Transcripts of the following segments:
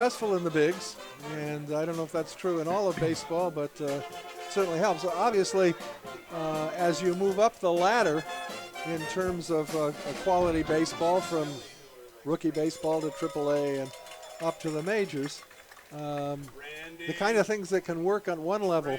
successful in the bigs, and I don't know if that's true in all of baseball, but certainly helps. So obviously, as you move up the ladder in terms of a quality baseball from rookie baseball to AAA and up to the majors, the kind of things that can work on one level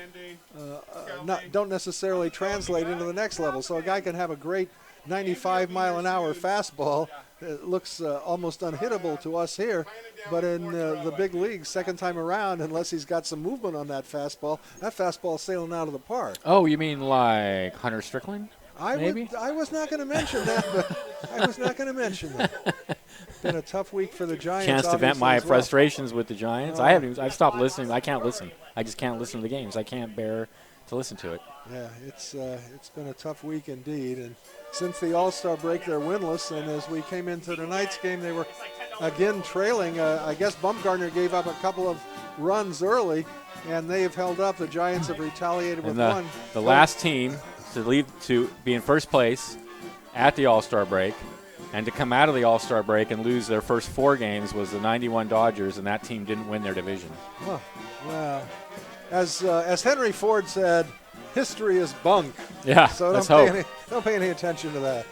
don't necessarily translate into the next level. So a guy can have a great 95-mile-an-hour fastball. It looks almost unhittable to us here, but in the big leagues, second time around, unless he's got some movement on that fastball's sailing out of the park. Oh, you mean like Hunter Strickland? Maybe? I was not going to mention that, but I was not going to mention that. Been a tough week for the Giants. Chance to vent my frustrations with the Giants. Oh. I've stopped listening. I can't listen. I just can't listen to the games. I can't bear to listen to it. Yeah, it's been a tough week indeed. And since the All-Star break, they're winless. And as we came into tonight's game, they were again trailing. I guess Bumgarner gave up a couple of runs early, and they have held up. The Giants have retaliated with one. The last team to be in first place at the All-Star break and to come out of the All-Star break and lose their first 4 games was the 91 Dodgers, and that team didn't win their division. Oh, well, as Henry Ford said, history is bunk. Yeah, so don't pay any attention to that.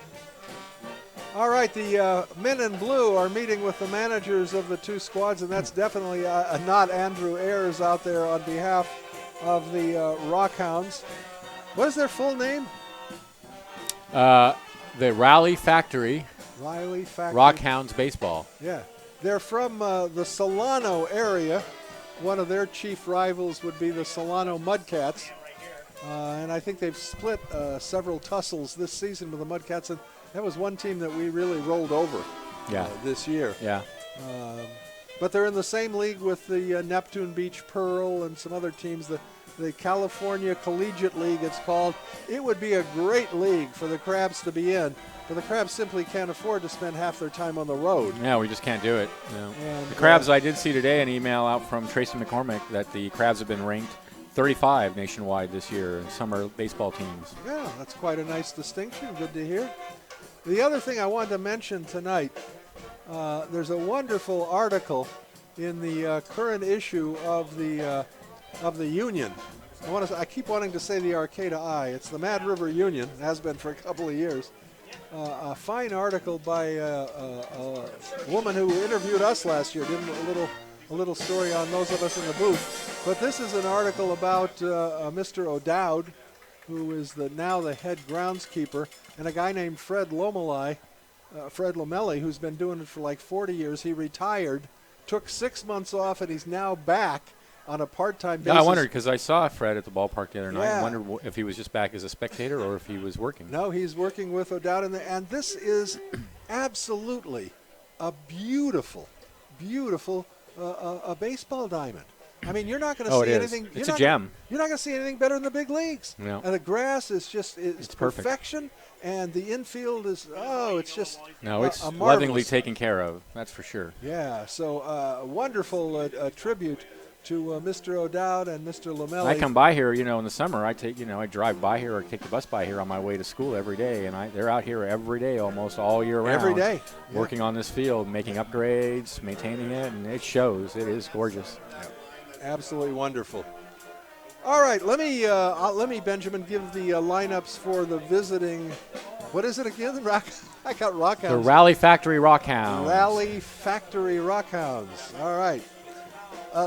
All right, the men in blue are meeting with the managers of the two squads, and that's definitely not Andrew Ayers out there on behalf of the Rockhounds. What is their full name? The Riley Factory. Riley Factory. Rockhounds baseball. Yeah. They're from the Solano area. One of their chief rivals would be the Solano Mudcats. And I think they've split several tussles this season with the Mudcats. And that was one team that we really rolled over this year. Yeah. But they're in the same league with the Neptune Beach Pearl and some other teams. The California Collegiate League, it's called. It would be a great league for the Crabs to be in, but the Crabs simply can't afford to spend half their time on the road. Yeah, we just can't do it. No. And, the Crabs, I did see today an email out from Tracy McCormick that the Crabs have been ranked 35 nationwide this year in summer baseball teams. Yeah, that's quite a nice distinction. Good to hear. The other thing I wanted to mention tonight, there's a wonderful article in the current issue of the Union. I keep wanting to say the Arcata Eye. It's the Mad River Union. It has been for a couple of years. A fine article by a woman who interviewed us last year. Did a little story on those of us in the booth. But this is an article about Mr. O'Dowd, who is now the head groundskeeper, and a guy named Fred Lomelli, who's been doing it for like 40 years. He retired, took 6 months off, and he's now back on a part-time basis. Yeah, I wondered, because I saw Fred at the ballpark the other night. Yeah. I wondered if he was just back as a spectator or if he was working. No, he's working with O'Dowd, and this is absolutely a beautiful, beautiful a baseball diamond. I mean, you're not going to see anything. It's a gem. You're not going to see anything better in the big leagues. No. And the grass is just it's perfection, and the infield is it's just it's a lovingly taken care of. That's for sure. Yeah. So a wonderful tribute to Mr. O'Dowd and Mr. Lomelli. I come by here, in the summer. I drive by here or take the bus by here on my way to school every day, and they're out here every day, almost all year round. Every day, working on this field, making upgrades, maintaining it, and it shows. It is gorgeous. Yeah. Absolutely wonderful. All right, let me Benjamin give the lineups for the visiting. What is it again? I got Rockhounds. The Rally Factory Rockhounds. Rally Factory Rockhounds. All right.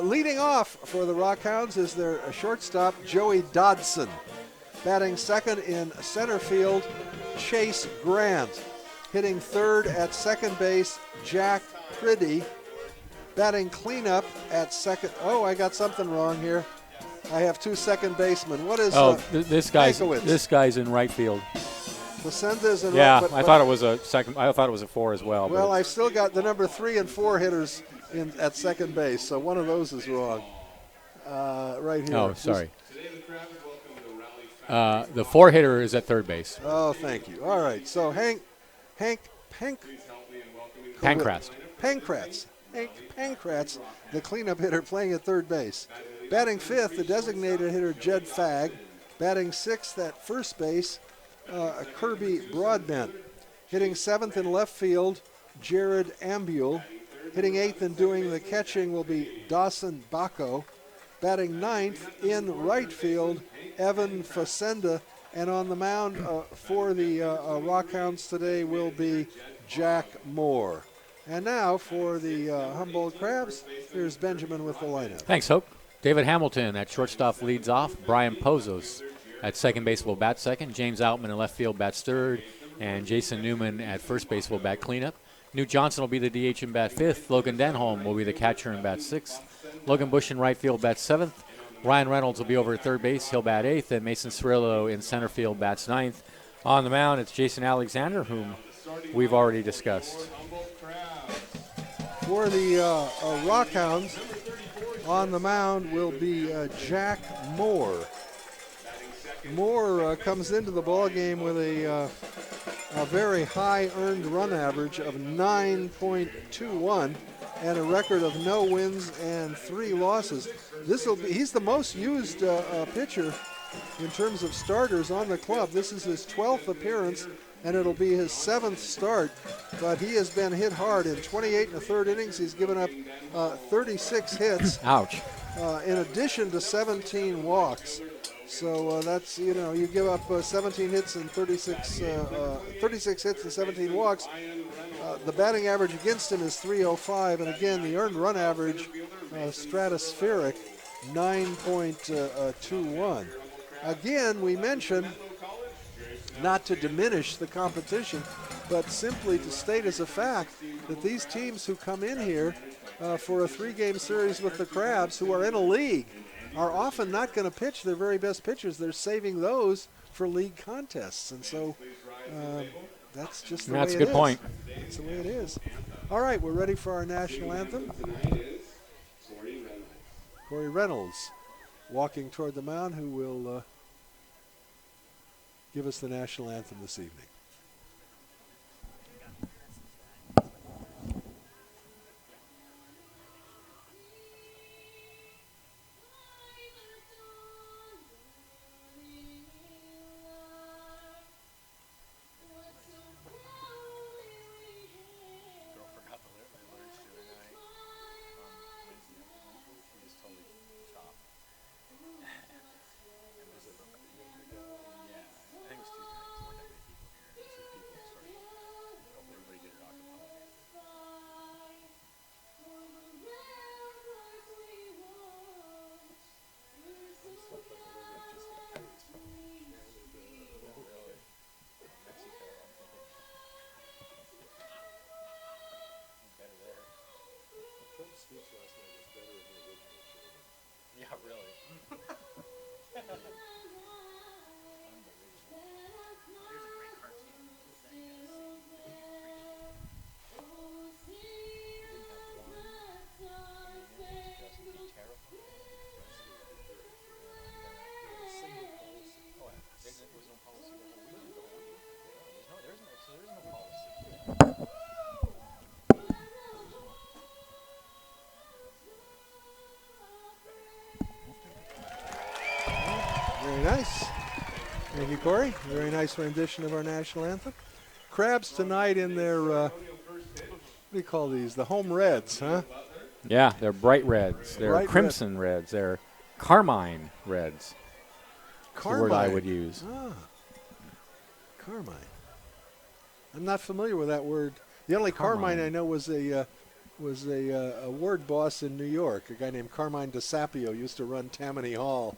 Leading off for the Rockhounds is their shortstop, Joey Dodson. Batting second in center field, Chase Grant. Hitting third at second base, Jack Priddy. Batting cleanup at second. Oh, I got something wrong here. I have 2 second basemen. What is this guy's in right field. Placenda's in right. But I thought it was a second. I thought it was a 4 as well. Well, I've still got the number 3 and 4 hitters at second base, so one of those is wrong. Right here. Oh, sorry. The 4 hitter is at third base. Oh, thank you. All right. So Hank Pancratz. Hank Pancratz, the cleanup hitter, playing at third base. Batting fifth, the designated hitter, Jed Fagg. Batting sixth at first base, Kirby Broadbent. Hitting seventh in left field, Jared Ambule. Hitting 8th and doing the catching will be Dawson Bacco. Batting 9th in right field, Evan Facenda. And on the mound for the Rockhounds today will be Jack Moore. And now for the Humboldt Crabs, here's Benjamin with the lineup. Thanks, Hope. David Hamilton at shortstop leads off. Brian Pozos at second base will bat second. James Outman in left field bats third. And Jason Newman at first base will bat cleanup. Newt Johnson will be the DH and bat fifth. Logan Denholm will be the catcher and bat sixth. Logan Bush in right field bats seventh. Ryan Reynolds will be over at third base. He'll bat eighth. And Mason Cirillo in center field bats ninth. On the mound, it's Jason Alexander, whom we've already discussed. For the Rockhounds, on the mound will be Jack Moore. Moore comes into the ballgame with a very high earned run average of 9.21 and a record of no wins and 3 losses. He's the most used pitcher in terms of starters on the club. This is his 12th appearance, and it'll be his 7th start, but he has been hit hard. In 28 1/3 innings, he's given up 36 hits. Ouch. In addition to 17 walks. So that's, you give up 17 hits and 36 hits and 17 walks. The batting average against him is .305, and again, the earned run average, stratospheric, 9.21. Again, we mentioned not to diminish the competition, but simply to state as a fact that these teams who come in here for a 3-game series with the Crabs, who are in a league, are often not going to pitch their very best pitchers. They're saving those for league contests, and so that's just the way it is. That's a good point. That's the way it is. All right, we're ready for our national anthem. Corey Reynolds walking toward the mound, who will give us the national anthem this evening. Yeah, really. Very nice. Thank you, Corey. Very nice rendition of our national anthem. Crabs tonight in their, what do you call these? The home reds, huh? Yeah, they're bright reds. They're Bright crimson reds. They're carmine reds. Carmine. The word I would use. Ah, carmine. I'm not familiar with that word. The only carmine I know was a ward boss in New York. A guy named Carmine DeSapio used to run Tammany Hall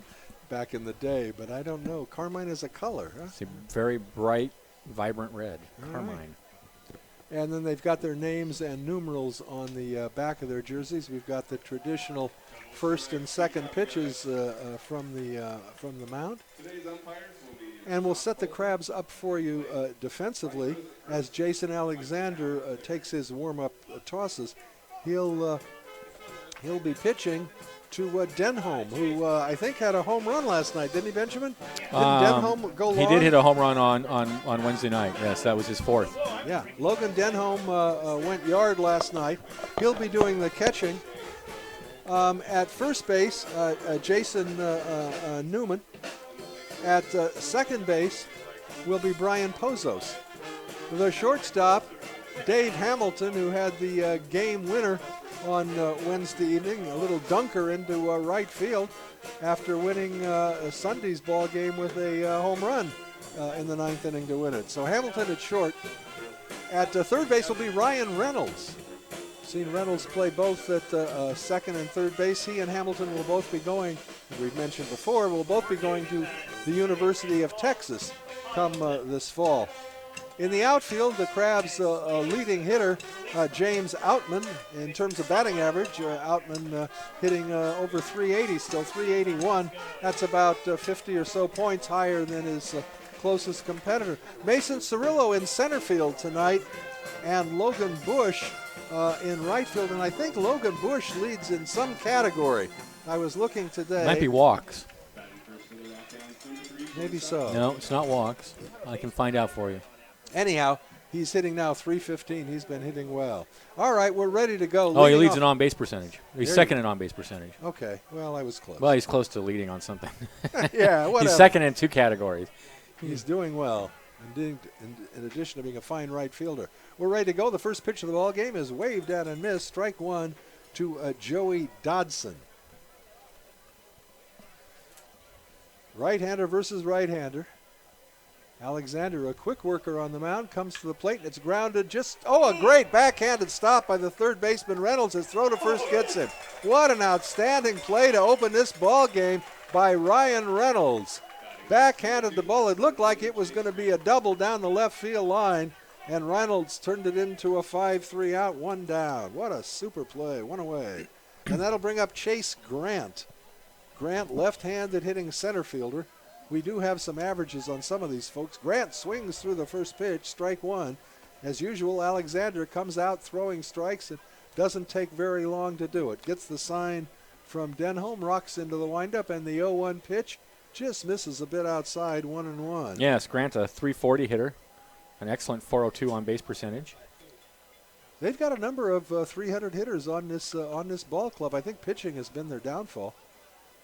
back in the day, but I don't know. Carmine is a color, huh? It's a very bright, vibrant red. All Carmine. right. And then they've got their names and numerals on the back of their jerseys. We've got the traditional first and second pitches from the mound. And we'll set the Crabs up for you defensively as Jason Alexander takes his warm-up tosses. He'll be pitching to Denholm, who I think had a home run last night, didn't he, Benjamin? Didn't Denholm go long? He did hit a home run on Wednesday night. Yes, that was his 4th. Yeah, Logan Denholm went yard last night. He'll be doing the catching. At first base, Jason Newman. At second base will be Brian Pozos. The shortstop Dave Hamilton, who had the game winner on Wednesday evening, a little dunker into right field after winning Sunday's ball game with a home run in the 9th inning to win it. So Hamilton at short. At third base will be Ryan Reynolds. Seen Reynolds play both at second and third base. He and Hamilton will both be going, as we've mentioned before, will both be going to the University of Texas come this fall. In the outfield, the Crabs' leading hitter, James Outman, in terms of batting average, Outman hitting over 380, still 381. That's about 50 or so points higher than his closest competitor. Mason Cirillo in center field tonight, and Logan Bush in right field. And I think Logan Bush leads in some category. I was looking today. Might be walks. Maybe so. No, it's not walks. I can find out for you. Anyhow, he's hitting now 315. He's been hitting well. All right, we're ready to go. Oh, he leads in on-base percentage. He's second in on-base percentage. Okay, well, I was close. Well, he's close to leading on something. Yeah, whatever. He's second in 2 categories. He's doing well, in addition to being a fine right fielder. We're ready to go. The first pitch of the ball game is waved at and missed. Strike one to Joey Dodson. Right-hander versus right-hander. Alexander, a quick worker on the mound, comes to the plate, and it's grounded a great backhanded stop by the third baseman Reynolds. His throw to first gets him. What an outstanding play to open this ball game by Ryan Reynolds. Backhanded the ball. It looked like it was going to be a double down the left field line, and Reynolds turned it into a 5-3 out, 1 down. What a super play, 1 away. And that'll bring up Chase Grant. Grant, left-handed hitting center fielder. We do have some averages on some of these folks. Grant swings through the first pitch, strike one. As usual, Alexander comes out throwing strikes. It doesn't take very long to do it. Gets the sign from Denholm, rocks into the windup, and the 0-1 pitch just misses a bit outside, 1-1. Yes, Grant, a 340 hitter, an excellent 402 on base percentage. They've got a number of 300 hitters on this ball club. I think pitching has been their downfall.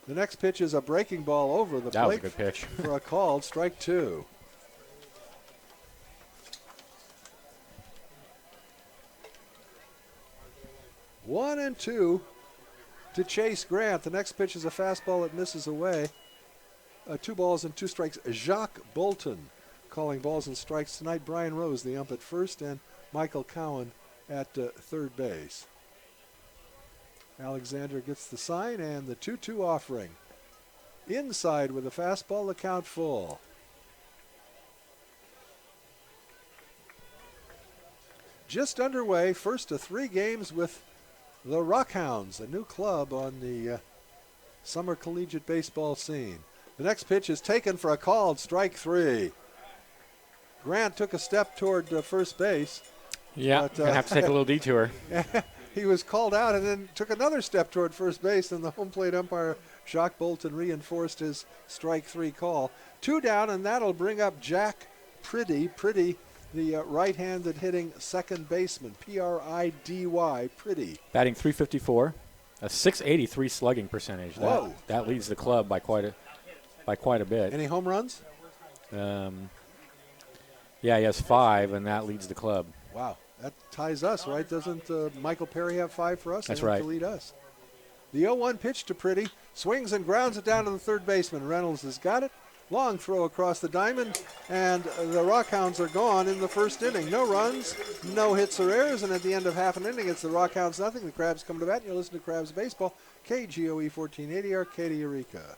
The next pitch is a breaking ball over the plate. That was a good pitch. For a called strike two. One and two to Chase Grant. The next pitch is a fastball that misses away. 2 balls and 2 strikes. Jacques Bolton calling balls and strikes tonight. Brian Rose, the ump at first, and Michael Cowan at third base. Alexander gets the sign and the 2-2 offering. Inside with a fastball, the count full. Just underway, first of 3 games with the Rockhounds, a new club on the summer collegiate baseball scene. The next pitch is taken for a called strike 3. Grant took a step toward first base. Yeah, but, gonna have to take a little detour. He was called out and then took another step toward first base, and the home plate umpire, Jacques Bolton, reinforced his strike 3 call. 2 down, and that'll bring up Jack Priddy. Priddy, the right-handed hitting second baseman, P-R-I-D-Y, Priddy. Batting .354, a .683 slugging percentage. Whoa. That leads the club by quite a bit. Any home runs? Yeah, he has 5, and that leads the club. Wow, that ties us, right? Doesn't Michael Perry have 5 for us? That's They have right. to lead us. The 0-1 pitch to Priddy, swings and grounds it down to the third baseman. Reynolds has got it. Long throw across the diamond, and the Rockhounds are gone in the first inning. No runs, no hits or errors, and at the end of half an inning, it's the Rockhounds nothing. The Crabs come to bat, and you're listening to Crabs Baseball, KGOE 1480, Arcadia, Eureka.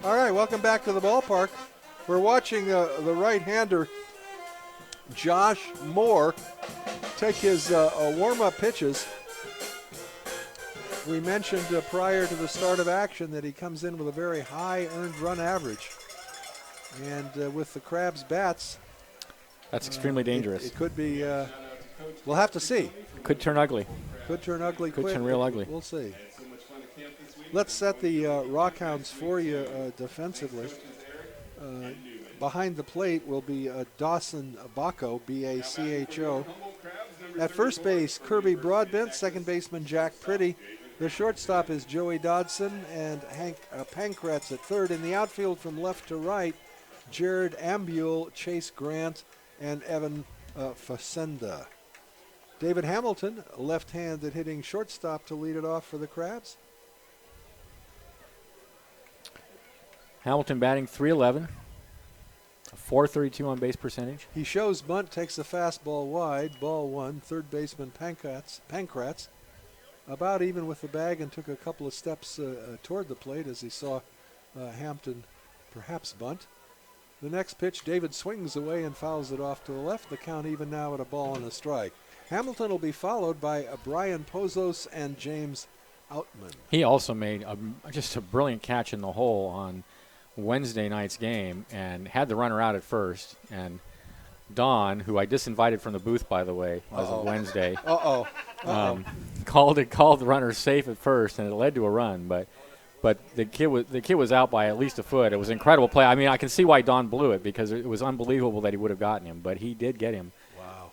All right, welcome back to the ballpark. We're watching the right-hander Josh Moore take his warm-up pitches. We mentioned prior to the start of action that he comes in with a very high earned run average. And with the Crabs bats, that's extremely dangerous. It could be, we'll have to see. Could turn ugly. Could turn ugly quick. Could turn real ugly. We'll see. Let's set the Rockhounds for you defensively. Behind the plate will be Dawson Bacco, B-A-C-H-O. At first base, Kirby Broadbent. Second baseman, Jack Pretty. The shortstop is Joey Dodson and Hank Pankratz at third. In the outfield from left to right, Jared Ambule, Chase Grant, and Evan Facenda. David Hamilton, left-handed hitting shortstop to lead it off for the Crabs. Hamilton batting .311, a .432 on base percentage. He shows bunt, takes the fastball wide, ball one. Third baseman Pankratz, about even with the bag and took a couple of steps toward the plate as he saw Hampton perhaps bunt. The next pitch, David swings away and fouls it off to the left. The count even now at a ball and a strike. Hamilton will be followed by Brian Pozos and James Outman. He also made just a brilliant catch in the hole on Wednesday night's game and had the runner out at first. And Don, who I disinvited from the booth, by the way, as of Wednesday, called the runner safe at first, and it led to a run. But the kid was out by at least a foot. It was an incredible play. I mean, I can see why Don blew it because it was unbelievable that he would have gotten him, but he did get him. Wow.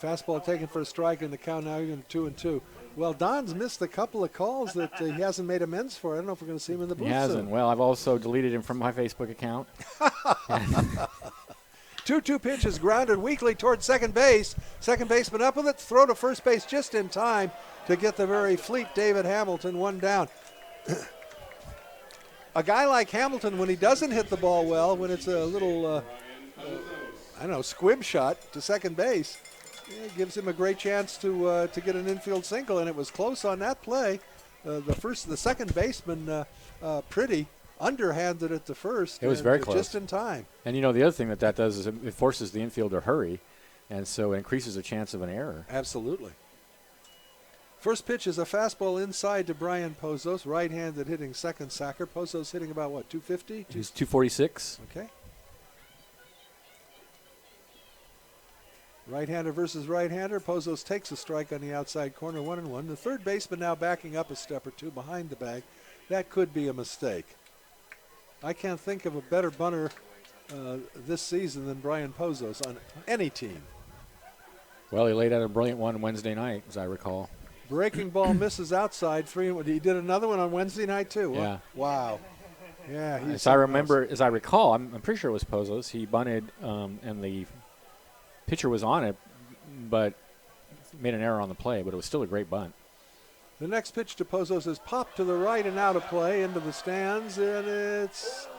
Fastball taken for a strike in the count now even 2-2. Well, Don's missed a couple of calls that he hasn't made amends for. I don't know if we're going to see him in the booth. He hasn't. Soon. Well, I've also deleted him from my Facebook account. 2-2 pitch is grounded weakly towards second base. Second baseman up with it. Throw to first base just in time to get the very fleet David Hamilton one down. A guy like Hamilton, when he doesn't hit the ball well, when it's a little, squib shot to second base, it gives him a great chance to get an infield single, and it was close on that play. The second baseman, Pretty, underhanded it to first. It was very close. Just in time. And, the other thing that does is it forces the infield to hurry, and so it increases the chance of an error. Absolutely. First pitch is a fastball inside to Brian Pozos, right-handed hitting second sacker. Pozos hitting about, 250? He's 246. Okay. Right-hander versus right-hander. Pozos takes a strike on the outside corner, 1-1. The third baseman now backing up a step or two behind the bag. That could be a mistake. I can't think of a better bunter this season than Brian Pozos on any team. Well, he laid out a brilliant one Wednesday night, as I recall. Breaking ball misses outside. 3-1. He did another one on Wednesday night, too. Yeah. Wow. Yeah. As I recall, I'm pretty sure it was Pozos. He bunted, and the pitcher was on it, but made an error on the play, but it was still a great bunt. The next pitch to Pozos is popped to the right and out of play into the stands, and it's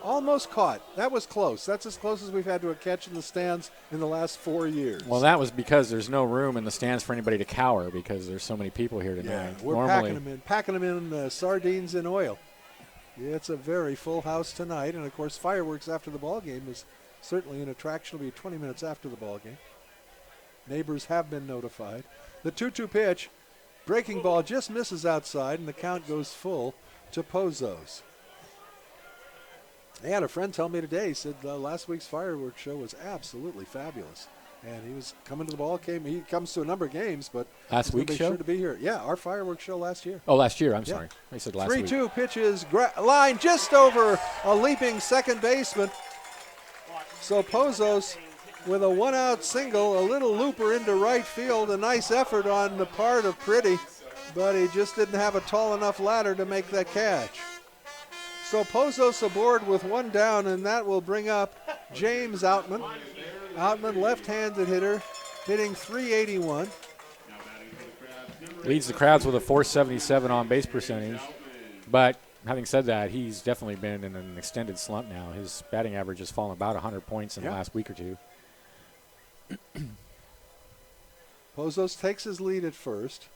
almost caught. That was close. That's as close as we've had to a catch in the stands in the last 4 years. Well, that was because there's no room in the stands for anybody to cower because there's so many people here tonight. Yeah, we're packing them in sardines and oil. Yeah, it's a very full house tonight, and of course fireworks after the ball game is certainly an attraction. It'll be 20 minutes after the ball game. Neighbors have been notified. The 2-2 pitch. Breaking ball just misses outside, and the count goes full to Pozos. I had a friend tell me today, he said last week's fireworks show was absolutely fabulous. And he was coming to the ball game. He comes to a number of games, but last week's show? Sure to be here. Yeah, our fireworks show last year. Oh, last year. I'm sorry. I said last week. 3-2 pitches, line just over a leaping second baseman. So Pozos with a one-out single, a little looper into right field, a nice effort on the part of Pretty, but he just didn't have a tall enough ladder to make that catch. So Pozos aboard with one down, and that will bring up James Outman. Outman, left-handed hitter, hitting .381. Leads the Crabs with a .477 on base percentage, but having said that, he's definitely been in an extended slump now. His batting average has fallen about 100 points in the last week or two. Pozos takes his lead at first.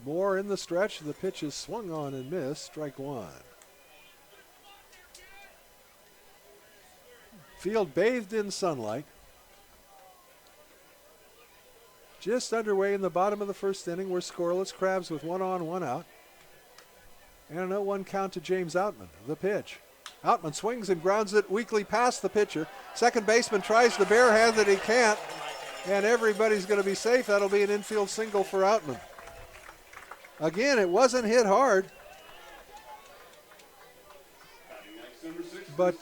More in the stretch. The pitch is swung on and missed. Strike one. Field bathed in sunlight. Just underway in the bottom of the first inning. We're scoreless. Crabs with 1 on, 1 out. And a 0-1 count to James Outman. The pitch. Outman swings and grounds it weakly past the pitcher. Second baseman tries to barehand it. He can't. And everybody's going to be safe. That'll be an infield single for Outman. Again, it wasn't hit hard. But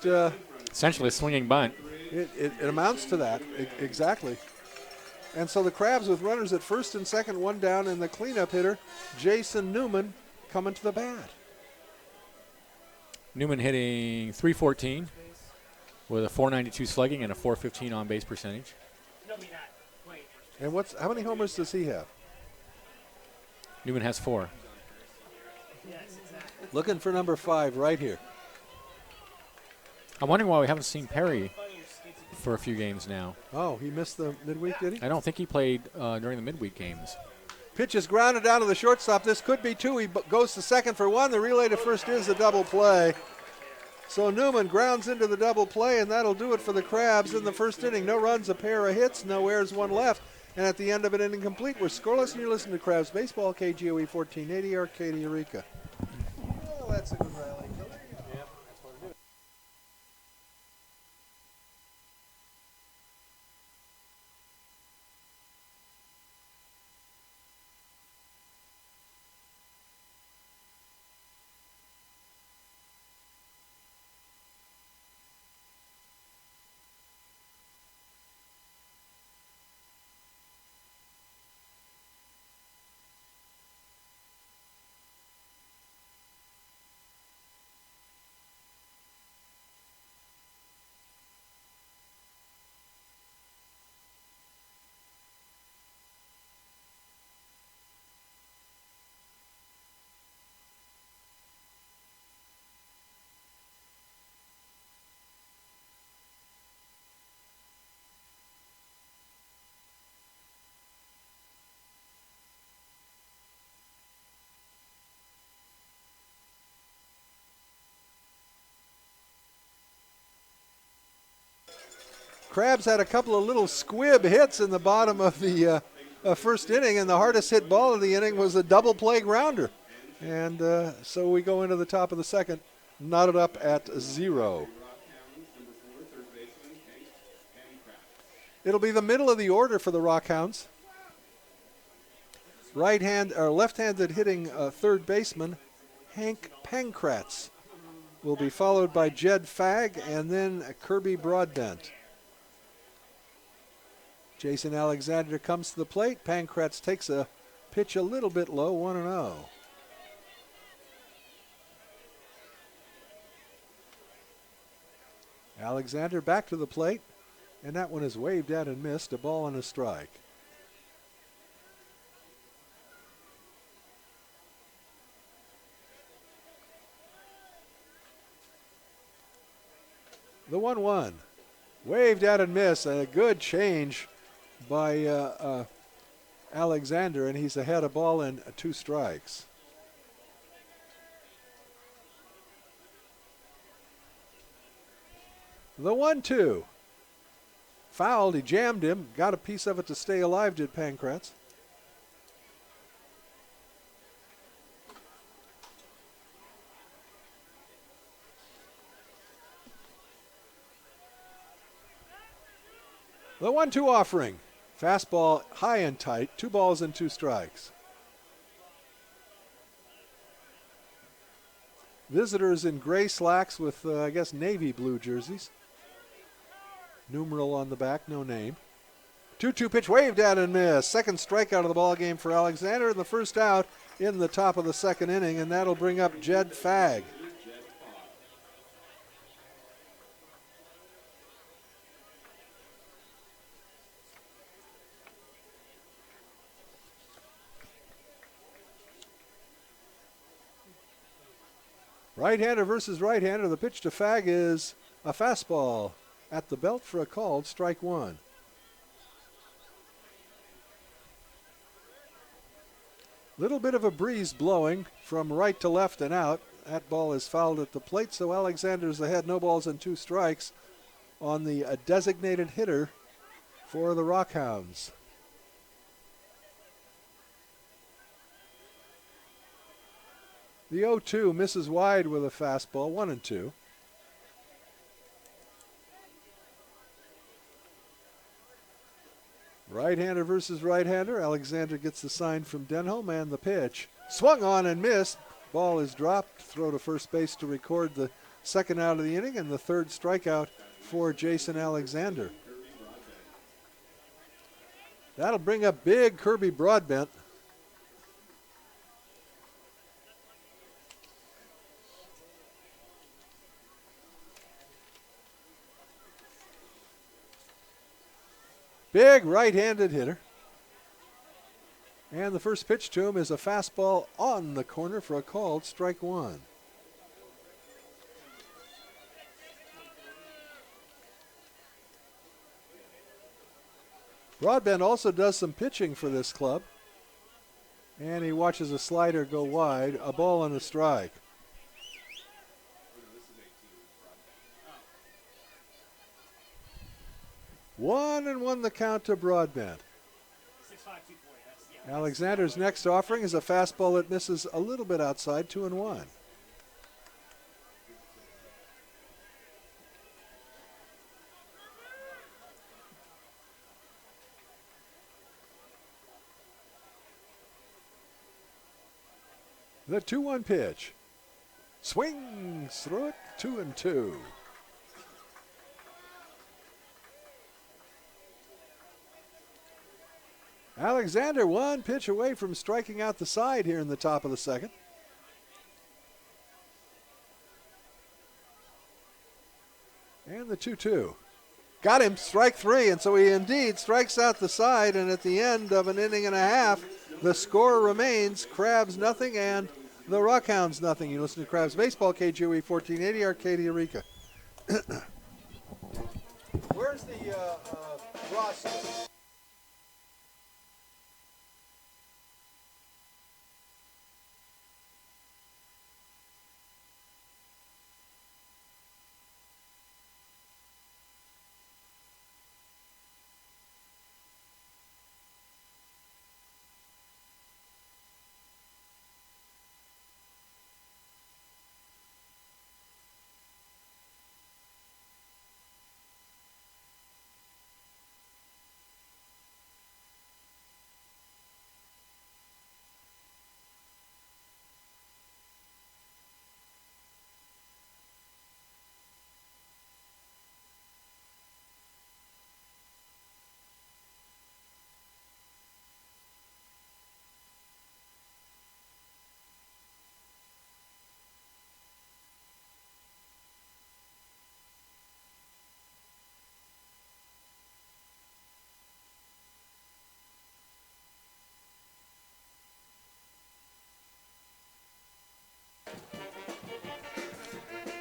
essentially a swinging bunt. It amounts to that, exactly. And so the Crabs with runners at first and second, 1 down, and the cleanup hitter, Jason Newman, coming to the bat. Newman hitting .314 with a .492 slugging and a .415 on base percentage. And how many homers does he have? Newman has 4. Looking for number 5 right here. I'm wondering why we haven't seen Perry for a few games now. Oh, he missed the midweek, did he? I don't think he played during the midweek games. Pitch is grounded down to the shortstop. This could be 2. He goes to second for 1. The relay to first is a double play. So Newman grounds into the double play, and that'll do it for the Crabs in the first inning. No runs, a pair of hits, no errors, 1 left. And at the end of it, inning complete. We're scoreless, and you're listening to Crabs Baseball, KGOE 1480, Arcadia, Eureka. Well, that's a good rally. Crabs had a couple of little squib hits in the bottom of the first inning, and the hardest hit ball of the inning was a double play grounder. And so we go into the top of the second, knotted up at 0. It'll be the middle of the order for the Rockhounds. Left-handed hitting third baseman Hank Pankratz will be followed by Jed Fagg and then Kirby Broadbent. Jason Alexander comes to the plate. Pankratz takes a pitch a little bit low, 1-0. Alexander back to the plate, and that one is waved at and missed. A ball and a strike. The 1-1. Waved at and missed. A good change by Alexander, and he's ahead of ball and 2 strikes. The 1-2. Fouled. He jammed him. Got a piece of it to stay alive, did Pankratz. The 1-2 offering. Fastball high and tight. 2 balls and 2 strikes. Visitors in gray slacks with, I guess, navy blue jerseys. Numeral on the back, no name. 2-2 pitch waved at and missed. Second strikeout of the ball game for Alexander, and the first out in the top of the second inning, and that'll bring up Jed Fagg. Right-hander versus right-hander. The pitch to Fagg is a fastball at the belt for a called strike 1. Little bit of a breeze blowing from right to left and out. That ball is fouled at the plate, so Alexander's ahead. No balls and 2 strikes on the designated hitter for the Rockhounds. The 0-2 misses wide with a fastball, 1-2. Right-hander versus right-hander. Alexander gets the sign from Denholm, and the pitch. Swung on and missed. Ball is dropped. Throw to first base to record the second out of the inning and the 3rd strikeout for Jason Alexander. That'll bring up big Kirby Broadbent. Big right-handed hitter. And the first pitch to him is a fastball on the corner for a called strike 1. Broadbent also does some pitching for this club. And he watches a slider go wide, a ball and a strike. One and one the count to Broadbent. Alexander's next offering is a fastball that misses a little bit outside, 2-1. The 2-1 pitch. Swings through it, 2-2. Alexander 1 pitch away from striking out the side here in the top of the second. And the 2-2. Got him, strike 3, and so he indeed strikes out the side, and at the end of an inning and a half, the score remains Crabs nothing and the Rockhounds nothing. You listen to Crabs Baseball, KGOE 1480, Arcadia, Eureka. Where's the roster?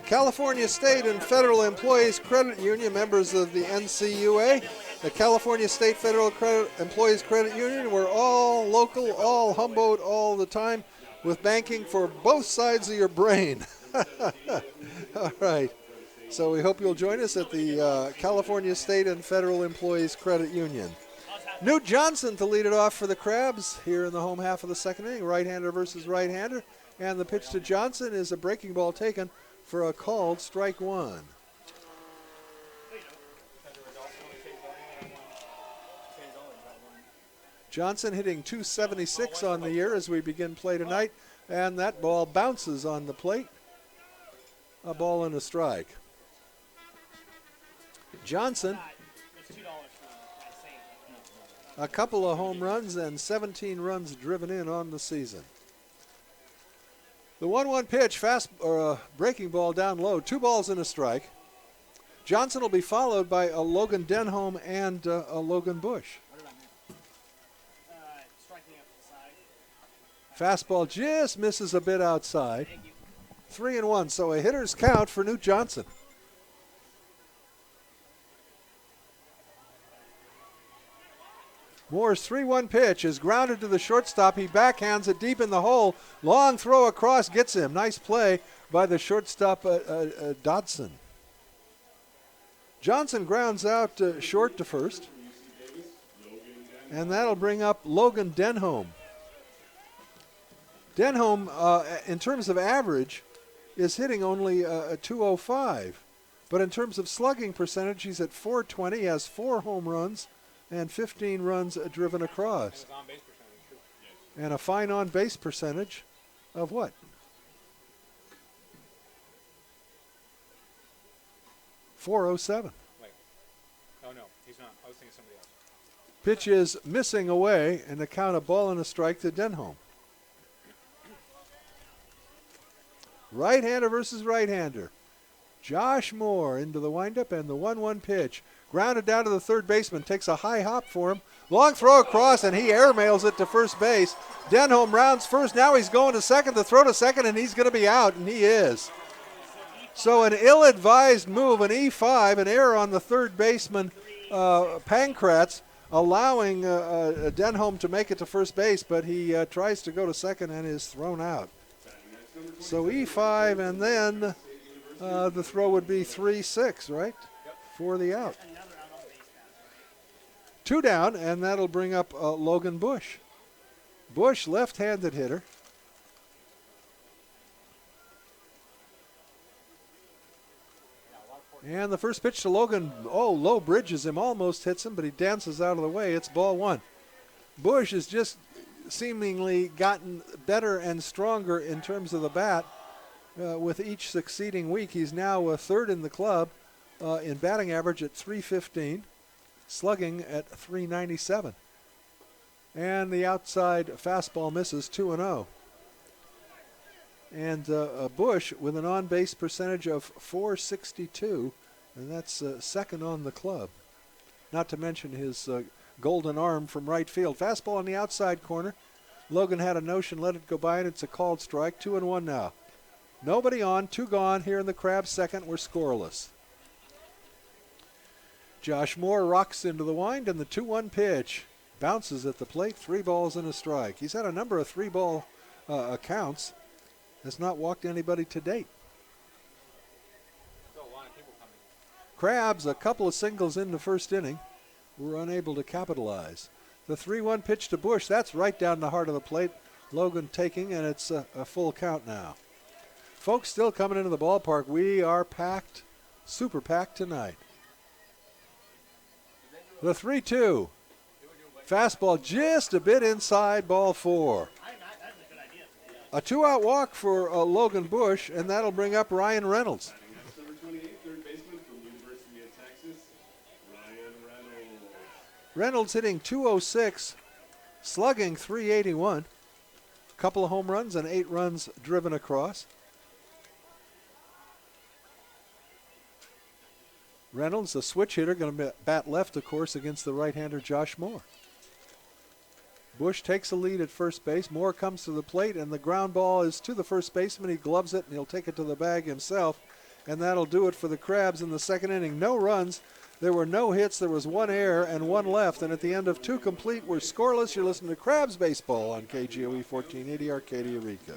California State and Federal Employees Credit Union, members of the NCUA. The California State Federal Employees Credit Union, we're all local, all Humboldt all the time, with banking for both sides of your brain. All right. So we hope you'll join us at the California State and Federal Employees Credit Union. Newt Johnson to lead it off for the Crabs here in the home half of the second inning. Right-hander versus right-hander. And the pitch to Johnson is a breaking ball taken for a called strike 1. Johnson hitting .276 on the year as we begin play tonight, and that ball bounces on the plate. A ball and a strike. Johnson, a couple of home runs and 17 runs driven in on the season. The 1-1 pitch, breaking ball down low, 2 balls and a strike. Johnson will be followed by a Logan Denholm and a Logan Bush. Fastball just misses a bit outside. 3-1, so a hitter's count for Newt Johnson. Moore's 3-1 pitch is grounded to the shortstop. He backhands it deep in the hole. Long throw across gets him. Nice play by the shortstop, Dodson. Johnson grounds out short to first. And that'll bring up Logan Denholm. Denholm, in terms of average, is hitting only a 205. But in terms of slugging percentage, he's at 420. He has 4 home runs and 15 runs driven across. And a fine on-base percentage of what? 407. Wait. Oh, no, he's not. I was thinking somebody else. Pitch is missing away, and the count of ball and a strike to Denholm. Right-hander versus right-hander. Josh Moore into the windup and the 1-1 pitch. Grounded down to the third baseman. Takes a high hop for him. Long throw across, and he airmails it to first base. Denholm rounds first. Now he's going to second. The throw to second, and he's going to be out, and he is. So an ill-advised move, an E5, an error on the third baseman, Pankratz, allowing Denholm to make it to first base, but he tries to go to second and is thrown out. So E5, and then the throw would be 3-6, right? Yep. For the out. 2 down, and that'll bring up Logan Bush. Bush, left-handed hitter. And the first pitch to Logan, low bridges him, almost hits him, but he dances out of the way. It's ball 1. Bush has just seemingly gotten better and stronger in terms of the bat with each succeeding week. He's now a third in the club in batting average at .315, slugging at .397. And the outside fastball misses 2-0. And Bush with an on-base percentage of .462, and that's second on the club. Not to mention his golden arm from right field. Fastball on the outside corner. Logan had a notion, let it go by, and it's a called strike. 2-1 now. Nobody on, 2 gone here in the Crabs' second. We're scoreless. Josh Moore rocks into the wind, and the 2-1 pitch bounces at the plate. 3 balls and a strike. He's had a number of 3-ball counts. Has not walked anybody to date. Still a lot of people coming. Crabs, a couple of singles in the first inning, were unable to capitalize. The 3-1 pitch to Bush, that's right down the heart of the plate. Logan taking, and it's a full count now. Folks still coming into the ballpark. We are packed, super packed tonight. The 3-2. Fastball just a bit inside, ball 4. A 2-out walk for Logan Bush, and that'll bring up Ryan Reynolds. Reynolds hitting .206, slugging .381. A couple of home runs and 8 runs driven across. Reynolds, a switch hitter, going to bat left, of course, against the right-hander Josh Moore. Bush takes a lead at first base. Moore comes to the plate, and the ground ball is to the first baseman. He gloves it, and he'll take it to the bag himself. And that'll do it for the Crabs in the second inning. No runs. There were no hits. There was 1 error and 1 left. And at the end of 2 complete, we're scoreless. You're listening to Crabs Baseball on KGOE 1480 Arcadia Eureka.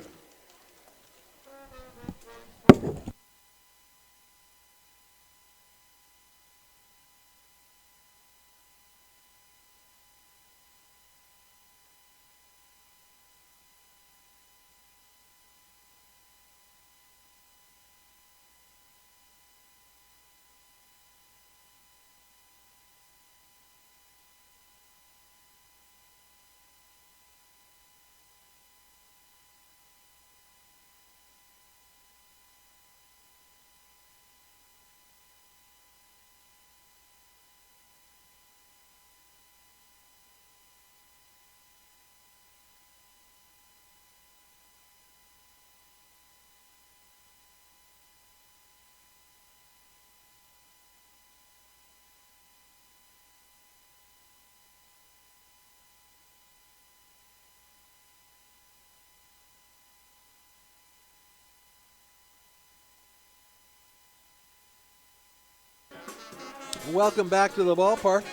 Welcome back to the ballpark.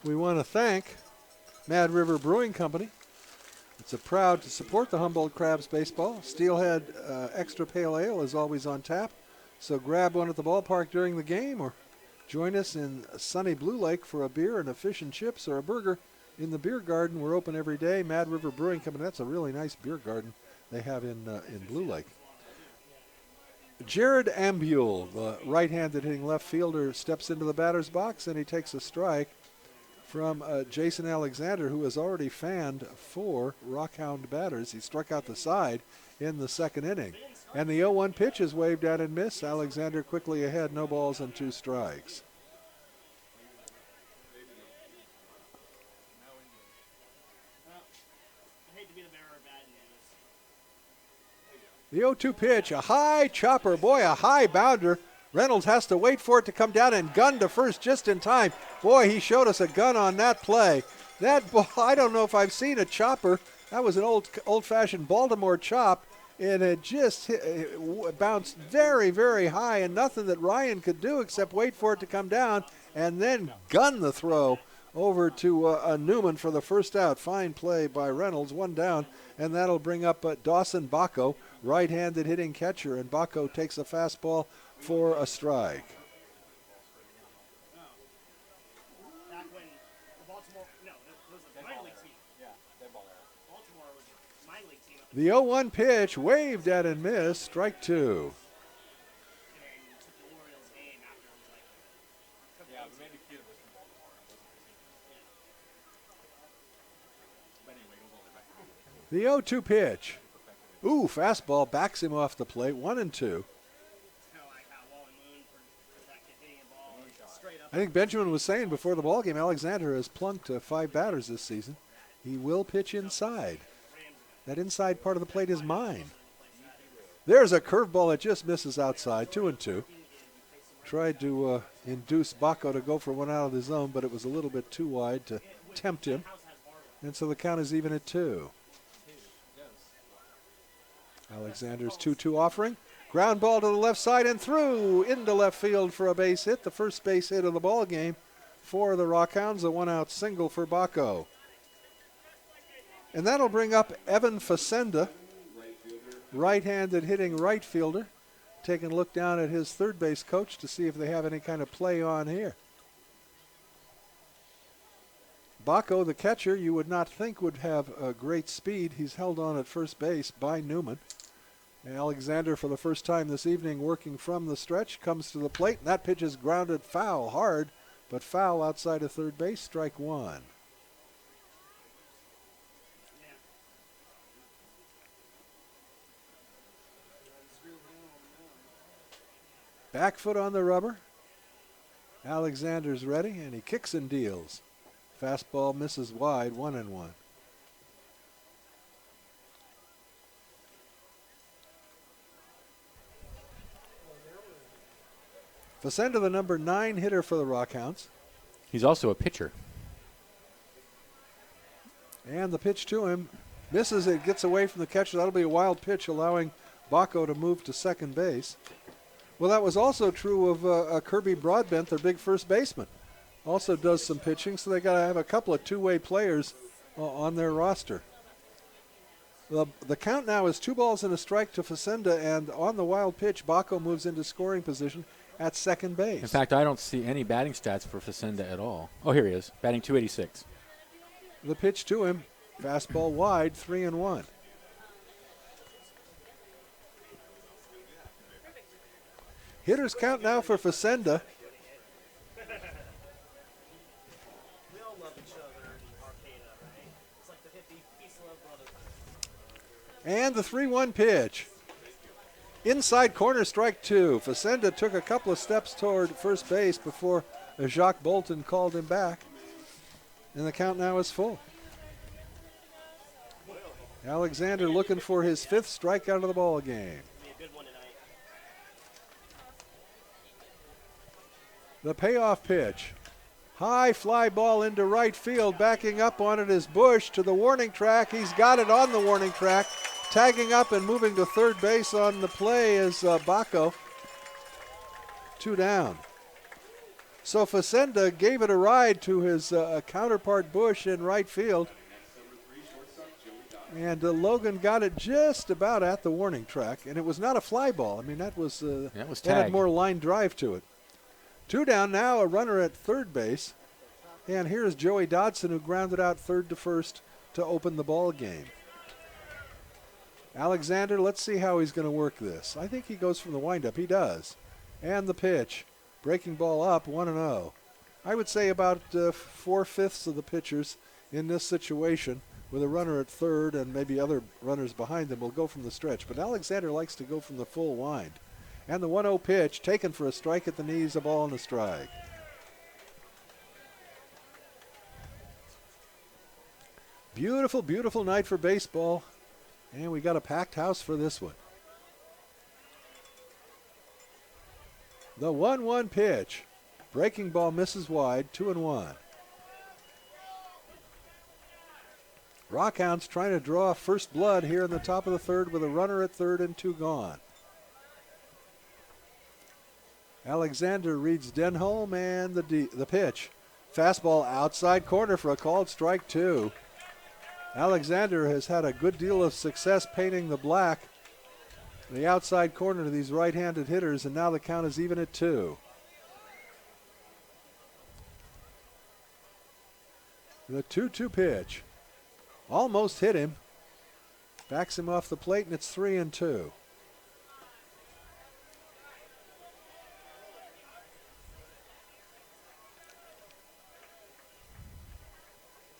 We want to thank Mad River Brewing Company. It's proud to support the Humboldt Crabs baseball. Steelhead Extra Pale Ale is always on tap, so grab one at the ballpark during the game or join us in sunny Blue Lake for a beer and a fish and chips or a burger in the beer garden. We're open every day. Mad River Brewing Company. That's a really nice beer garden they have in Blue Lake. Jared Ambule, the right-handed hitting left fielder, steps into the batter's box and he takes a strike from Jason Alexander, who has already fanned 4 Rockhound batters. He struck out the side in the second inning. And the 0-1 pitch is waved at and missed. Alexander quickly ahead, no balls and 2 strikes. The 0-2 pitch, a high chopper, boy, a high bounder. Reynolds has to wait for it to come down and gun to first just in time. Boy, he showed us a gun on that play. That ball, I don't know if I've seen a chopper. That was an old-fashioned Baltimore chop, and it just bounced very, very high, and nothing that Ryan could do except wait for it to come down and then gun the throw over to Newman for the first out. Fine play by Reynolds, 1 down, and that'll bring up Dawson Bacco, right-handed hitting catcher, and Bacco takes a fastball for a strike. The 0-1 pitch waved at and missed, strike 2. The 0-2 pitch. Ooh, fastball backs him off the plate, 1-2. I think Benjamin was saying before the ballgame, Alexander has plunked 5 batters this season. He will pitch inside. That inside part of the plate is mine. There's a curveball that just misses outside, 2-2. Tried to induce Bacco to go for one out of the zone, but it was a little bit too wide to tempt him. And so the count is even at 2. Alexander's 2-2 offering. Ground ball to the left side and through into left field for a base hit. The first base hit of the ball game for the Rockhounds. A 1-out single for Bacco. And that'll bring up Evan Facenda, right-handed hitting right fielder. Taking a look down at his third base coach to see if they have any kind of play on here. Bacco, the catcher, you would not think would have a great speed. He's held on at first base by Newman. And Alexander, for the first time this evening, working from the stretch, comes to the plate. And that pitch is grounded foul, hard, but foul outside of third base, strike 1. Back foot on the rubber. Alexander's ready, and he kicks and deals. Fastball misses wide, 1-1. Facenda, the number 9 hitter for the Rockhounds. He's also a pitcher. And the pitch to him misses. It gets away from the catcher. That'll be a wild pitch, allowing Bacco to move to second base. Well, that was also true of Kirby Broadbent, their big first baseman. Also does some pitching, so they got to have a couple of two-way players on their roster. The count now is 2 balls and a strike to Facenda, and on the wild pitch, Bacco moves into scoring position at second base. In fact, I don't see any batting stats for Facenda at all. Oh, here he is, batting .286. The pitch to him, fastball wide, 3-1. Hitters count now for Facenda. And the 3-1 pitch. Inside corner, strike 2. Facenda took a couple of steps toward first base before Jacques Bolton called him back. And the count now is full. Alexander looking for his 5th strikeout of the ball game. The payoff pitch. High fly ball into right field. Backing up on it is Bush to the warning track. He's got it on the warning track. Tagging up and moving to third base on the play is Bacco. 2 down. So Facenda gave it a ride to his counterpart Bush in right field. And Logan got it just about at the warning track, and it was not a fly ball. I mean, that had more line drive to it. 2 down now, a runner at third base. And here's Joey Dodson, who grounded out third to first to open the ball game. Alexander, let's see how he's going to work this. I think he goes from the windup. He does. And the pitch. Breaking ball up, 1-0. I would say about 4/5 of the pitchers in this situation with a runner at third and maybe other runners behind them will go from the stretch. But Alexander likes to go from the full wind. And the 1-0 pitch taken for a strike at the knees, a ball and a strike. Beautiful, beautiful night for baseball. And we got a packed house for this one. The 1-1 pitch. Breaking ball misses wide, 2-1. Rockhounds trying to draw first blood here in the top of the third with a runner at third and 2 gone. Alexander reads Denholm and the pitch. Fastball outside corner for a called strike 2. Alexander has had a good deal of success painting the black, the outside corner to these right-handed hitters, and now the count is even at 2. The 2-2 pitch. Almost hit him. Backs him off the plate, and it's 3-2.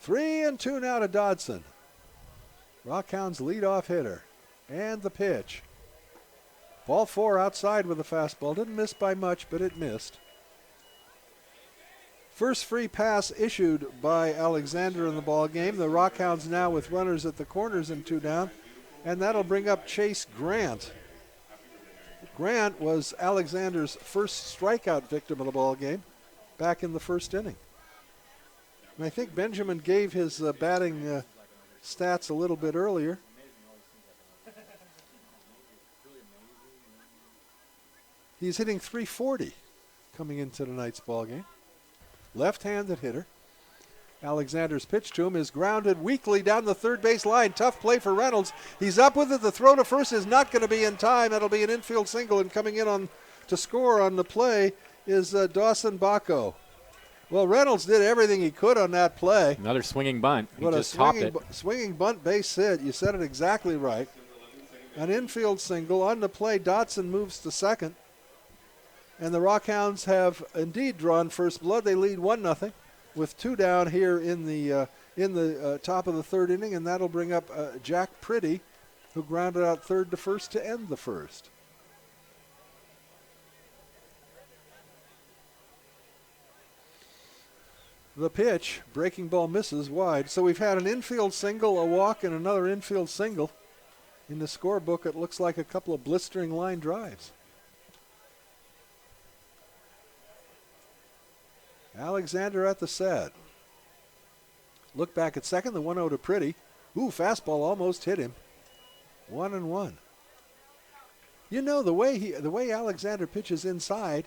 Three and two now to Dodson. Rockhounds leadoff hitter. And the pitch. Ball 4 outside with a fastball. Didn't miss by much, but it missed. First free pass issued by Alexander in the ball game. The Rockhounds now with runners at the corners and 2 down. And that'll bring up Chase Grant. Grant was Alexander's first strikeout victim of the ball game back in the first inning. And I think Benjamin gave his batting stats a little bit earlier. He's hitting .340 coming into tonight's ball game. Left-handed hitter. Alexander's pitch to him is grounded weakly down the third base line. Tough play for Reynolds. He's up with it. The throw to first is not going to be in time. That'll be an infield single, and coming in on to score on the play is Dawson Bacco. Well, Reynolds did everything he could on that play. Another swinging bunt. He what just a topped it. Swinging bunt base hit. You said it exactly right. An infield single. On the play, Dotson moves to second. And the Rockhounds have indeed drawn first blood. They lead 1-0 with 2 down here in the top of the third inning, and that'll bring up Jack Pretty, who grounded out third to first to end the first. The pitch, breaking ball misses wide. So we've had an infield single, a walk, and another infield single. In the scorebook, it looks like a couple of blistering line drives. Alexander at the set. Look back at second, the 1-0 to Pretty. Ooh, fastball almost hit him. 1-1. You know, the way Alexander pitches inside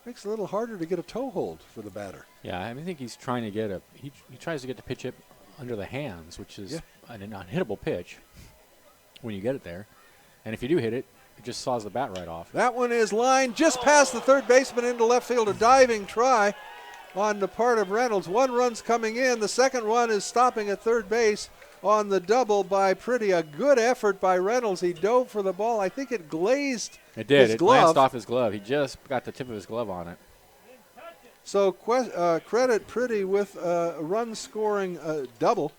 makes it a little harder to get a toe hold for the batter. Yeah, I think he's trying to get he tries to get the pitch up under the hands, which is an unhittable pitch when you get it there. And if you do hit it, it just saws the bat right off. That one is lined just past the third baseman into left field. A diving try on the part of Reynolds. 1 run's coming in. The second run is stopping at third base on the double by Pretty. A good effort by Reynolds. He dove for the ball. I think it glazed It did. his It glove. glanced off his glove. He just got the tip of his glove on it. So credit Pretty with a run-scoring double.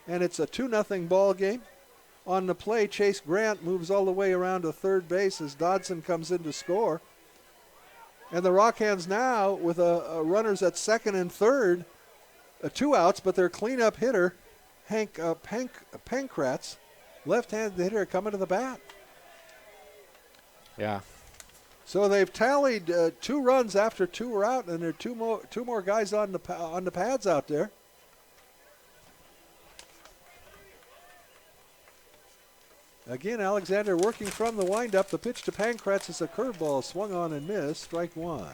And it's a 2-0 ball game. On the play, Chase Grant moves all the way around to third base as Dodson comes in to score. And the Rockhounds now with runners at second and third, 2 outs, but their cleanup hitter, Hank Pankratz, left-handed hitter, coming to the bat. Yeah. So they've tallied 2 runs after 2 were out, and there are two more guys on the pads out there. Again, Alexander working from the windup. The pitch to Pankratz is a curveball, swung on and missed, strike 1.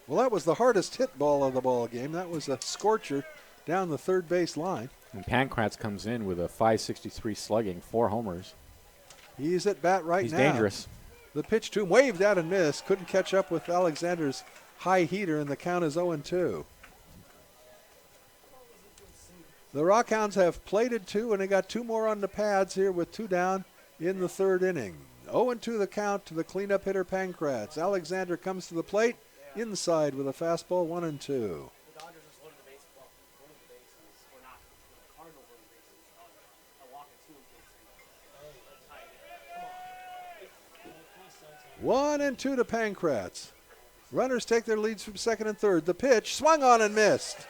Well, that was the hardest hit ball of the ball game. That was a scorcher down the third base line. And Pankratz comes in with a .563 slugging, 4 homers. He's at bat right He's now. dangerous. The pitch to him, waved out and missed. Couldn't catch up with Alexander's high heater, and the count is 0-2. The Rockhounds have plated 2, and they got 2 more on the pads here with 2 down in the third inning. 0-2 the count to the cleanup hitter Pankratz. Alexander comes to the plate inside with a fastball, 1-2. One and two to Pankratz. Runners take their leads from second and third. The pitch swung on and missed.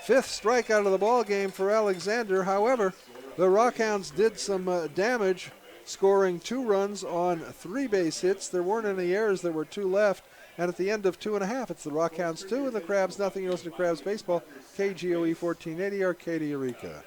5th strikeout of the ball game for Alexander. However, the Rockhounds did some damage, scoring 2 runs on 3 base hits. There weren't any errors. There were 2 left. And at the end of 2.5, it's the Rockhounds 2 and the Crabs nothing. You listen to Crabs Baseball, KGOE 1480, Arcadia, Eureka.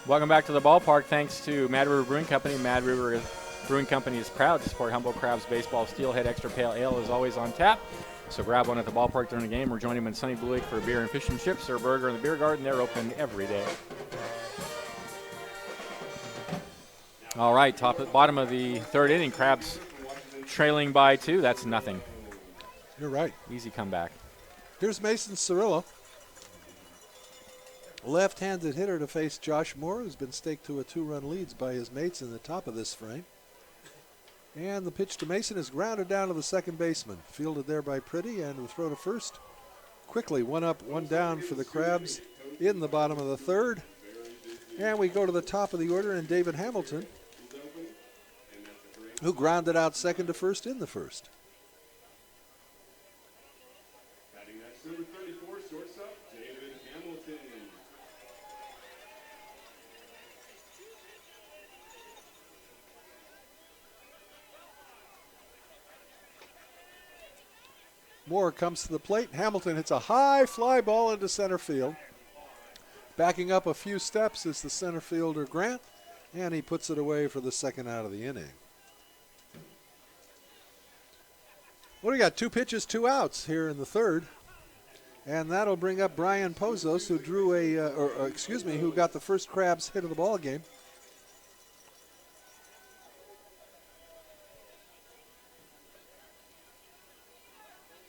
Welcome back to the ballpark. Thanks to Mad River Brewing Company. Mad River Brewing Company is proud to support Humboldt Crabs Baseball. Steelhead Extra Pale Ale is always on tap, so grab one at the ballpark during the game or join them in sunny Blue Lake for a beer and fish and chips or a burger in the beer garden. They're open every day. All right, bottom of the third inning. Crabs trailing by 2. That's nothing. You're right. Easy comeback. Here's Mason Cirillo. Left-handed hitter to face Josh Moore, who's been staked to a 2-run lead by his mates in the top of this frame. And the pitch to Mason is grounded down to the second baseman. Fielded there by Pretty, and the throw to first. Quickly, 1 up, 1 down for the Crabs in the bottom of the third. And we go to the top of the order, and David Hamilton, who grounded out second to first in the first. Number 34, shortstop, David Hamilton. Moore comes to the plate. Hamilton hits a high fly ball into center field. Backing up a few steps is the center fielder Grant, and he puts it away for the second out of the inning. Well, we got 2 pitches, 2 outs here in the third. And that'll bring up Brian Pozos, who drew who got the first Crabs hit of the ball game.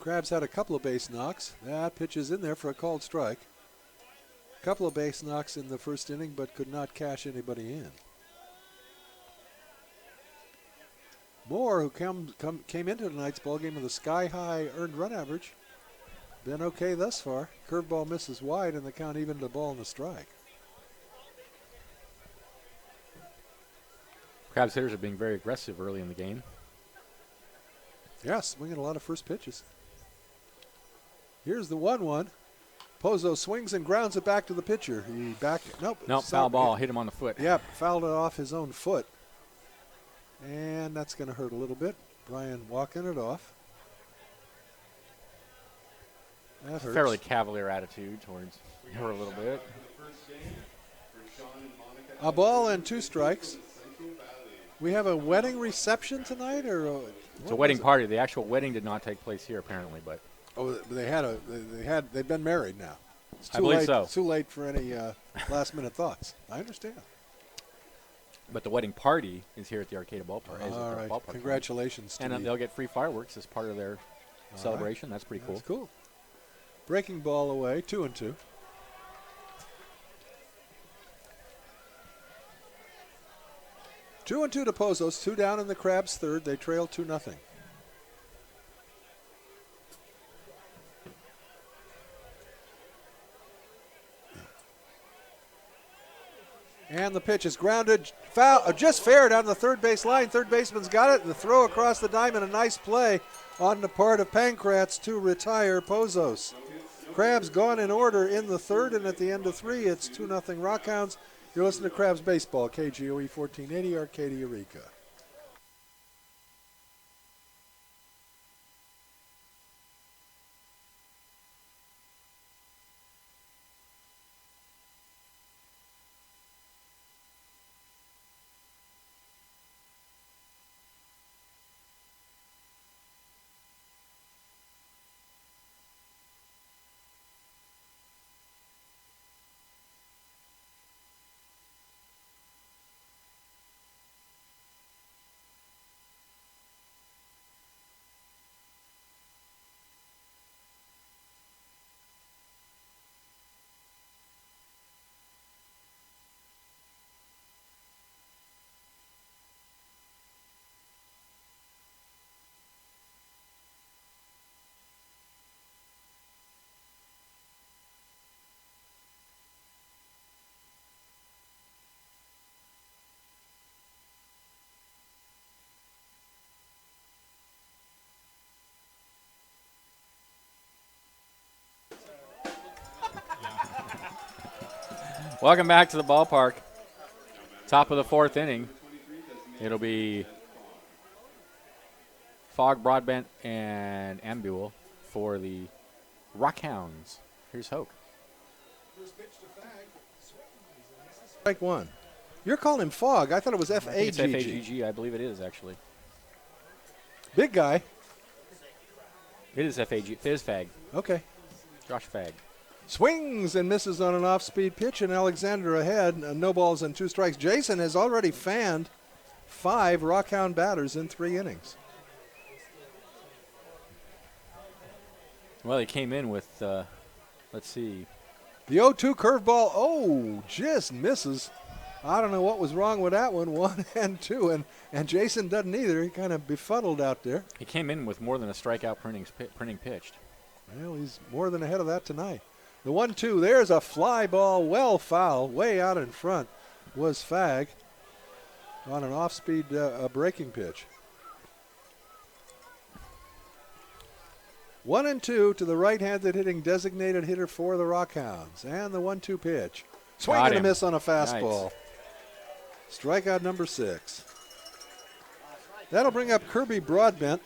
Crabs had a couple of base knocks. That pitch is in there for a called strike. A couple of base knocks in the first inning, but could not cash anybody in. Moore, who came into tonight's ball game with a sky-high earned run average, been okay thus far. Curveball misses wide, and the count even to the ball and the strike. Crabs hitters are being very aggressive early in the game. Yeah, swinging a lot of first pitches. Here's the 1-1. Pozo swings and grounds it back to the pitcher. Nope, foul ball. Hit him on the foot. Yep, fouled it off his own foot. And that's going to hurt a little bit. Brian walking it off. That hurts. Fairly cavalier attitude towards her a little bit. A ball and 2 strikes. We have a wedding reception tonight, or it's a wedding party. The actual wedding did not take place here, apparently, but they've been married now. It's I too believe late, so. Too late for any last-minute thoughts. I understand. But the wedding party is here at the Arcata Ballpark. is at All the right. ballpark Congratulations to and they'll get free fireworks as part of their celebration. That's pretty cool. That's cool. Breaking ball away, 2-2. Two and two to Pozos, 2 down in the Crabs' third. They trail 2-0. And the pitch is grounded, foul, just fair down the third base line. Third baseman's got it. The throw across the diamond, a nice play on the part of Pankratz to retire Pozos. Crabs gone in order in the third, and at the end of 3, it's 2-0 Rockhounds. You're listening to Crabs Baseball, KGOE 1480, Arcadia, Eureka. Welcome back to the ballpark. Top of the 4th inning. It'll be Fogg, Broadbent, and Ambule for the Rockhounds. Here's Hoke. Strike one. You're calling him Fogg. I thought it was F-A-G-G. It's F-A-G-G. I believe it is, actually. Big guy. It is F-A-G. Fizfag. Okay. Josh Fag. Swings and misses on an off-speed pitch, and Alexander ahead. No balls and 2 strikes. Jason has already fanned 5 Rockhound batters in 3 innings. Well, he came in with, let's see. The 0-2 curveball, just misses. I don't know what was wrong with that one, 1 and 2, and Jason doesn't either. He kind of befuddled out there. He came in with more than a strikeout printing pitched. Well, he's more than ahead of that tonight. The 1-2, there's a fly ball, well foul, way out in front was Fag on an off-speed breaking pitch. 1 and 2 to the right-handed hitting designated hitter for the Rockhounds. And the 1-2 pitch. Swing and a miss on a fastball. Nice. Strikeout number 6. That'll bring up Kirby Broadbent.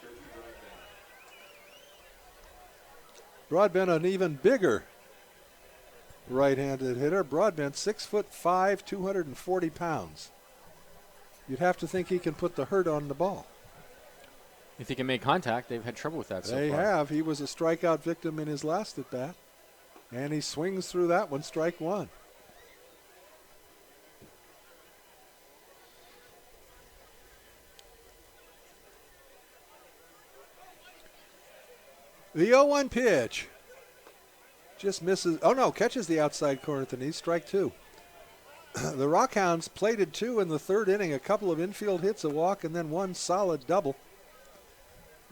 Broadbent, an even bigger right-handed hitter. Broadbent, 6'5", 240 pounds. You'd have to think he can put the hurt on the ball. If he can make contact, they've had trouble with that so far. They have. He was a strikeout victim in his last at-bat. And he swings through that one, strike 1. The 0-1 pitch. Just misses. Oh, no, catches the outside corner at the knee. Strike 2. The Rockhounds plated 2 in the 3rd inning. A couple of infield hits, a walk, and then 1 solid double.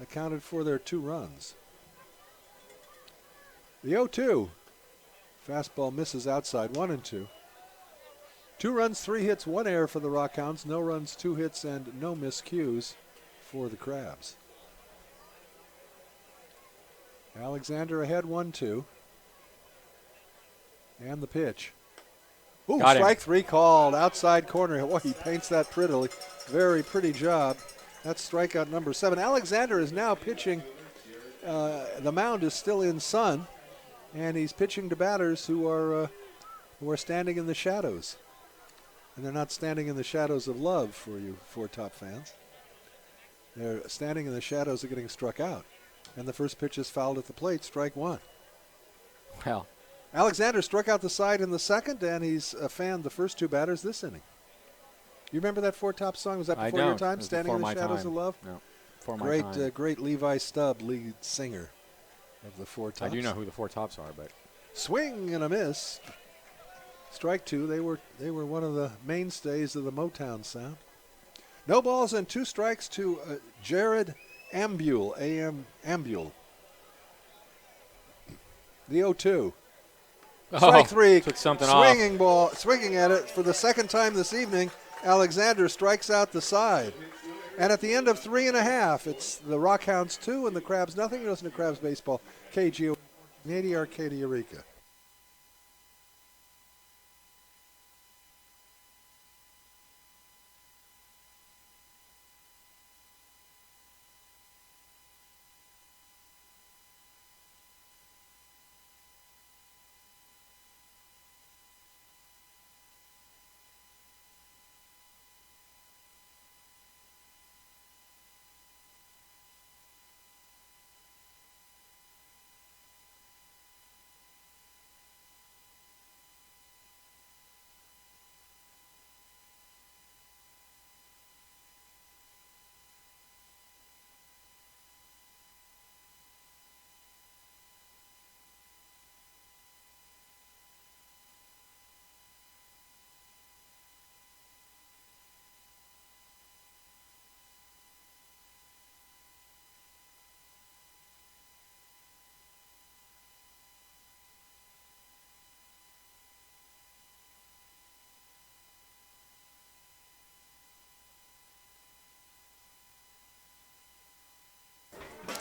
Accounted for their 2 runs. The 0-2. Fastball misses outside, 1 and 2. 2 runs, 3 hits, 1 error for the Rockhounds. No runs, 2 hits, and no miscues for the Crabs. Alexander ahead, 1-2. And the pitch. Ooh, strike 3 called. Outside corner. Oh, he paints that prettily. Very pretty job. That's strikeout number 7. Alexander is now pitching. The mound is still in sun, and he's pitching to batters who are standing in the shadows. And they're not standing in the shadows of love for you 4 Top fans. They're standing in the shadows of getting struck out. And the first pitch is fouled at the plate, strike 1. Well, Alexander struck out the side in the second, and he's fanned the first two batters this inning. You remember that Four Top song? Was that before your time? Standing in the Shadows of Love? No, before my time. Great Levi Stubb, lead singer of the Four Tops. I do know who the Four Tops are, but swing and a miss. Strike two. They were one of the mainstays of the Motown sound. No balls and 2 strikes to Jared Ambule. Ambule. The 0-2. Strike three. Took something swinging ball, swinging at it for the second time this evening. Alexander strikes out the side. And at the end of 3.5, it's the Rockhounds 2 and the Crabs nothing. You listen to Crabs Baseball, KGO 80 Arcadia Eureka.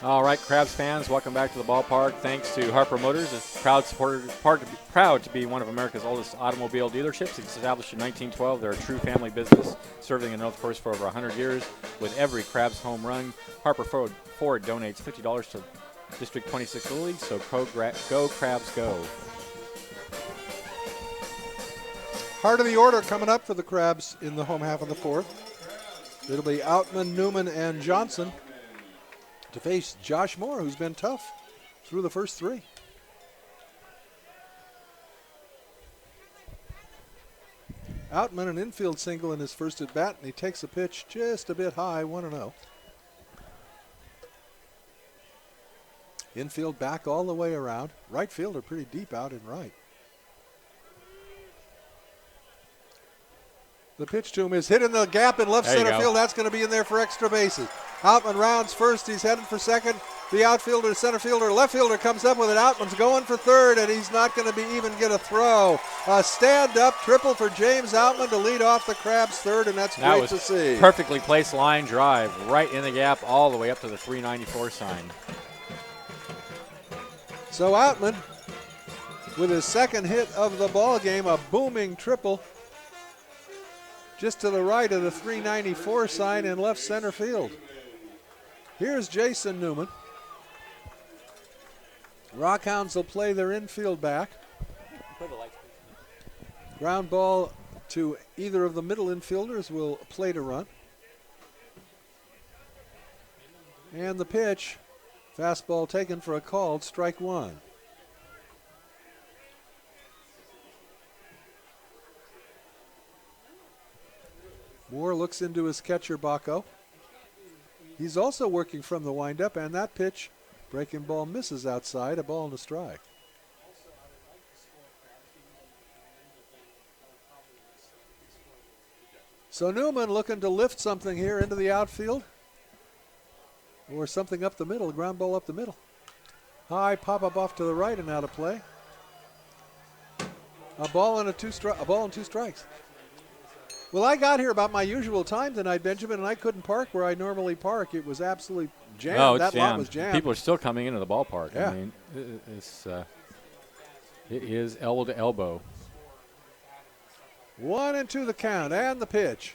All right, Crabs fans, welcome back to the ballpark. Thanks to Harper Motors, a proud to be one of America's oldest automobile dealerships. Established in 1912, they're a true family business, serving the North Coast for over 100 years. With every Crabs home run, Harper Ford donates $50 to District 26 Little League. So go Crabs, go! Heart of the order coming up for the Crabs in the home half of the fourth. It'll be Outman, Newman, and Johnson to face Josh Moore, who's been tough through the first 3. Outman, an infield single in his first at bat, and he takes a pitch just a bit high, 1-0. Infield back all the way around. Right fielder pretty deep out in right. The pitch to him is hit in the gap in left center field. That's going to be in there for extra bases. Outman rounds first. He's headed for second. The outfielder, center fielder, left fielder comes up with it. Outman's going for third, and he's not going to even get a throw. A stand-up triple for James Outman to lead off the Crabs third, and that's great to see. Perfectly placed line drive right in the gap all the way up to the 394 sign. So Outman, with his second hit of the ball game, a booming triple just to the right of the 394 sign in left center field. Here's Jason Newman. Rockhounds will play their infield back. Ground ball to either of the middle infielders will play to run. And the pitch, fastball taken for a called strike 1. Moore looks into his catcher, Baco. He's also working from the windup, and that pitch, breaking ball, misses outside, a ball and a strike. So Newman looking to lift something here into the outfield, or something up the middle, ground ball up the middle. High pop up off to the right and out of play. A ball and 2 strikes. Well, I got here about my usual time tonight, Benjamin, and I couldn't park where I normally park. It was absolutely jammed. No, that jammed. Lot was jammed. People are still coming into the ballpark. Yeah. I mean, it is elbow to elbow. 1-2 the count, and the pitch.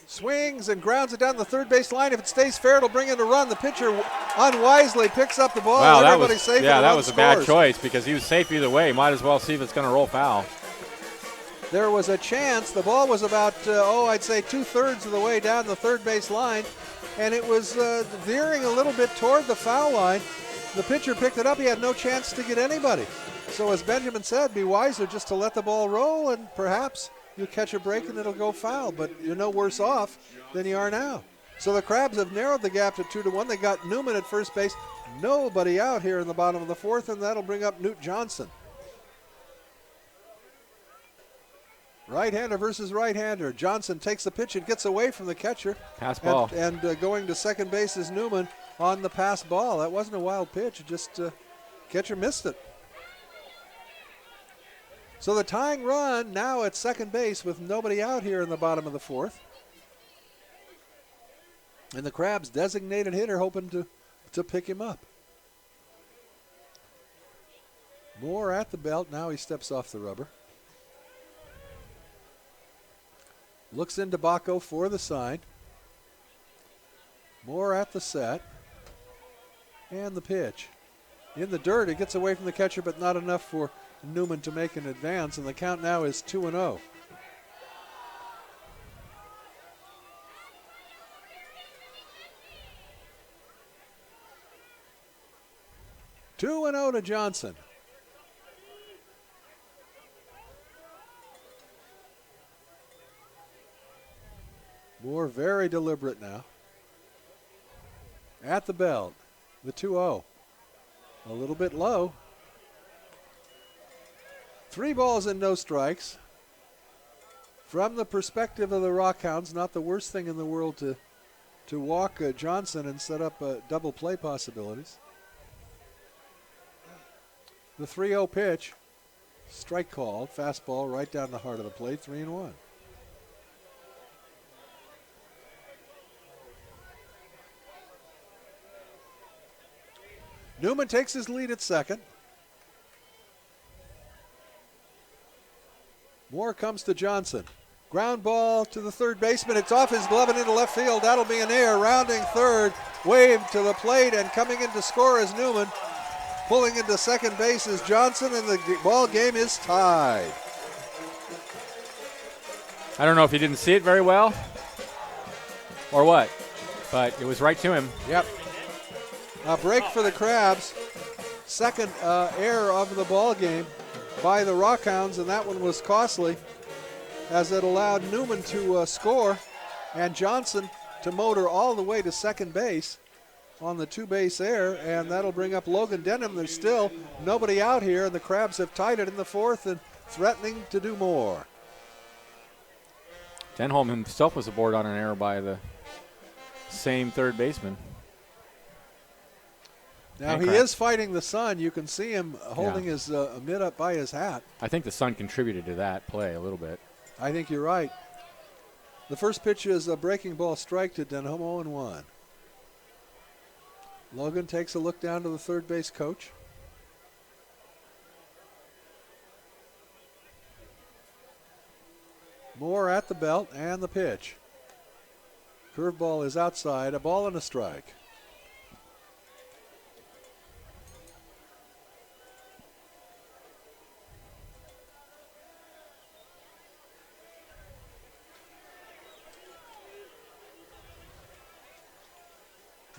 Swings and grounds it down the third base line. If it stays fair, it'll bring in a run. The pitcher unwisely picks up the ball. Wow, Everybody's safe. That was a bad choice because he was safe either way. Might as well see if it's going to roll foul. There was a chance. The ball was about, I'd say 2/3 of the way down the third base line, and it was veering a little bit toward the foul line. The pitcher picked it up. He had no chance to get anybody. So as Benjamin said, be wiser just to let the ball roll, and perhaps you catch a break and it'll go foul, but you're no worse off than you are now. So the Crabs have narrowed the gap to 2-1. They got Newman at first base. Nobody out here in the bottom of the fourth, and that'll bring up Newt Johnson. Right-hander versus right-hander. Johnson takes the pitch and gets away from the catcher. Pass ball. And going to second base is Newman on the pass ball. That wasn't a wild pitch. Just catcher missed it. So the tying run now at second base with nobody out here in the bottom of the fourth. And the Crabs designated hitter hoping to pick him up. Moore at the belt. Now he steps off the rubber. Looks into Baco for the sign. Moore at the set. And the pitch. In the dirt, it gets away from the catcher, but not enough for Newman to make an advance, and the count now is 2-0. To Johnson. Moore very deliberate now. At the belt, the 2-0. A little bit low. 3 balls and no strikes. From the perspective of the Rockhounds, not the worst thing in the world to walk Johnson and set up double play possibilities. The 3-0 pitch, strike called, fastball right down the heart of the plate, 3-1. Newman takes his lead at second. Moore comes to Johnson. Ground ball to the third baseman. It's off his glove and into left field. That'll be an error. Rounding third, wave to the plate, and coming in to score is Newman. Pulling into second base is Johnson, and the ball game is tied. I don't know if he didn't see it very well or what, but it was right to him. Yep. A break for the Crabs. Second error of the ball game by the Rockhounds, and that one was costly as it allowed Newman to score and Johnson to motor all the way to second base on the 2-base error, and that'll bring up Logan Denham. There's still nobody out here, and the Crabs have tied it in the fourth and threatening to do more. Denholm himself was aboard on an error by the same third baseman. Now he is fighting the sun. You can see him holding his mitt up by his hat. I think the sun contributed to that play a little bit. I think you're right. The first pitch is a breaking ball strike to Denham, 0-1. Logan takes a look down to the third base coach. Moore at the belt and the pitch. Curveball is outside, a ball and a strike.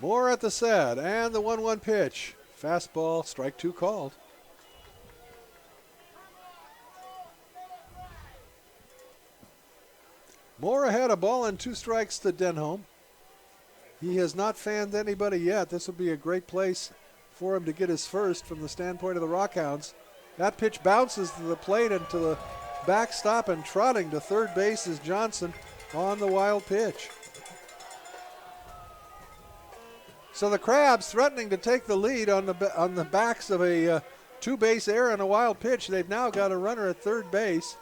Moore at the set, and the 1-1 pitch. Fastball, strike 2 called. Moore ahead, a ball and 2 strikes to Denholm. He has not fanned anybody yet. This will be a great place for him to get his first from the standpoint of the Rockhounds. That pitch bounces to the plate and to the backstop, and trotting to third base is Johnson on the wild pitch. So the Crabs threatening to take the lead on the backs of a 2-base error and a wild pitch. They've now got a runner at third base.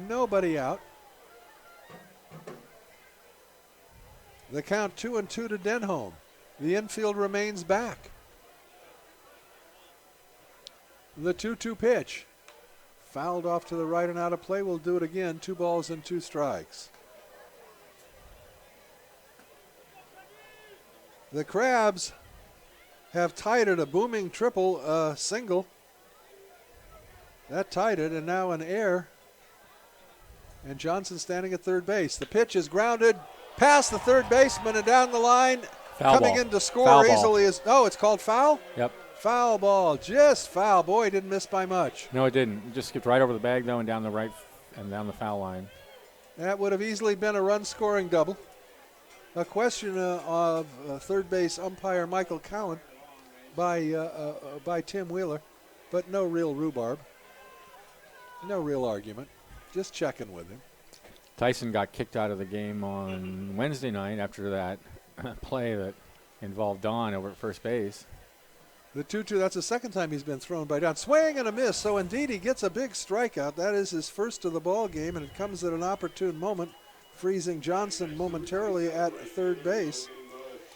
Nobody out. The count 2-2 to Denholm. The infield remains back. The 2-2 pitch. Fouled off to the right and out of play. We'll do it again. 2 balls and 2 strikes. The Crabs have tied it, a booming triple, single. That tied it, and now an error. And Johnson standing at third base. The pitch is grounded past the third baseman and down the line. Foul coming ball. in to score Foul easily ball. is, oh, it's called foul? Yep. Foul ball, just foul. Boy, he didn't miss by much. No, it didn't. It just skipped right over the bag, though, and down the right and down the foul line. That would have easily been a run-scoring double. A question of third base umpire Michael Cowan by Tim Wheeler, but no real rhubarb. No real argument. Just checking with him. Tyson got kicked out of the game on Wednesday night after that play that involved Don over at first base. The 2-2, that's the second time he's been thrown by Don. Swing and a miss, so indeed he gets a big strikeout. That is his first of the ball game, and it comes at an opportune moment, freezing Johnson momentarily at third base.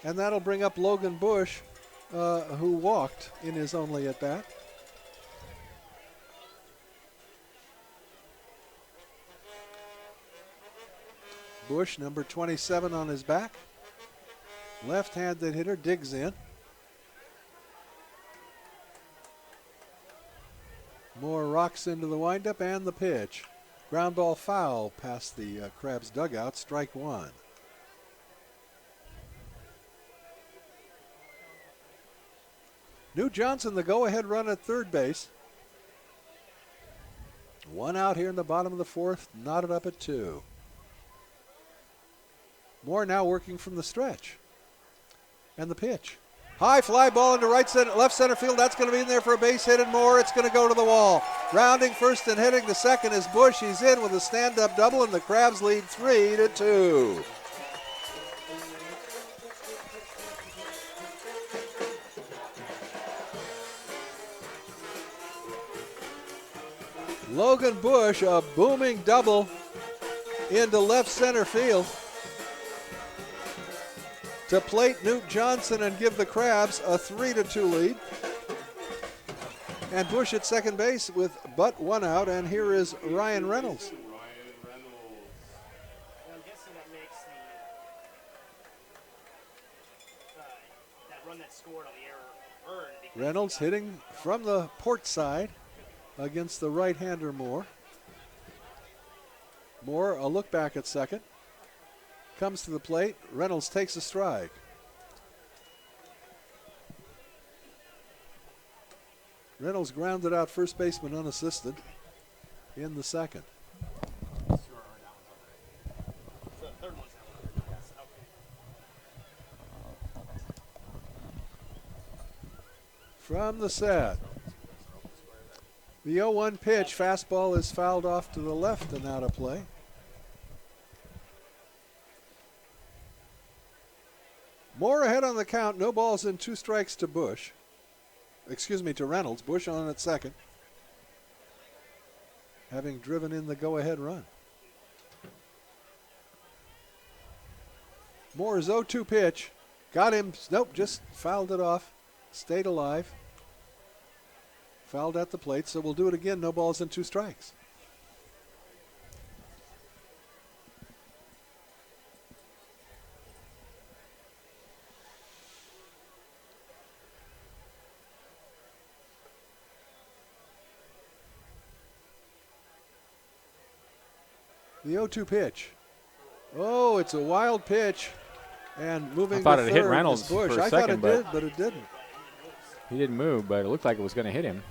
And that'll bring up Logan Bush, who walked in his only at-bat. Bush, number 27 on his back. Left-handed hitter, digs in. Moore rocks into the windup and the pitch. Ground ball foul past the Crabs dugout, strike one. Newt Johnson, the go-ahead run at third base. One out here in the bottom of the fourth, knotted up at 2. Moore now working from the stretch. And the pitch. High fly ball into left center field. That's going to be in there for a base hit and more. It's going to go to the wall. Rounding first and hitting the second is Bush. He's in with a stand-up double, and the Crabs lead 3-2. Logan Bush, a booming double into left center field to plate Newt Johnson and give the Crabs a 3-2 lead. And Bush at second base with but one out, and here is Ryan Reynolds. I'm guessing that makes that run that scored on the error earned. Reynolds hitting from the port side against the right-hander Moore. Moore, a look back at second. Comes to the plate. Reynolds takes a strike. Reynolds grounded out first baseman unassisted in the second. So the third one's that one. Yes, okay. From the set. The 0-1 pitch. Fastball is fouled off to the left and out of play. Moore ahead on the count. No balls and 2 strikes to Bush. To Reynolds. Bush on at second, having driven in the go-ahead run. Moore's 0-2 pitch. Got him. Nope, just fouled it off. Stayed alive. Fouled at the plate, so we'll do it again. No balls and 2 strikes. The 0-2 pitch. Oh, it's a wild pitch. And moving I thought to it third hit Reynolds is Bush. for a I second, thought it did, but it didn't. He didn't move, but it looked like it was going to hit him.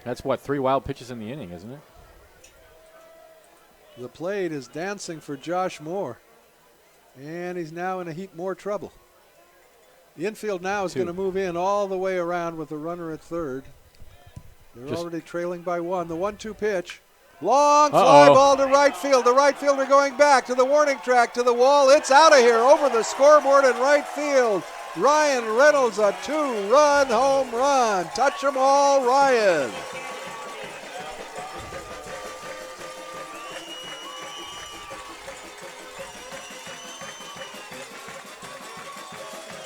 That's, 3 wild pitches in the inning, isn't it? The plate is dancing for Josh Moore. And he's now in a heap more trouble. The infield now is going to move in all the way around with the runner at third. They're already trailing by 1. The 1-2 pitch. Long fly ball to right field. The right fielder going back to the warning track, to the wall. It's out of here over the scoreboard in right field. Ryan Reynolds, a 2-run home run. Touch 'em all, Ryan.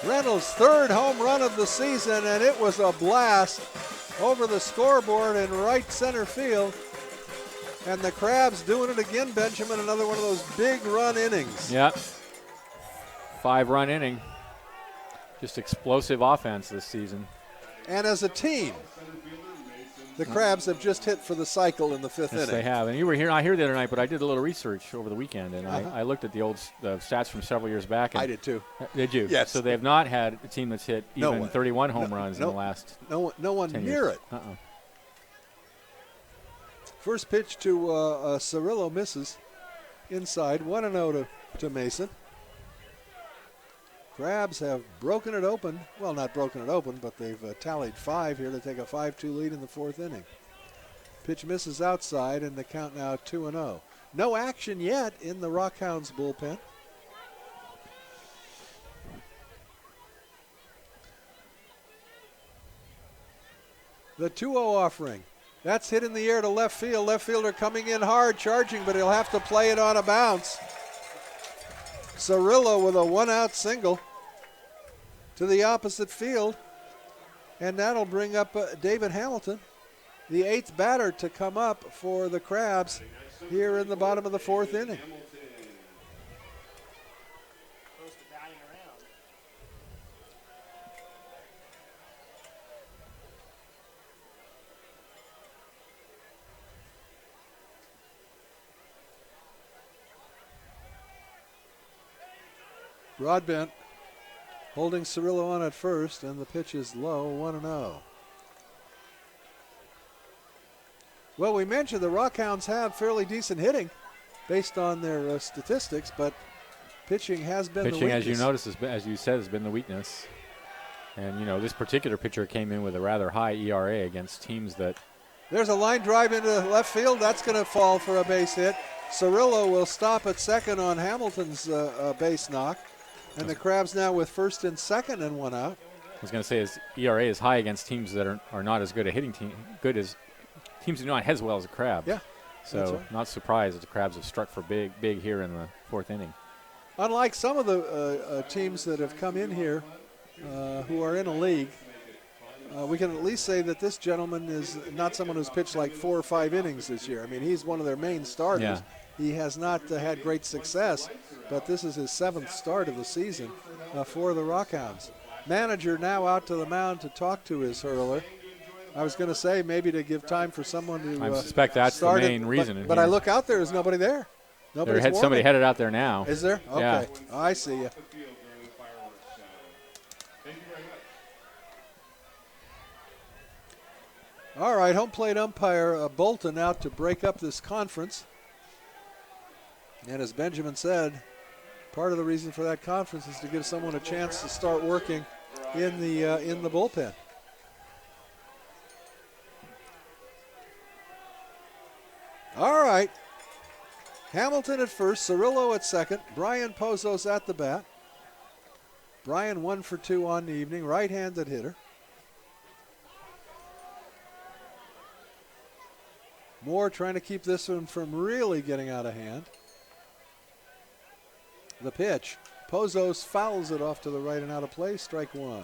Reynolds' 3rd home run of the season, and it was a blast over the scoreboard in right center field. And the Crabs doing it again, Benjamin, another one of those big run innings. Yeah. 5-run inning. Just explosive offense this season. And as a team, The Crabs have just hit for the cycle in the fifth Yes, inning. they have. And you were here, not here the other night, but I did a little research over the weekend, and I looked at the stats from several years back. And I did too. Did you? Yes. So they have not had a team that's hit No even one. 31 home runs in the last No one 10 near years. it. Uh-uh. First pitch to Cirillo misses inside. 1-0 to Mason. Crabs have broken it open. Well, not broken it open, but they've tallied 5 here to take a 5-2 lead in the fourth inning. Pitch misses outside, and the count now 2-0. No action yet in the Rockhounds bullpen. The 2-0 offering. That's hit in the air to left field. Left fielder coming in hard, charging, but he'll have to play it on a bounce. Cirillo with a 1-out single to the opposite field. And that'll bring up David Hamilton, the 8th batter to come up for the Crabs here in the bottom of the fourth inning. Close to batting around. Broadbent holding Cirillo on at first, and the pitch is low, 1-0. Well, we mentioned the Rockhounds have fairly decent hitting based on their statistics, but pitching has been the Pitching, weakness. as you noticed, as you said, has been the weakness. And, this particular pitcher came in with a rather high ERA against teams that There's a line drive into left field. That's going to fall for a base hit. Cirillo will stop at second on Hamilton's base knock. And the Crabs now with first and second and 1 out. I was going to say his ERA is high against teams that are not as good a hitting team, teams do not hit as well as the Crabs. Yeah. So right. not surprised that the Crabs have struck for big here in the fourth inning. Unlike some of the teams that have come in here who are in a league, we can at least say that this gentleman is not someone who's pitched like 4 or 5 innings this year. I mean, he's one of their main starters. Yeah. He has not had great success, but this is his 7th start of the season for the Rockhounds. Manager now out to the mound to talk to his hurler. I was going to say maybe to give time for someone to I suspect that's the start main it, reason. But I look out there, there's nobody there. Nobody's Somebody warming. headed out there now. Is there? Okay. Yeah. Oh, I see you. All right, home plate umpire Bolton out to break up this conference. And as Benjamin said, part of the reason for that conference is to give someone a chance to start working in the bullpen. All right. Hamilton at first, Cirillo at second, Brian Pozos at the bat. Brian 1 for 2 on the evening, right-handed hitter. Moore trying to keep this one from really getting out of hand. The pitch. Pozos fouls it off to the right and out of play. Strike 1.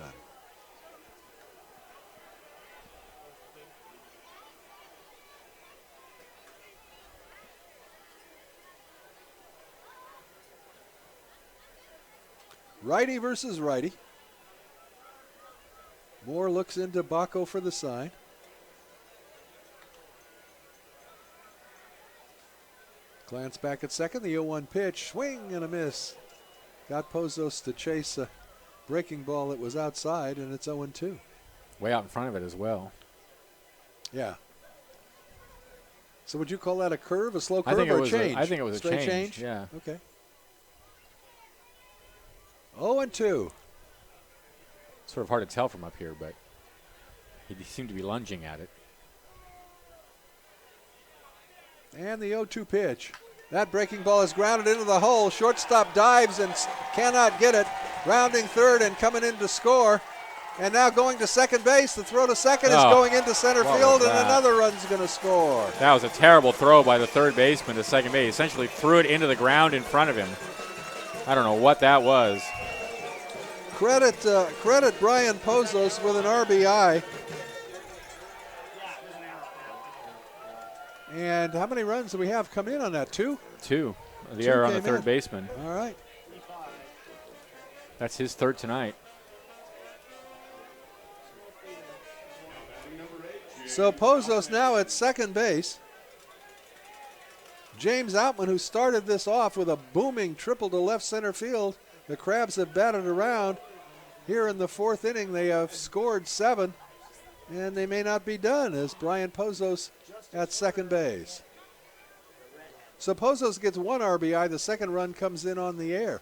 Righty versus righty. Moore looks into Baco for the sign. Glance back at second. The 0-1 pitch. Swing and a miss. Got Pozos to chase a breaking ball that was outside, and it's 0-2. Way out in front of it as well. Yeah. So would you call that a curve, a slow curve, I think or it was a change? I think it was Straight a change. change? Yeah. Okay. 0-2. Sort of hard to tell from up here, but he seemed to be lunging at it. And the 0-2 pitch. That breaking ball is grounded into the hole. Shortstop dives and cannot get it. Rounding third and coming in to score. And now going to second base. The throw to second is going into center what field, was and that? another run's going to score. That was a terrible throw by the third baseman to second base. Essentially threw it into the ground in front of him. I don't know what that was. Credit Brian Pozos with an RBI. And how many runs do we have come in on that? 2? 2. The Two error on the came third in. baseman. All right. That's his third tonight. So Pozos now at second base. James Outman, who started this off with a booming triple to left center field. The Crabs have batted around. Here in the fourth inning, they have scored 7, and they may not be done as Brian Pozos at second base. So Pozos gets 1 RBI. The second run comes in on the air.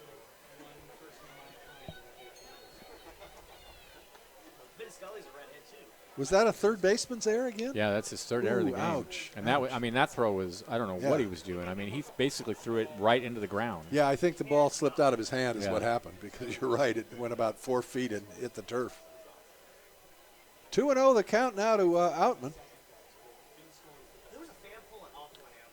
Was that a third baseman's error again? Yeah, that's his third error of the game. Ouch. And that throw was, I don't know what he was doing. I mean, he basically threw it right into the ground. Yeah, I think the ball slipped out of his hand is Yeah. what happened, because you're right, it went about 4 feet and hit the turf. 2-0 the count now to Outman.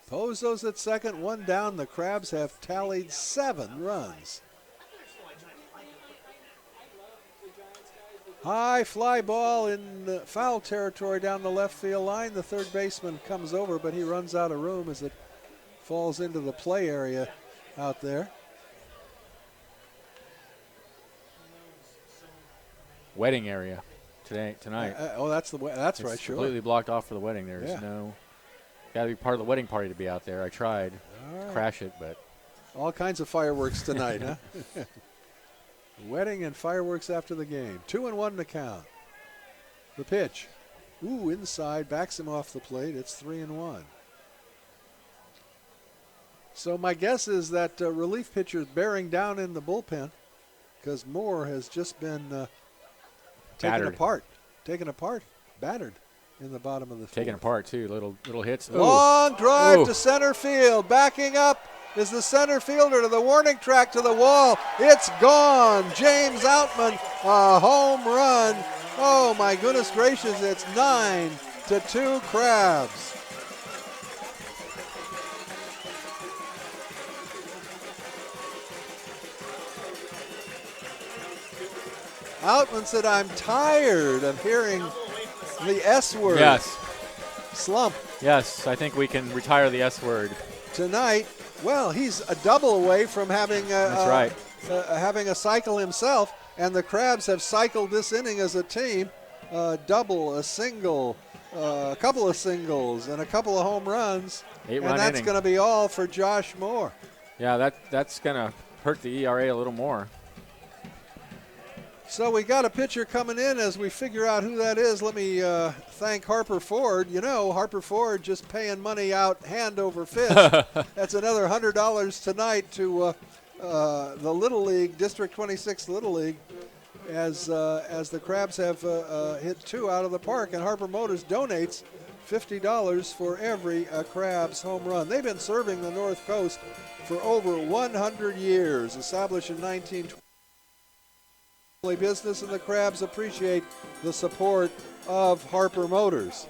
Pozos at second, 1 down. The Crabs have tallied 7 runs. High fly ball in foul territory down the left field line. The third baseman comes over, but he runs out of room as it falls into the play area out there. Wedding area tonight. That's It's right, sure. completely blocked off for the wedding. There's Yeah. no, got to be part of the wedding party to be out there. I tried All right. crash it, but All kinds of fireworks tonight, huh? Wedding and fireworks after the game. 2-1 the count. The pitch. Ooh, inside, backs him off the plate. It's 3-1. So my guess is that relief pitcher is bearing down in the bullpen because Moore has just been taken apart, battered in the bottom of the field. taken apart too. Little hits. Ooh. Long drive Ooh. to center field. Backing up is the center fielder to the warning track to the wall. It's gone. James Outman, a home run. Oh, my goodness gracious. It's 9-2 Crabs. Outman said, I'm tired of hearing the S word. Yes. Slump. Yes, I think we can retire the S word. Tonight, well, he's a double away from having That's right. having a cycle himself, and the Crabs have cycled this inning as a team. Double, a single, a couple of singles, and a couple of home runs. 8-run and that's inning. going to be all for Josh Moore. Yeah, that's going to hurt the ERA a little more. So we got a pitcher coming in. As we figure out who that is, let me thank Harper Ford. You know, Harper Ford just paying money out hand over fist. That's another $100 tonight to the Little League, District 26 Little League, as the Crabs have hit 2 out of the park. And Harper Motors donates $50 for every Crabs home run. They've been serving the North Coast for over 100 years, established in 1920. Business, and the Crabs appreciate the support of Harper Motors.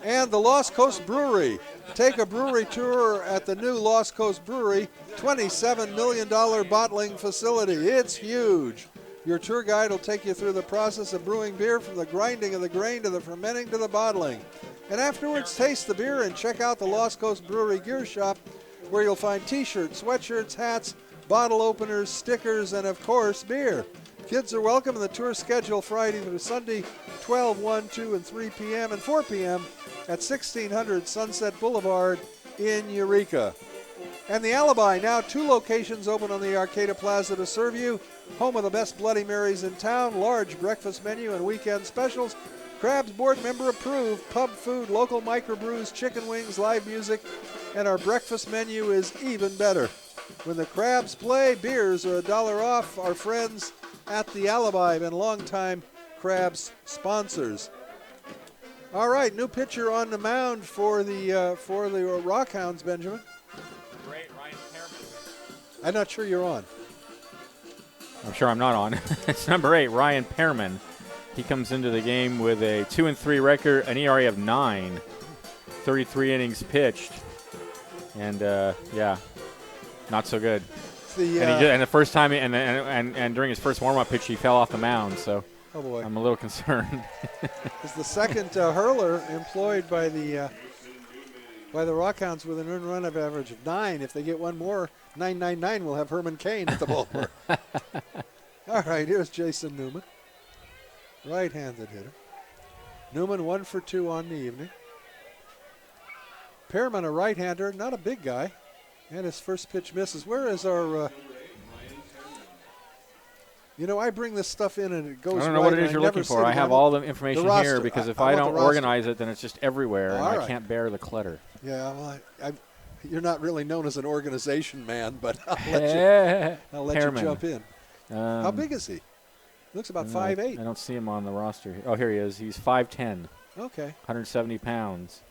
And the Lost Coast Brewery. Take a brewery tour at the new Lost Coast Brewery, $27 million bottling facility. It's huge. Your tour guide will take you through the process of brewing beer, from the grinding of the grain to the fermenting to the bottling. And afterwards, taste the beer and check out the Lost Coast Brewery gear shop, where you'll find t-shirts, sweatshirts, hats, bottle openers, stickers, and of course, beer. Kids are welcome, and the tour schedule Friday through Sunday, 12, 1, 2, and 3 p.m. and 4 p.m. at 1600 Sunset Boulevard in Eureka. And the Alibi, now 2 locations open on the Arcata Plaza to serve you. Home of the best Bloody Marys in town, large breakfast menu and weekend specials. Crabs board member approved, pub food, local microbrews, chicken wings, live music, and our breakfast menu is even better. When the Crabs play, beers are $1 off. Our friends at the Alibi have been longtime Crabs sponsors. All right, new pitcher on the mound for the Rockhounds, Benjamin. Great, Ryan Pearman. I'm not sure you're on. I'm sure I'm not on. It's number 8, Ryan Pearman. He comes into the game with a 2-3 record, an ERA of 9, 33 innings pitched, and yeah. Not so good. And the first time, and during his first warm-up pitch, he fell off the mound. So, oh boy, I'm a little concerned. It's the second hurler employed by the Rockhounds with an earned run of average of 9. If they get one more, 999, we'll have Herman Cain at the ballpark. All right, here's Jason Newman, right-handed hitter. Newman 1 for 2 on the evening. Pearman, a right-hander, not a big guy, and his first pitch misses. Where is our? I bring this stuff in and it goes. I don't know what it is you're looking for. I have all the information here because if I don't organize it, then it's just everywhere, and I can't bear the clutter. Yeah, well, you're not really known as an organization man, but I'll let you jump in. How big is he? Looks about 5'8". I don't see him on the roster. Oh, here he is. He's 5'10". Okay. 170 pounds.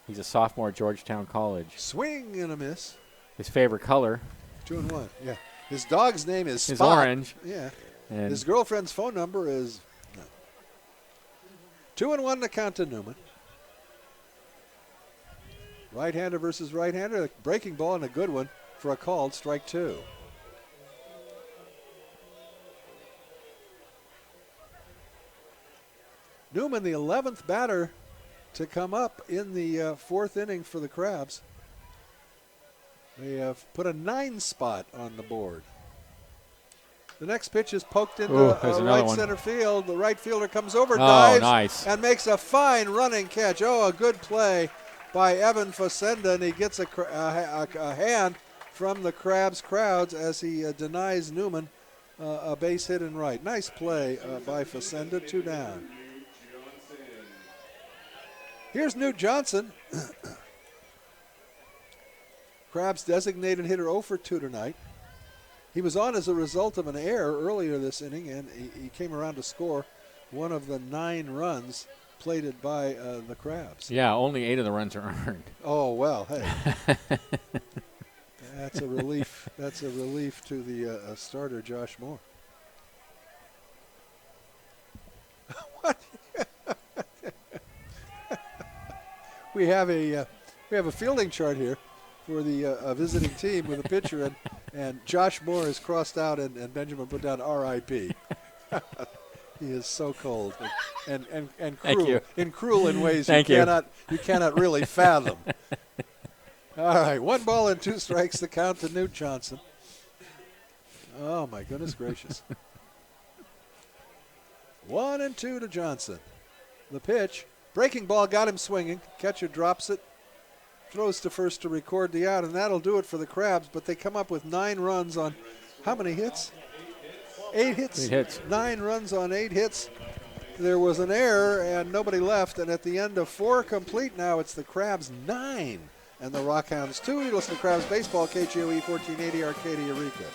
He's a sophomore at Georgetown College. Swing and a miss. His favorite color. 2-1. Yeah. His dog's name is Spot. Is orange. Yeah. And his girlfriend's phone number is 2-1 to count to Newman. Right-hander versus right-hander. A breaking ball and a good one for a called strike 2. Newman, the 11th batter to come up in the fourth inning for the Crabs. They have put a 9 spot on the board. The next pitch is poked into right center field. The right fielder comes over, dives, and makes a fine running catch. Oh, a good play by Evan Facenda, and he gets a hand from the Crabs crowds as he denies Newman a base hit in right. Nice play by Facenda, 2 down. Here's Newt Johnson. Crabs designated hitter 0 for 2 tonight. He was on as a result of an error earlier this inning, and he came around to score one of the 9 runs plated by the Crabs. Yeah, only 8 of the runs are earned. Oh, well, hey. That's a relief. That's a relief to the starter, Josh Moore. What? We have a fielding chart here for the visiting team with a pitcher, and Josh Moore is crossed out, and Benjamin put down R.I.P. He is so cold and cruel, cruel in ways you cannot really fathom. All right, 1 ball and 2 strikes to count to Newt Johnson. Oh my goodness gracious! 1-2 to Johnson. The pitch. Breaking ball got him swinging. Catcher drops it, throws to first to record the out, and that'll do it for the Crabs. But they come up with 9 runs on how many hits? 8 hits. 8 hits. 9 runs on 8 hits. There was an error and nobody left. And at the end of 4 complete now, it's the Crabs 9 and the Rockhounds 2. You listen to Crabs Baseball, KGOE 1480 Arcadia, Eureka.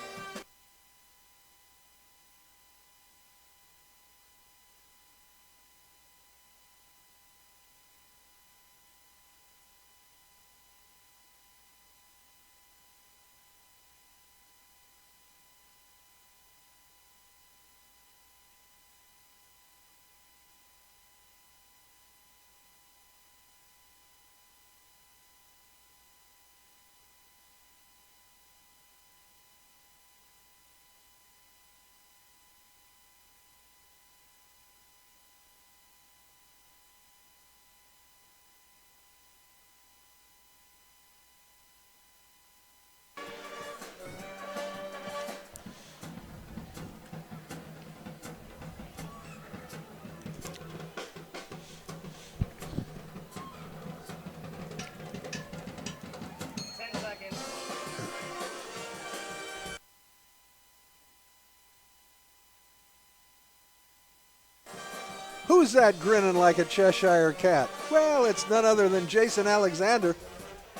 Who's that grinning like a Cheshire cat? Well, it's none other than Jason Alexander,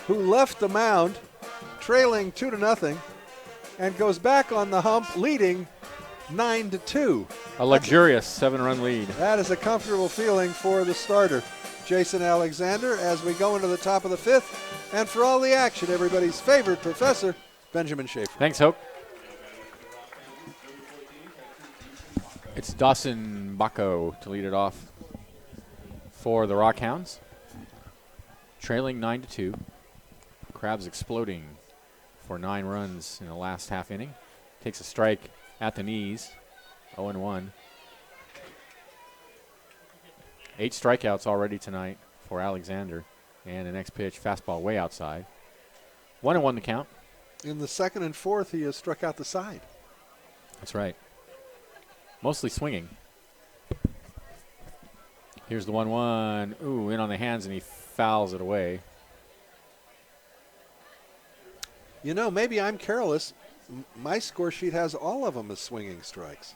who left the mound trailing 2-0 and goes back on the hump leading 9-2. A luxurious 7-run lead. That is a comfortable feeling for the starter, Jason Alexander, as we go into the top of the 5th. And for all the action, everybody's favorite professor, Benjamin Schaefer. Thanks, Hope. It's Dawson Bacco to lead it off for the Rockhounds. Trailing 9-2. Crabs exploding for 9 runs in the last half inning. Takes a strike at the knees. 0-1. 8 strikeouts already tonight for Alexander. And the next pitch, fastball way outside. 1-1 the count. In the 2nd and 4th, he has struck out the side. That's right. Mostly swinging. Here's the 1-1. Ooh, in on the hands, and he fouls it away. You know, maybe I'm careless. My score sheet has all of them as swinging strikes.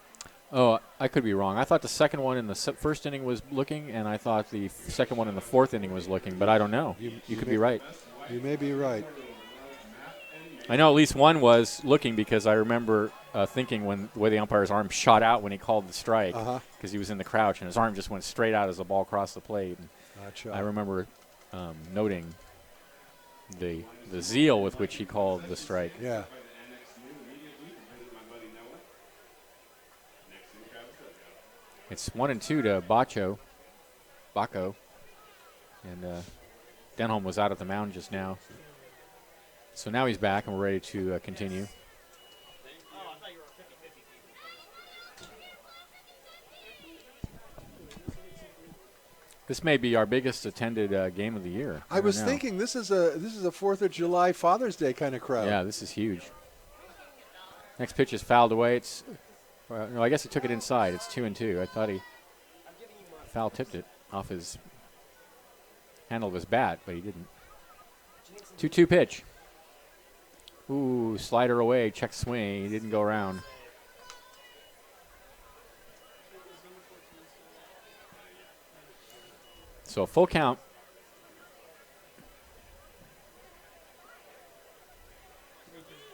Oh, I could be wrong. I thought the second one in the first inning was looking, and I thought the second one in the fourth inning was looking, but I don't know. You could be right. You may be right. I know at least one was looking because I remember thinking when the way the umpire's arm shot out when he called the strike because he was in the crouch and his arm just went straight out as the ball crossed the plate. And Gotcha. I remember noting the zeal with which he called the strike. Yeah. It's 1-2 to Baco. And Denholm was out at the mound just now. So now he's back, and we're ready to continue. This may be our biggest attended game of the year. I was thinking this is a 4th of July Father's Day kind of crowd. Yeah, this is huge. Next pitch is fouled away. It's no, I guess he took it inside. It's 2-2. I thought he foul tipped it off his handle of his bat, but he didn't. 2-2 pitch. Ooh, slider away, check swing. He didn't go around. So a full count.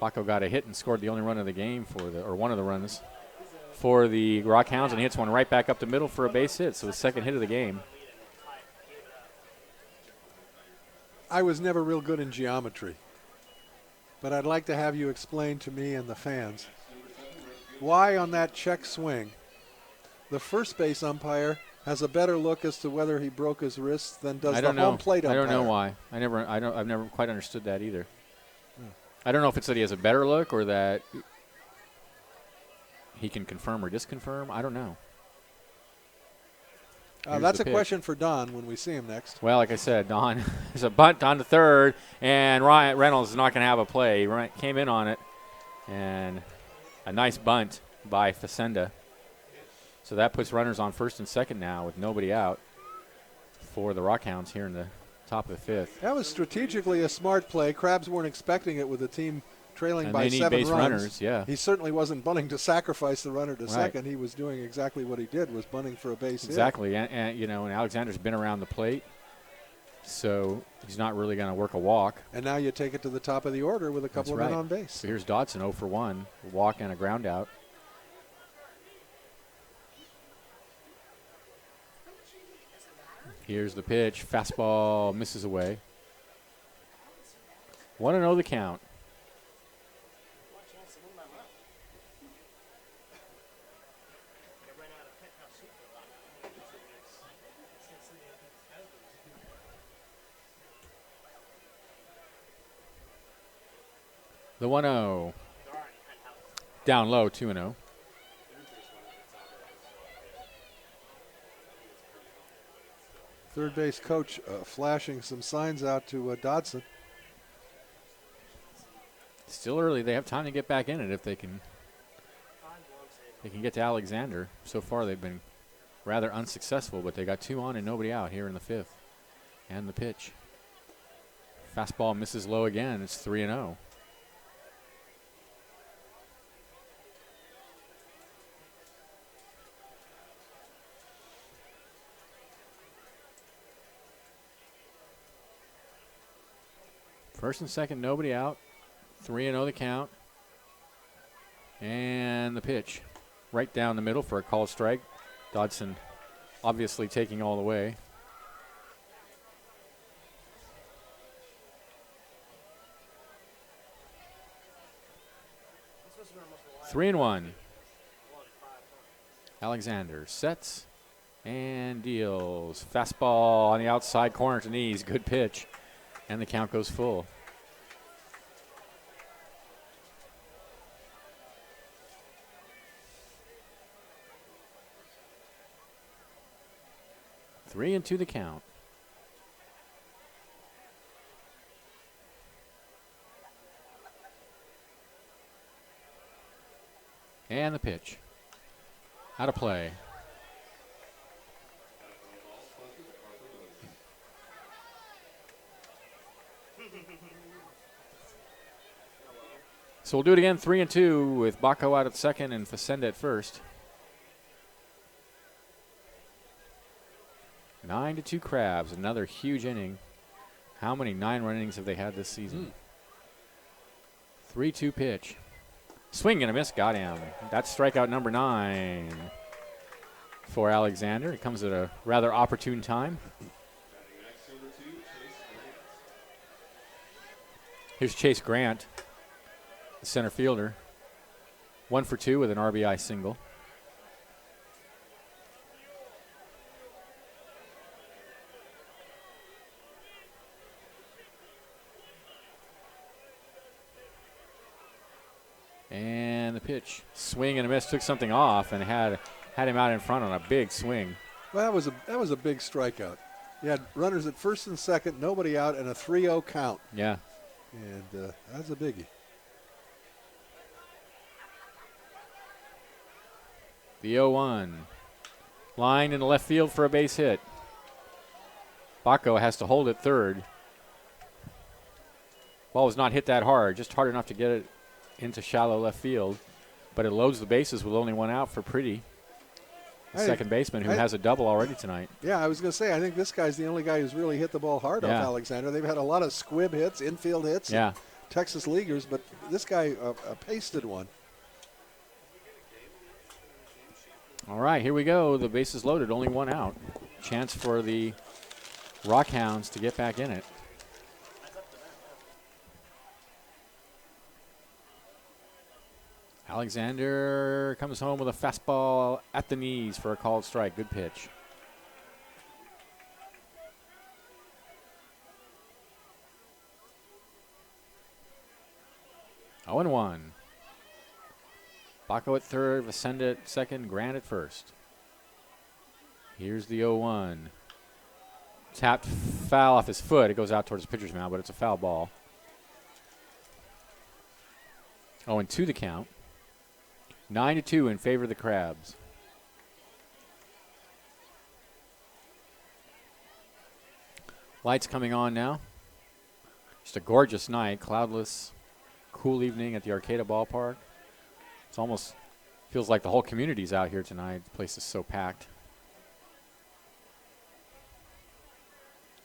Baco got a hit and scored the only run of the game or one of the runs for the Rockhounds, and he hits one right back up the middle for a base hit. So the second hit of the game. I was never real good in geometry, but I'd like to have you explain to me and the fans why on that check swing the first base umpire has a better look as to whether he broke his wrist than does the home plate umpire. I don't know why. I've never quite understood that either. I don't know if it's that he has a better look or that he can confirm or disconfirm. I don't know. That's a question for Don when we see him next. Well, like I said, Don, there's a bunt on the third, and Ryan Reynolds is not going to have a play. He came in on it, and a nice bunt by Facenda. So that puts runners on first and second now with nobody out for the Rockhounds here in the top of the fifth. That was strategically a smart play. Crabs weren't expecting it with the team trailing by 7 base runs. Runners, yeah. He certainly wasn't bunting to sacrifice the runner to second. He was doing exactly what he did, was bunting for a base hit. Exactly, and Alexander's been around the plate, so he's not really going to work a walk. And now you take it to the top of the order with a couple of men on base. So here's Dodson 0 for 1, a walk and a ground out. Here's the pitch. Fastball misses away. 1-0 the count. The 1-0. Down low, 2-0. Third base coach flashing some signs out to Dodson. Still early. They have time to get back in it if they can. They can get to Alexander. So far they've been rather unsuccessful, but they got 2 on and nobody out here in the fifth. And the pitch. Fastball misses low again. It's 3-0. First and second, nobody out. 3-0 the count. And the pitch. Right down the middle for a called strike. Dodson obviously taking all the way. Three and 1. Alexander sets and deals. Fastball on the outside corner to knees. Good pitch. And the count goes full. Three and 2 the count. And the pitch. Out of play. So we'll do it again, 3-2 with Baco out at second and Facenda at first. 9-2 Crabs, another huge inning. How many 9-run innings have they had this season? 3-2 pitch. Swing and a miss, got him. That's strikeout number 9 for Alexander. It comes at a rather opportune time. Here's Chase Grant, the center fielder. 1 for 2 with an RBI single. And the pitch. Swing and a miss, took something off and had him out in front on a big swing. Well, that was a big strikeout. You had runners at first and second, nobody out, and a 3-0 count. Yeah. And that's a biggie. The 0-1. Line in the left field for a base hit. Baco has to hold it third. Ball was not hit that hard, just hard enough to get it into shallow left field. But it loads the bases with only one out for Pretty, the second baseman, who has a double already tonight. Yeah, I was going to say, I think this guy's the only guy who's really hit the ball hard off Alexander. They've had a lot of squib hits, infield hits, Texas leaguers, but this guy pasted one. All right, here we go. The base is loaded, only one out. Chance for the Rockhounds to get back in it. Alexander comes home with a fastball at the knees for a called strike. Good pitch. Oh and 1. Baco at third, Facenda at second, Grant at first. Here's the 0-1. Tapped foul off his foot. It goes out towards the pitcher's mound, but it's a foul ball. 0-2 the count. 9-2 in favor of the Crabs. Lights coming on now. Just a gorgeous night, cloudless, cool evening at the Arcata Ballpark. It's almost feels like the whole community's out here tonight. The place is so packed.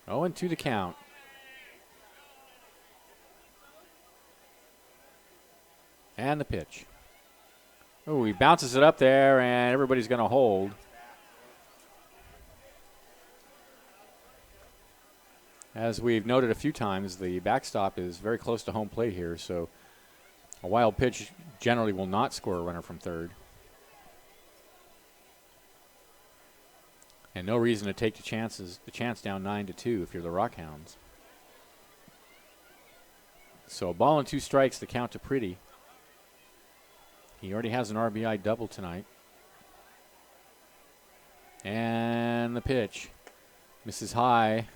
0-2 the count. And the pitch. Oh, he bounces it up there, and everybody's going to hold. As we've noted a few times, the backstop is very close to home plate here, so a wild pitch generally will not score a runner from third. And no reason to take the chance down 9-2 if you're the Rockhounds. So a ball and 2 strikes, the count to Pretty. He already has an RBI double tonight. And the pitch. Misses high.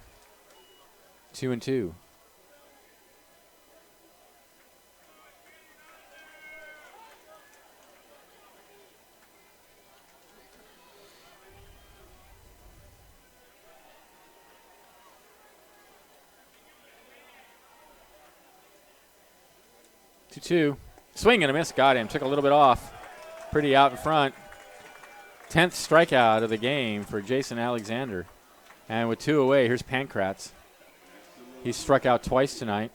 2-2. Two. Swing and a miss. Got him. Took a little bit off. Pretty out in front. 10th strikeout of the game for Jason Alexander. And with 2 away, here's Pankratz. He's struck out twice tonight.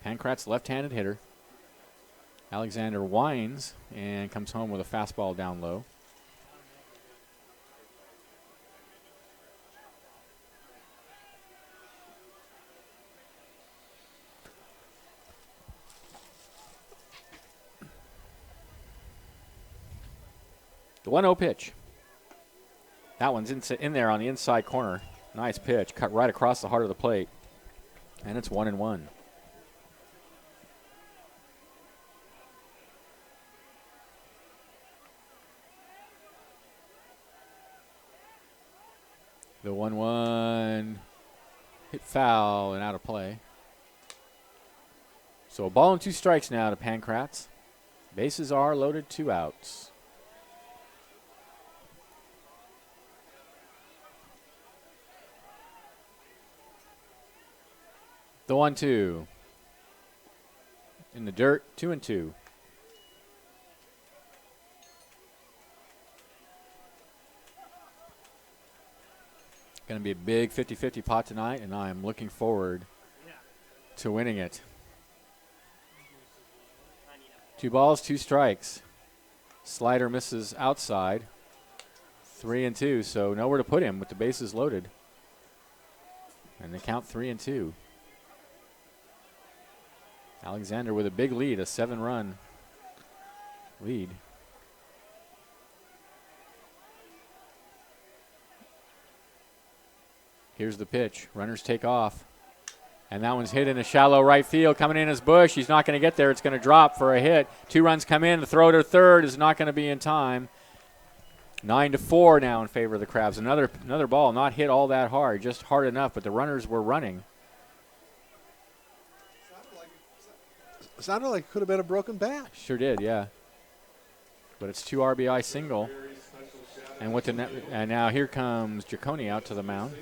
Pankratz, left-handed hitter. Alexander winds and comes home with a fastball down low. The 1-0 pitch. That one's in there on the inside corner. Nice pitch, cut right across the heart of the plate. And it's 1-1. The 1-1 hit foul and out of play. So a ball and 2 strikes now to Pankratz. Bases are loaded, 2 outs. The 1-2. In the dirt, 2-2. Going to be a big 50-50 pot tonight, and I am looking forward to winning it. 2 balls, 2 strikes. Slider misses outside. 3-2, so nowhere to put him with the bases loaded. And they count 3-2. Alexander with a big lead, a 7-run lead. Here's the pitch. Runners take off. And that one's hit in a shallow right field. Coming in as Bush. He's not going to get there. It's going to drop for a hit. 2 runs come in. The throw to third is not going to be in time. 9-4 now in favor of the Crabs. Another ball not hit all that hard, just hard enough, but the runners were running. Sounded like it could have been a broken bat. Sure did, yeah. But it's 2 RBI single. And with the and now here comes Giacone out to the mound.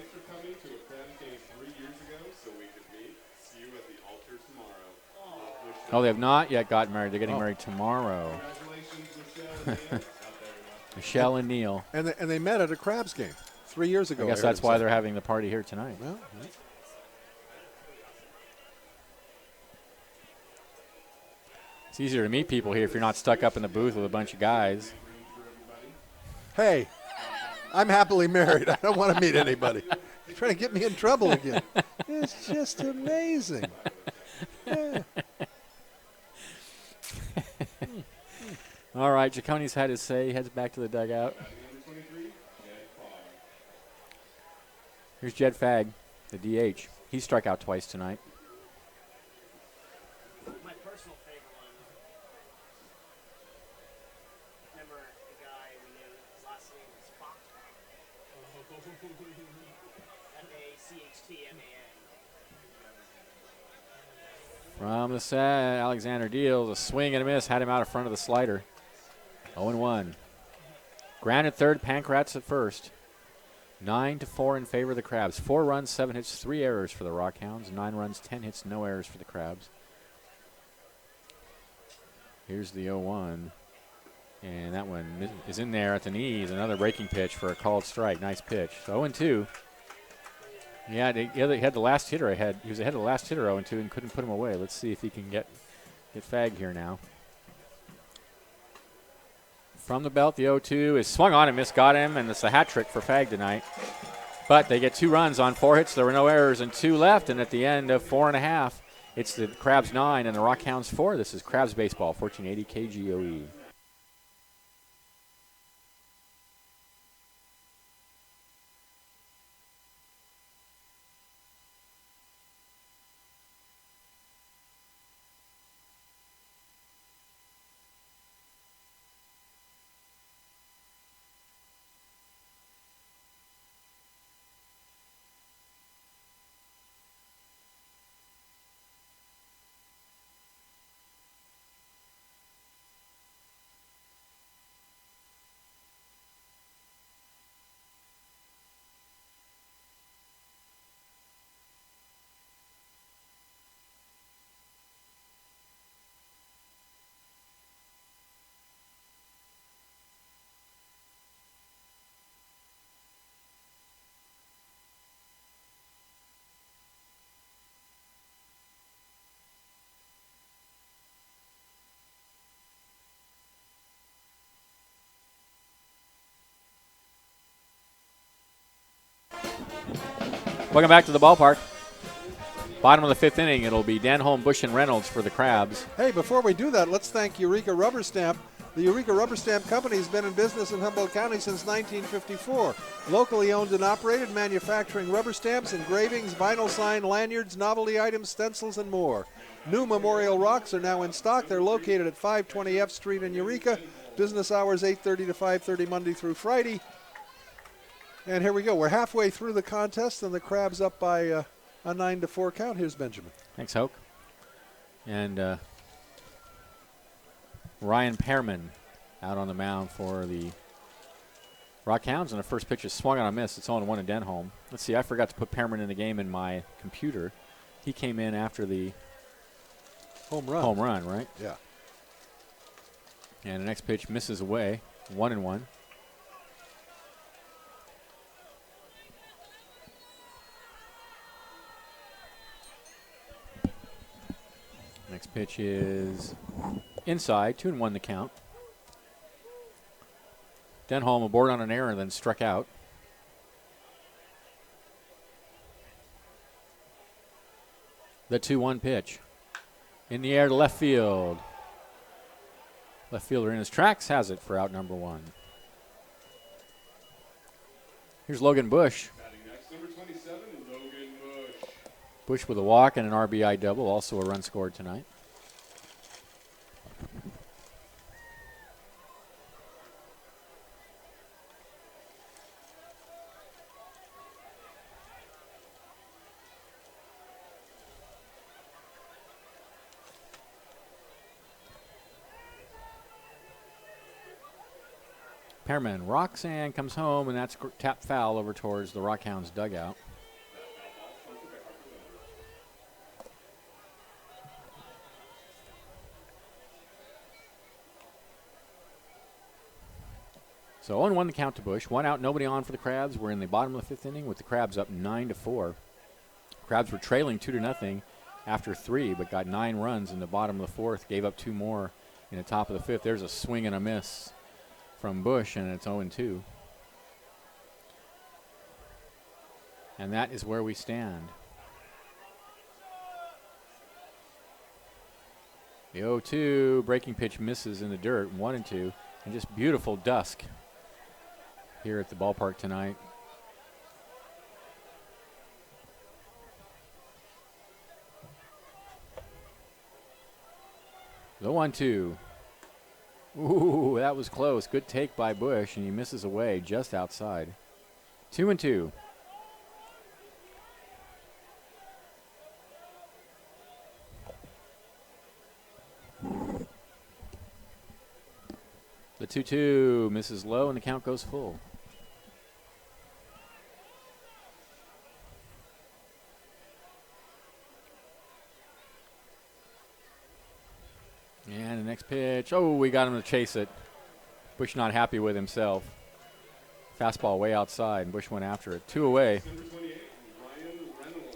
Oh, they have not yet gotten married. They're getting married tomorrow. Michelle and Neil. And they met at a Crabs game 3 years ago. I guess that's why they're having the party here tonight. Well, yeah. It's easier to meet people here if you're not stuck up in the booth with a bunch of guys. Hey, I'm happily married. I don't want to meet anybody. You're trying to get me in trouble again. It's just amazing. Yeah. All right, Giacone's had his say. He heads back to the dugout. Here's Jed Fagg, the DH. He struck out twice tonight. My personal favorite one. Remember the guy we knew, his last name was Fox. F-A-C-H-T-M-A-N. From the set, Alexander deals a swing and a miss. Had him out in front of the slider. 0-1. Grounded third, Pankratz at first. 9-4 in favor of the Crabs. 4 runs, 7 hits, 3 errors for the Rockhounds. 9 runs, 10 hits, no errors for the Crabs. Here's the 0-1. And that one is in there at the knees. Another breaking pitch for a called strike. Nice pitch. So 0-2. Yeah, he had the last hitter ahead. He was ahead of the last hitter 0-2 and couldn't put him away. Let's see if he can get Fagg here now. From the belt, the 0-2 is swung on and missed, got him, and it's a hat trick for Fagg tonight. But they get 2 runs on 4 hits. There were no errors and 2 left, and at the end of 4.5, it's the Crabs 9 and the Rockhounds 4. This is Crabs Baseball, 1480 KGOE. Welcome back to the ballpark. Bottom of the 5th inning, it'll be Denholm, Bush, and Reynolds for the Crabs. Hey, before we do that, let's thank Eureka Rubber Stamp. The Eureka Rubber Stamp Company has been in business in Humboldt County since 1954. Locally owned and operated, manufacturing rubber stamps, engravings, vinyl sign, lanyards, novelty items, stencils, and more. New Memorial Rocks are now in stock. They're located at 520 F Street in Eureka. Business hours 8:30 to 5:30 Monday through Friday. And here we go. We're halfway through the contest, and the Crabs up by a 9-4 count. Here's Benjamin. Thanks, Hoke. And Ryan Pearman out on the mound for the Rockhounds, and the first pitch is swung on a miss. It's 0-1 to Denholm. Let's see, I forgot to put Pearman in the game in my computer. He came in after the Home run. home run, right? Yeah. And the next pitch misses away, 1-1. Next pitch is inside, 2-1 the count. Denholm aboard on an error, then struck out. The 2-1 pitch. In the air to left field. Left fielder in his tracks has it for out number 1. Here's Logan Bush. Batting next, number 27, Logan Bush. Bush with a walk and an RBI double, also a run scored tonight. Pearman rocks and comes home, and that's tap foul over towards the Rockhounds dugout. So 0-1 the count to Bush. 1 out, nobody on for the Crabs. We're in the bottom of the 5th inning with the Crabs up 9-4. Crabs were trailing 2-0 after 3, but got 9 runs in the bottom of the 4th. Gave up 2 more in the top of the 5th. There's a swing and a miss from Bush, and it's 0-2. And that is where we stand. The 0-2 breaking pitch misses in the dirt, 1-2, and just beautiful dusk here at the ballpark tonight. The 1-2. Ooh, that was close. Good take by Bush, and he misses away just outside. 2-2. The 2-2 misses low, and the count goes full. And the next pitch. Oh, we got him to chase it. Bush not happy with himself. Fastball way outside, and Bush went after it. 2 away.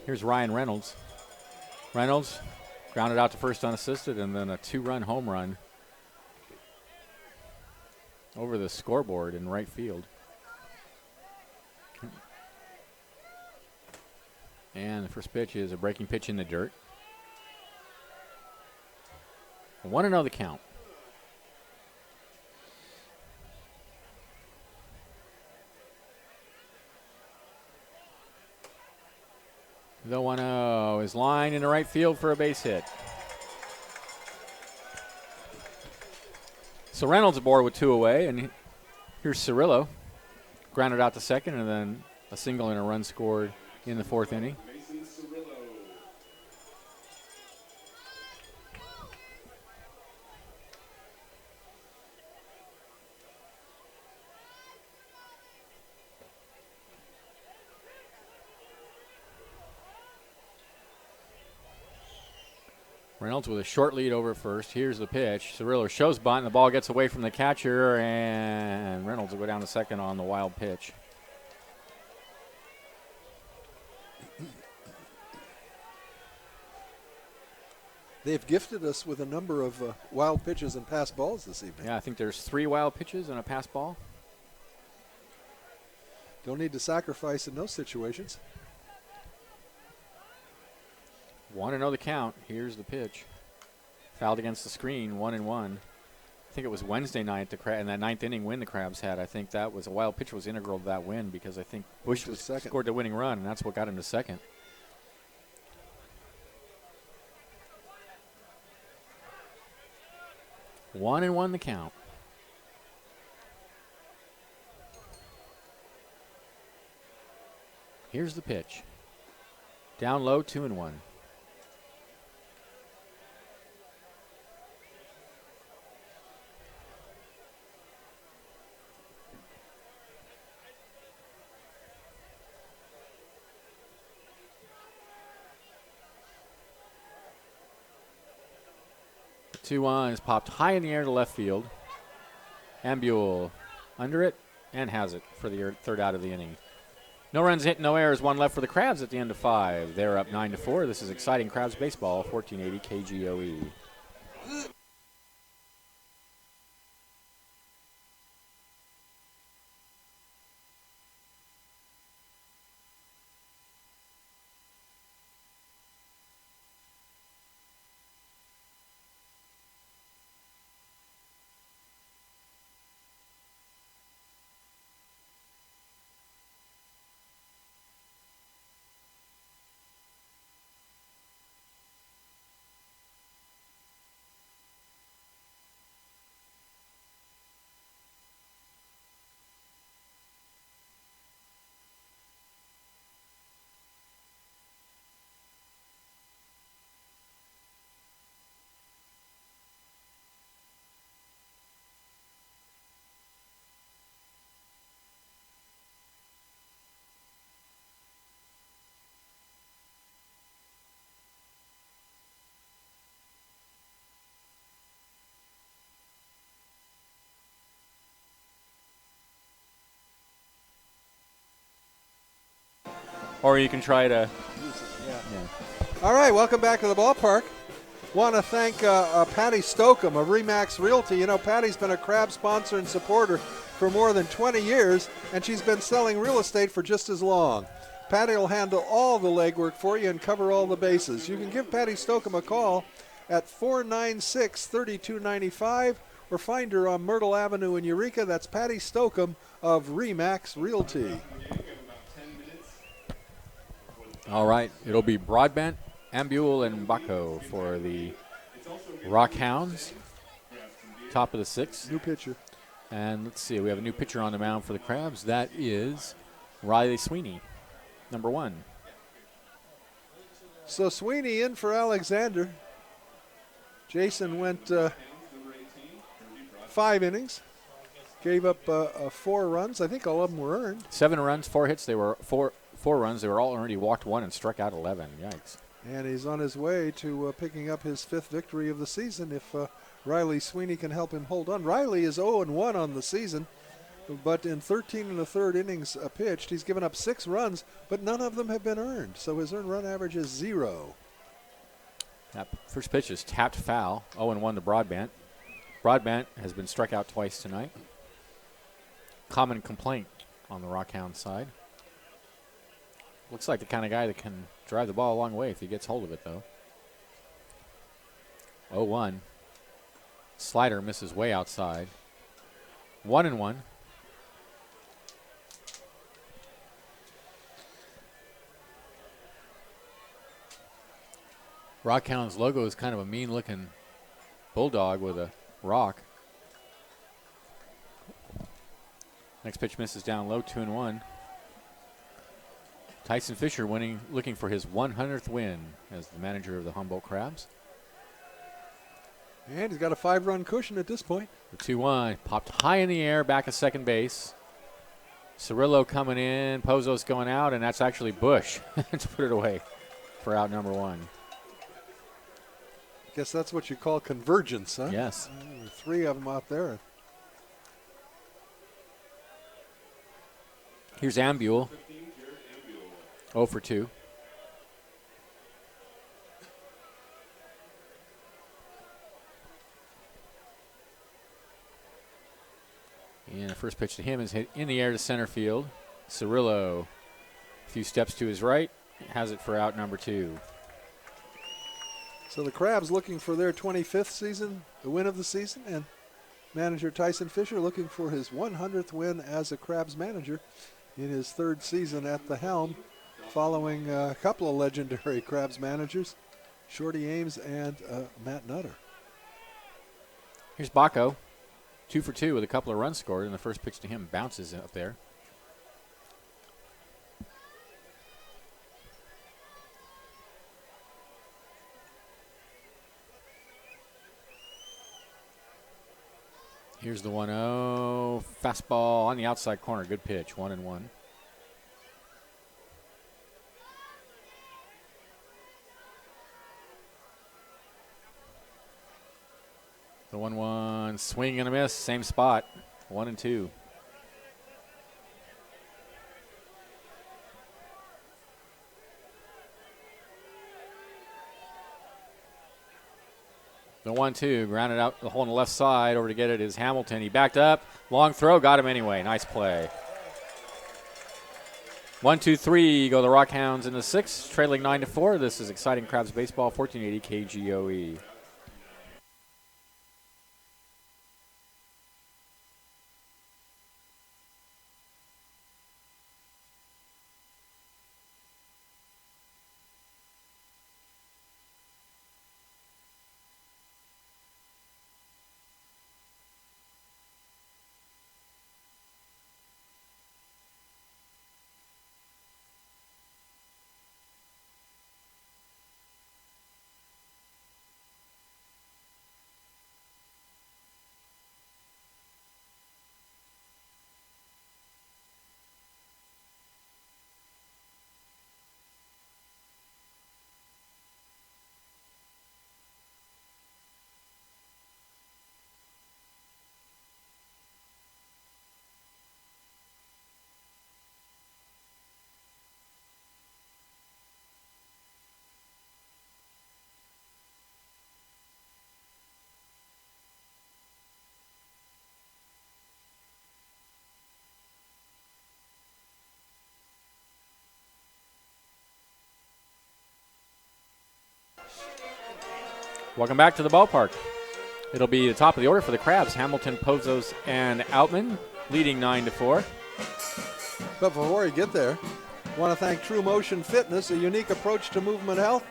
Here's Ryan Reynolds. Reynolds grounded out to first unassisted, and then a 2-run home run over the scoreboard in right field. And the first pitch is a breaking pitch in the dirt. 1-0 the count. The 1-0 is lined into right field for a base hit. So Reynolds aboard with 2 away, and here's Cirillo. Grounded out to second, and then a single and a run scored in the 4th inning. Reynolds with a short lead over first. Here's the pitch. Cirillo shows bunt, and the ball gets away from the catcher, and Reynolds will go down to second on the wild pitch. They've gifted us with a number of wild pitches and pass balls this evening. Yeah, I think there's 3 wild pitches and a pass ball. Don't need to sacrifice in those situations. 1-0 the count. Here's the pitch. Fouled against the screen, 1-1. I think it was Wednesday night in that 9th inning win the Crabs had. I think that was a wild pitch was integral to that win because I think Bush scored the winning run, and that's what got him to second. One and one the count. Here's the pitch. Down low, 2-1. 2-1 is popped high in the air to left field. Ambule under it and has it for the third out of the inning. No runs hit, no errors, one left for the Crabs at the end of 5. They're up 9-4. This is exciting Crabs baseball, 1480 KGOE. Or you can try to. All right, welcome back to the ballpark. Want to thank Patty Stokeham of Remax Realty. You know, Patty's been a Crab sponsor and supporter for more than 20 years, and she's been selling real estate for just as long. Patty will handle all the legwork for you and cover all the bases. You can give Patty Stokeham a call at 496-3295 or find her on Myrtle Avenue in Eureka. That's Patty Stokeham of Remax Realty. All right, it'll be Broadbent, Ambule, and Baco for the Rockhounds. Top of the 6th. New pitcher. And let's see, we have a new pitcher on the mound for the Crabs. That is Riley Sweeney, number 1. So Sweeney in for Alexander. Jason went 5 innings. Gave up 4 runs. I think all of them were earned. 7 runs, 4 hits. They were 4 runs. They were all earned. He walked 1 and struck out 11. Yikes. And he's on his way to picking up his 5th victory of the season if Riley Sweeney can help him hold on. Riley is 0-1 on the season, but in 13 1/3 innings pitched, he's given up 6 runs, but none of them have been earned. So his earned run average is 0. That first pitch is tapped foul. 0-1 to Broadbent. Broadbent has been struck out twice tonight. Common complaint on the Rockhound side. Looks like the kind of guy that can drive the ball a long way if he gets hold of it, though. 0-1. Slider misses way outside. 1-1. Rockhound's logo is kind of a mean-looking bulldog with a rock. Next pitch misses down low, 2-1. Tyson Fisher looking for his 100th win as the manager of the Humboldt Crabs. And he's got a 5-run cushion at this point. The 2-1 popped high in the air back at second base. Cirillo coming in, Pozos going out, and that's actually Bush to put it away for out number 1. Guess that's what you call convergence, huh? Yes. There were 3 of them out there. Here's Ambule. 0 for 2. And the first pitch to him is hit in the air to center field. Cirillo, a few steps to his right, has it for out number 2. So the Crabs looking for their 25th season, the win of the season, and manager Tyson Fisher looking for his 100th win as a Crabs manager in his 3rd season at the helm, following a couple of legendary Crabs managers, Shorty Ames and Matt Nutter. Here's Baco, 2 for 2 with a couple of runs scored, and the first pitch to him bounces up there. Here's the 1-0. Fastball on the outside corner. Good pitch. 1-1. And swing and a miss, same spot, 1-2. The 1-2, grounded out the hole on the left side. Over to get it is Hamilton. He backed up, long throw, got him anyway. Nice play. 1-2-3 go the Rockhounds in the sixth, trailing 9-4. This is Exciting Crabs Baseball, 1480 KGOE. Welcome back to the ballpark. It'll be the top of the order for the Crabs. Hamilton, Pozos, and Outman, leading 9-4. But before you get there, I want to thank True Motion Fitness, a unique approach to movement health,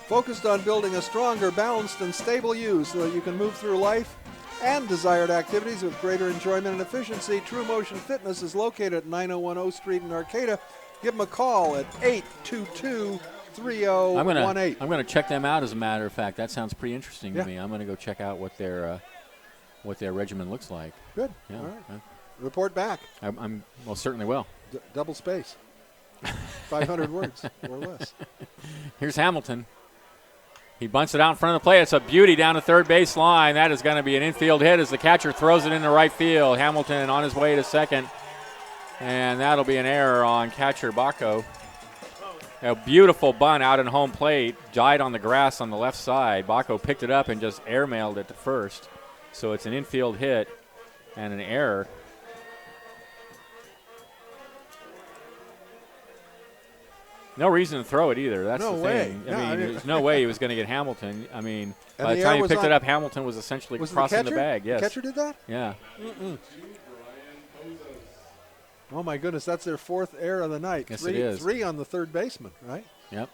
focused on building a stronger, balanced, and stable you so that you can move through life and desired activities with greater enjoyment and efficiency. True Motion Fitness is located at 901 O Street in Arcata. Give them a call at 822-3018. I'm gonna check them out. As a matter of fact, that sounds pretty interesting to me. I'm gonna go check out what their regimen looks like. Good. Yeah. All right. Report back. I'm most certainly will. Double space. 500 words or less. Here's Hamilton. He bunts it out in front of the plate. It's a beauty down the third base line. That is going to be an infield hit as the catcher throws it into right field. Hamilton on his way to second. And that'll be an error on catcher Baco. A beautiful bunt out in home plate. Died on the grass on the left side. Baco picked it up and just airmailed it to first. So it's an infield hit and an error. No reason to throw it either. That's no the way. thing. Yeah, I mean, there's no way he was going to get Hamilton. I mean, And by the time he picked it up, Hamilton was essentially crossing the bag. Yes. The catcher did that? Yeah. Oh, my goodness. That's their fourth error of the night. Yes, it is. 3 on the third baseman, right? Yep.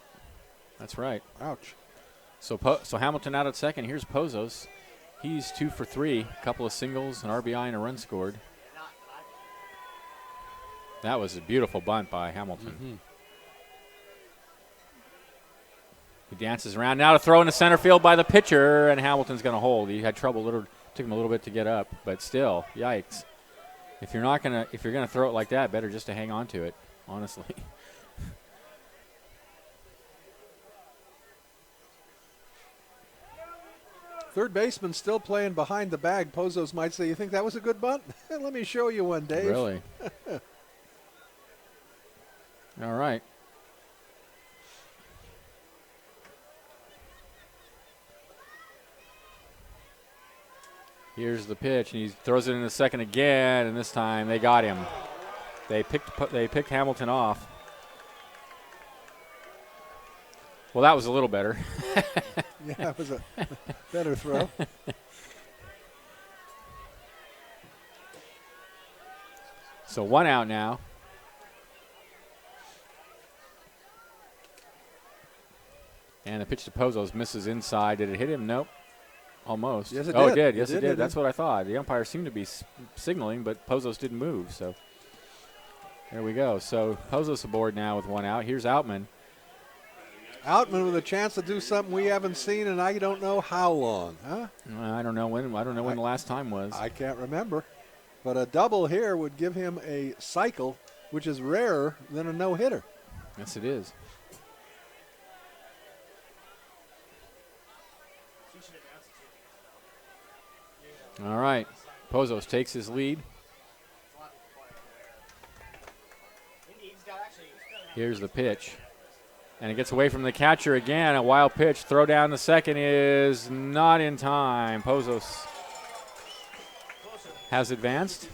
That's right. Ouch. So Hamilton out at second. Here's Pozos. He's 2 for 3. A couple of singles, an RBI, and a run scored. That was a beautiful bunt by Hamilton. Mm-hmm. He dances around now to throw into center field by the pitcher, and Hamilton's going to hold. He had trouble. Took him a little bit to get up, but still, yikes! If you're gonna throw it like that, better just to hang on to it. Honestly. Third baseman still playing behind the bag. Pozos might say, "You think that was a good bunt? Let me show you one, Dave." Really? All right. Here's the pitch, and he throws it in the second again, and this time they got him. They picked Hamilton off. Well, that was a little better. Yeah, it was a better throw. So 1 out now. And the pitch to Pozos misses inside. Did it hit him? Nope. Almost. Yes, it did. did. It did. Yes, It it did. did. That's what I thought. The umpire seemed to be signaling, but Pozos didn't move. So there we go. So Pozos aboard now with 1 out. Here's Outman. Outman with a chance to do something we haven't seen in I don't know how long, huh? I don't know when the last time was. I can't remember. But a double here would give him a cycle, which is rarer than a no-hitter. Yes, it is. All right. Pozos takes his lead. Here's the pitch. And it gets away from the catcher again. A wild pitch. Throw down the second is not in time. Pozos has advanced.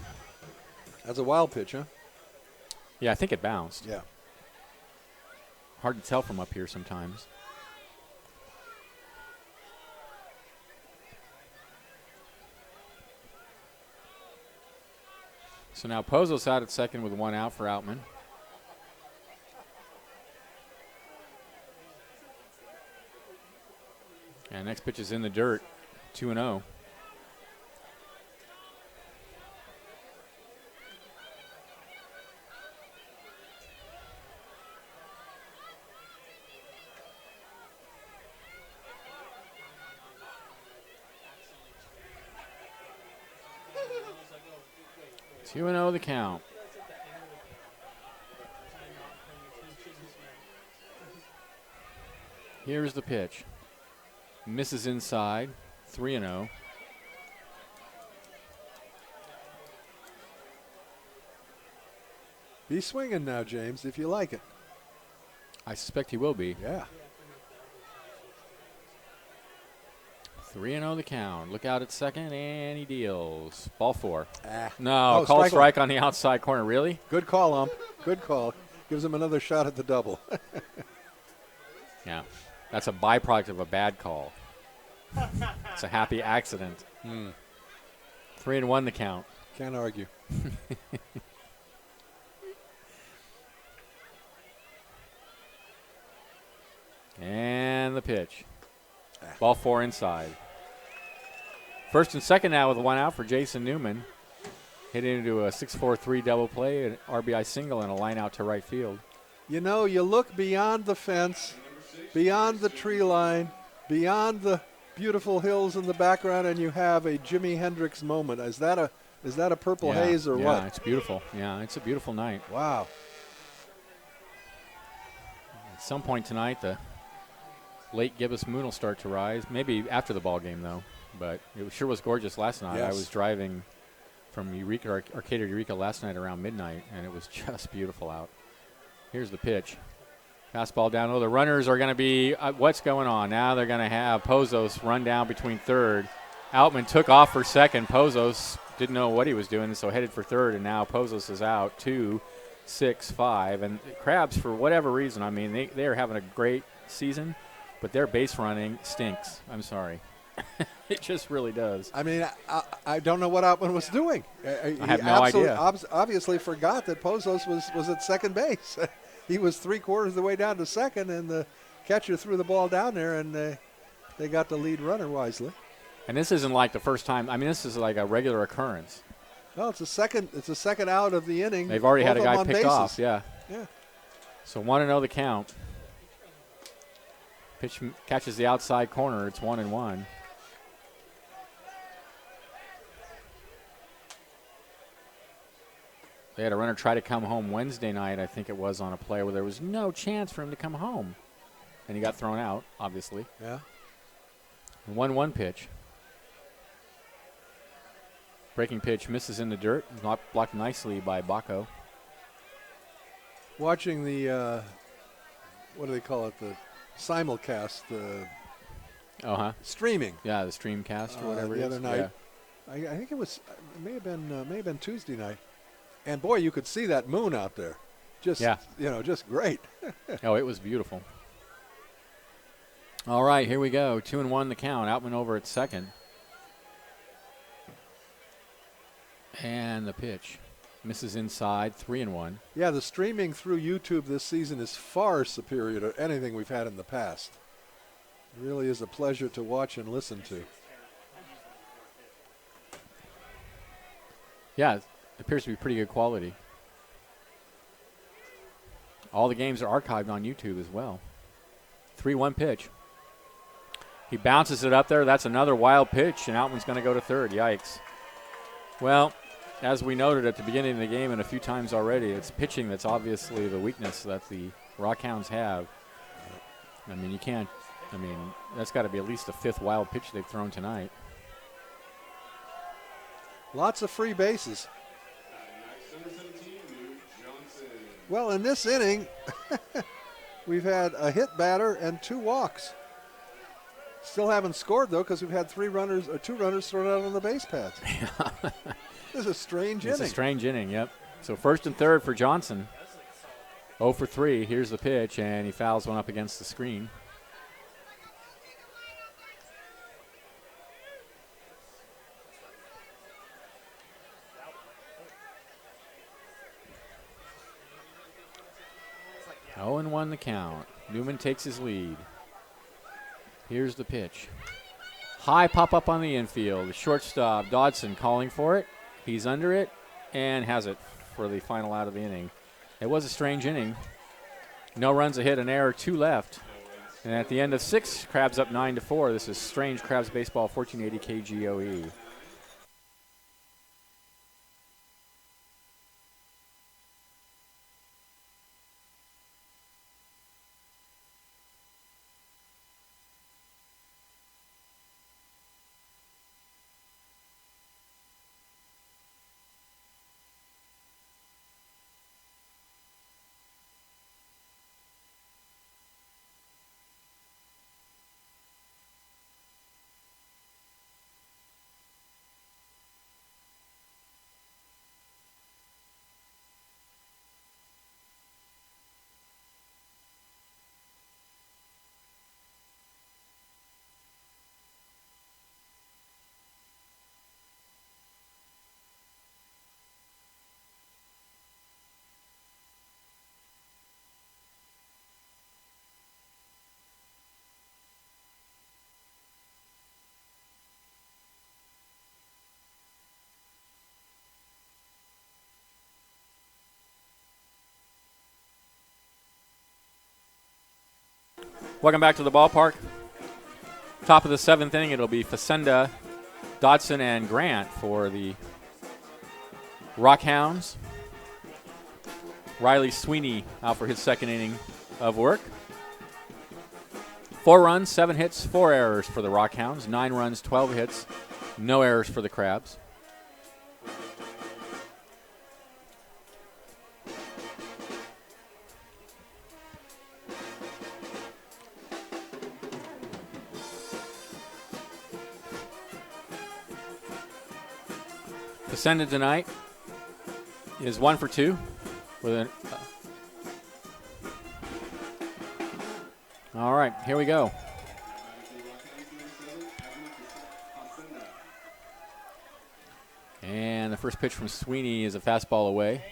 That's a wild pitch, huh? Yeah, I think it bounced. Yeah. Hard to tell from up here sometimes. So now Pozos out at second with 1 out for Outman. And next pitch is in the dirt, 2-0. Two and 0 the count. Here's the pitch. Misses inside, 3-0. Be swinging now, James, if you like it. I suspect he will be. Yeah. 3-0 the count. Look out at second, and he deals. Ball 4. Ah. No, Oh, called strike strike on the outside corner. Really? Good call, ump. Good call. Gives him another shot at the double. Yeah. That's a byproduct of a bad call. It's a happy accident. 3-1 the count. Can't argue. And the pitch. Ball 4 inside. First and second now with 1 out for Jason Newman. Hit into a 6-4-3 double play, an RBI single, and a line out to right field. You know, you look beyond the fence, beyond the tree line, beyond the beautiful hills in the background, and you have a Jimi Hendrix moment. Is that a purple haze or what? Yeah, it's beautiful. Yeah, it's a beautiful night. Wow. At some point tonight, the late gibbous moon will start to rise. Maybe after the ball game, though. But it sure was gorgeous last night. Yes. I was driving from Eureka, Arcata, Eureka last night around midnight, and it was just beautiful out. Here's the pitch. Fastball down low. The runners are going to be, what's going on? Now they're going to have Pozos run down between third. Outman took off for second. Pozos didn't know what he was doing, so headed for third, and now Pozos is out. 2, 6, 5. And Crabs, for whatever reason, I mean, they are having a great season, but their base running stinks. I'm sorry. It just really does. I mean, I don't know what Outman was doing. I have no idea. Obviously forgot that Pozos was at second base. He was 3/4 of the way down to second, and the catcher threw the ball down there, and they got the lead runner wisely. And this isn't like the first time. I mean, this is like a regular occurrence. Well, it's a second out of the inning. They've already had a both of guy them on picked bases. off. Yeah. Yeah. So 1-0 the count. Pitch catches the outside corner. It's 1-1. They had a runner try to come home Wednesday night, I think it was, on a play where there was no chance for him to come home. And he got thrown out, obviously. Yeah. 1-1 pitch. Breaking pitch misses in the dirt. Blocked nicely by Baco. Watching the, what do they call it, the simulcast, the streaming. Yeah, the streamcast or whatever the it is. other night. Yeah. I think it was, may have been Tuesday night. And boy, you could see that moon out there. Just, just great. Oh, it was beautiful. All right, here we go. 2-1 the count. Outman over at second. And the pitch. Misses inside, 3-1. Yeah, the streaming through YouTube this season is far superior to anything we've had in the past. It really is a pleasure to watch and listen to. Yeah, it appears to be pretty good quality. All the games are archived on YouTube as well. 3-1 pitch. He bounces it up there. That's another wild pitch, and Outman's going to go to third. Yikes. Well, as we noted at the beginning of the game and a few times already, it's pitching that's obviously the weakness that the Rockhounds have. I mean, that's got to be at least the 5th wild pitch they've thrown tonight. Lots of free bases. Number 17, New Johnson. Well, in this inning, we've had a hit batter and 2 walks. Still haven't scored, though, because we've had 2 runners thrown out on the base paths. This is a strange inning. It's a strange inning, yep. So first and third for Johnson. 0 for 3. Here's the pitch, and he fouls one up against the screen. Oh, and 1 the count. Newman takes his lead. Here's the pitch. High pop up on the infield. Shortstop Dodson calling for it. He's under it and has it for the final out of the inning. It was a strange inning. No runs, a hit, an error, 2 left. And at the end of 6, Crabs up 9-4. This is Strange Crabs Baseball, 1480 KGOE. Welcome back to the ballpark. Top of the 7th inning, it'll be Facenda, Dodson, and Grant for the Rockhounds. Riley Sweeney out for his 2nd inning of work. 4 runs, 7 hits, 4 errors for the Rockhounds. 9 runs, 12 hits, no errors for the Crabs. Facenda tonight is 1 for 2 with an. All right, here we go. And the first pitch from Sweeney is a fastball away.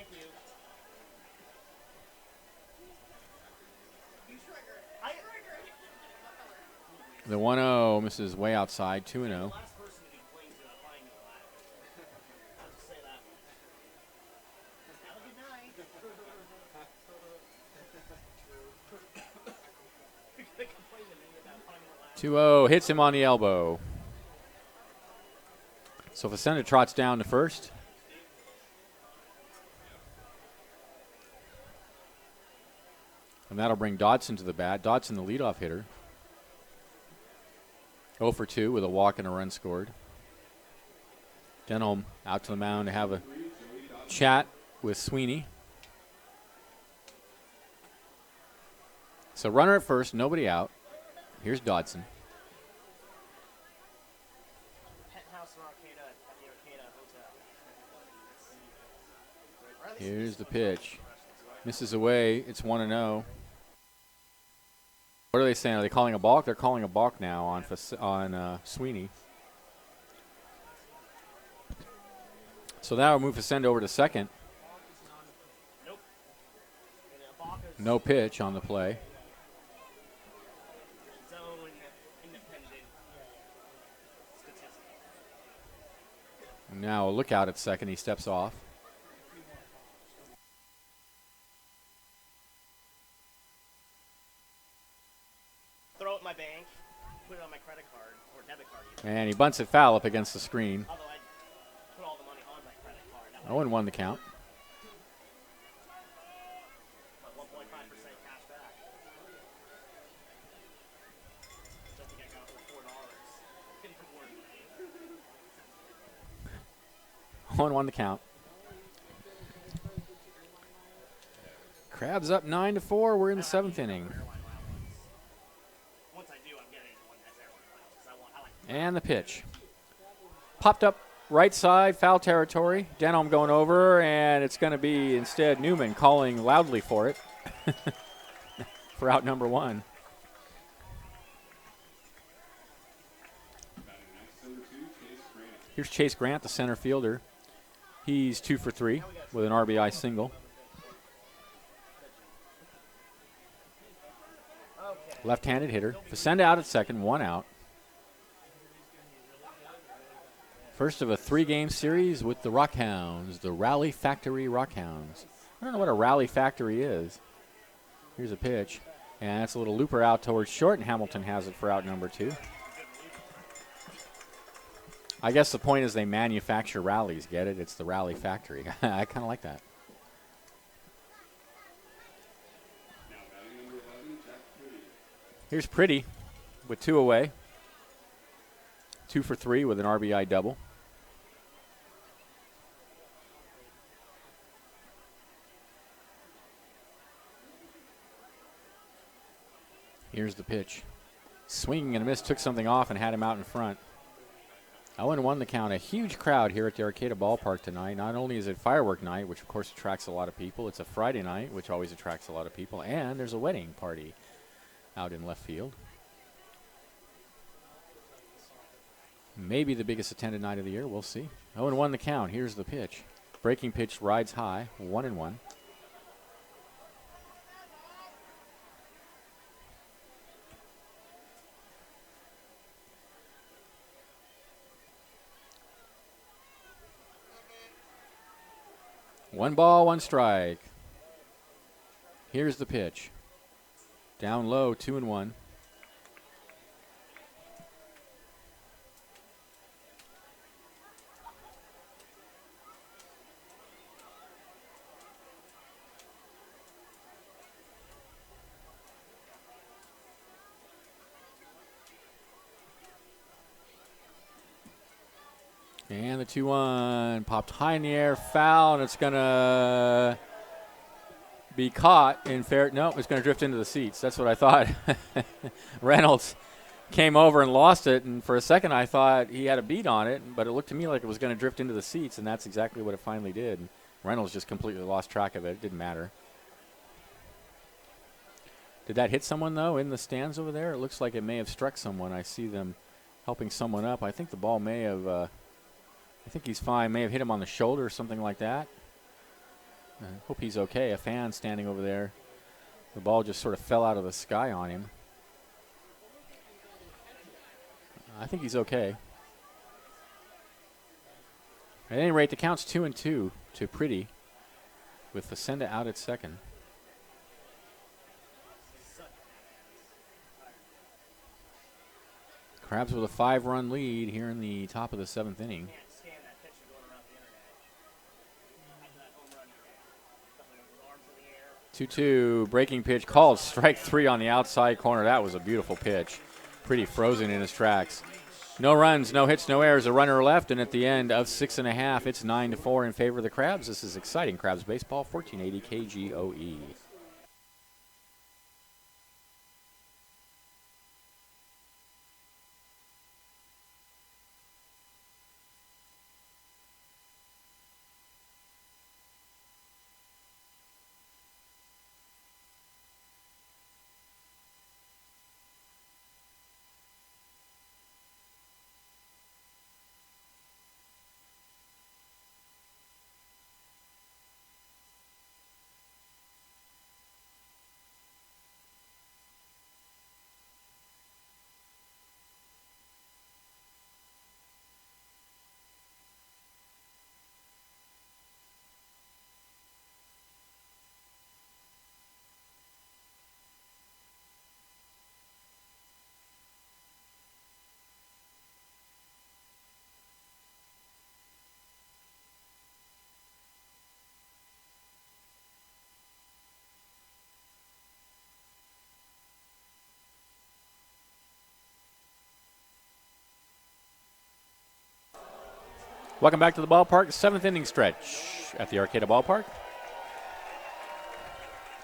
The 1-0 misses way outside, 2-0. Hits him on the elbow. So Facenda trots down to first. And that'll bring Dodson to the bat. Dodson, the leadoff hitter. 0 for 2 with a walk and a run scored. Denholm out to the mound to have a chat with Sweeney. So runner at first, nobody out. Here's Dodson. Here's the pitch. Misses away. It's 1-0. What are they saying? Are they calling a balk? They're calling a balk now on Sweeney. So now we'll move Facenda over to second. No pitch on the play. Now a lookout at second. He steps off. Throw it in my bank, put it on my credit card or debit card. And he bunts it foul up against the screen. Although I put all the money on my credit card. 0-1 the count. But 1.5% cash back. I think I got it for $4. 1-1 the count. Crabs up 9-4. We're in the 7th inning. Once I do, I'm getting one that's everyone. I like And the pitch. Popped up right side, foul territory. Denholm going over, and it's going to be instead Newman calling loudly for it for out number 1. Here's Chase Grant, the center fielder. He's 2 for 3 with an RBI single. Left-handed hitter. Facenda out at second, 1 out. First of a 3-game series with the Rockhounds, the Rally Factory Rockhounds. I don't know what a Rally Factory is. Here's a pitch. And that's a little looper out towards short, and Hamilton has it for out number 2. I guess the point is they manufacture rallies, get it? It's the Rally Factory. I kind of like that. Here's Pretty with 2 away. 2 for 3 with an RBI double. Here's the pitch. Swinging and a miss, took something off and had him out in front. 0-1 the count. A huge crowd here at the Arcata Ballpark tonight. Not only is it firework night, which of course attracts a lot of people, it's a Friday night, which always attracts a lot of people, and there's a wedding party out in left field. Maybe the biggest attended night of the year. We'll see. 0-1 the count. Here's the pitch. Breaking pitch rides high. 1-1. One ball, 1 strike. Here's the pitch. Down low, 2-1. And the 2-1 popped high in the air, foul, and it's going to be caught in fair. No, it's going to drift into the seats. That's what I thought. Reynolds came over and lost it, and for a second I thought he had a beat on it, but it looked to me like it was going to drift into the seats, and that's exactly what it finally did. And Reynolds just completely lost track of it. It didn't matter. Did that hit someone, though, in the stands over there? It looks like it may have struck someone. I see them helping someone up. I think the ball may have, I think he's fine, may have hit him on the shoulder or something like that. I hope he's okay. A fan standing over there. The ball just sort of fell out of the sky on him. I think he's okay. At any rate, the count's 2-2 to Pretty with Facenda out at second. Crabs with a 5-run lead here in the top of the 7th inning. 2-2, breaking pitch called strike 3 on the outside corner. That was a beautiful pitch. Pretty frozen in his tracks. No runs, no hits, no errors, a runner left, and at the end of 6.5, it's 9-4 in favor of the Crabs. This is exciting Crabs baseball, 1480 KGOE. Welcome back to the ballpark. 7th inning stretch at the Arcata Ballpark.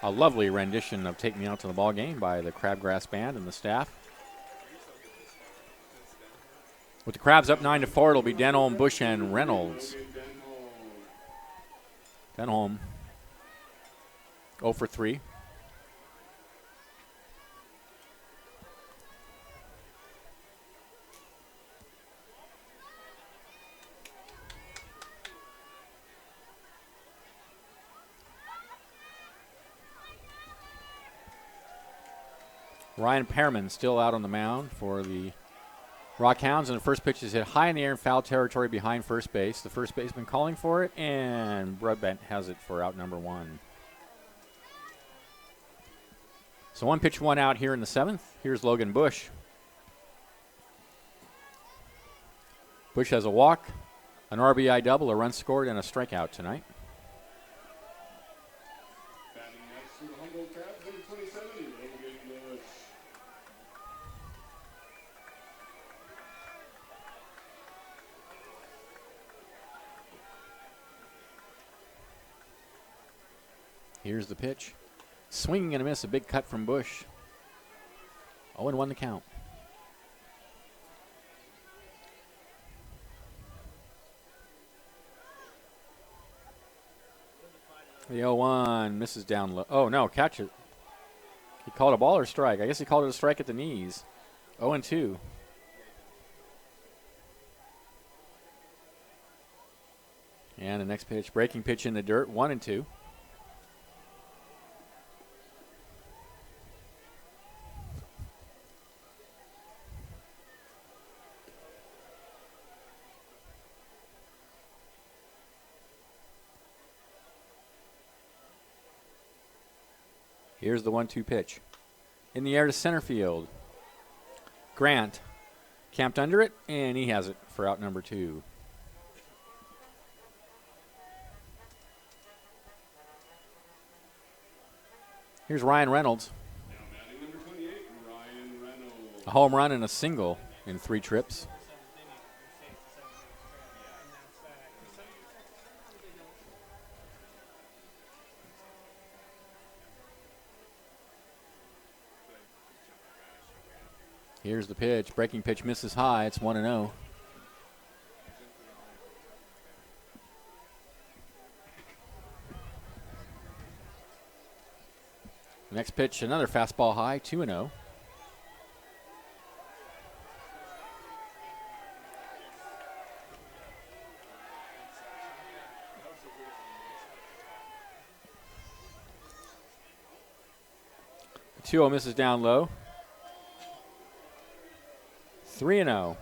A lovely rendition of Take Me Out to the Ball Game by the Crabgrass Band and the staff. With the Crabs up 9-4, it'll be Denholm, Bush, and Reynolds. Denholm 0 for 3. Ryan Pearman still out on the mound for the Rockhounds, and the first pitch is hit high in the air in foul territory behind first base. The first baseman calling for it, and Broadbent has it for out number 1. So 1 pitch, 1 out here in the 7th. Here's Logan Bush. Bush has a walk, an RBI double, a run scored, and a strikeout tonight. Batting next to the Humboldt Crabs, number 27, Logan Bush. Here's the pitch. Swinging and a miss, a big cut from Bush. 0-1 the count. The 0-1 misses down low. Oh, no, catch it. He called a ball or strike? I guess he called it a strike at the knees. 0-2. And the next pitch, breaking pitch in the dirt, 1-2. Here's the 1-2 pitch. In the air to center field. Grant camped under it, and he has it for out number 2. Here's Ryan Reynolds. Now batting number 28, Ryan Reynolds. A home run and a single in 3 trips. Here's the pitch. Breaking pitch misses high. It's 1-0. Next pitch, another fastball high, 2-0. The 2-0 misses down low. 3-0.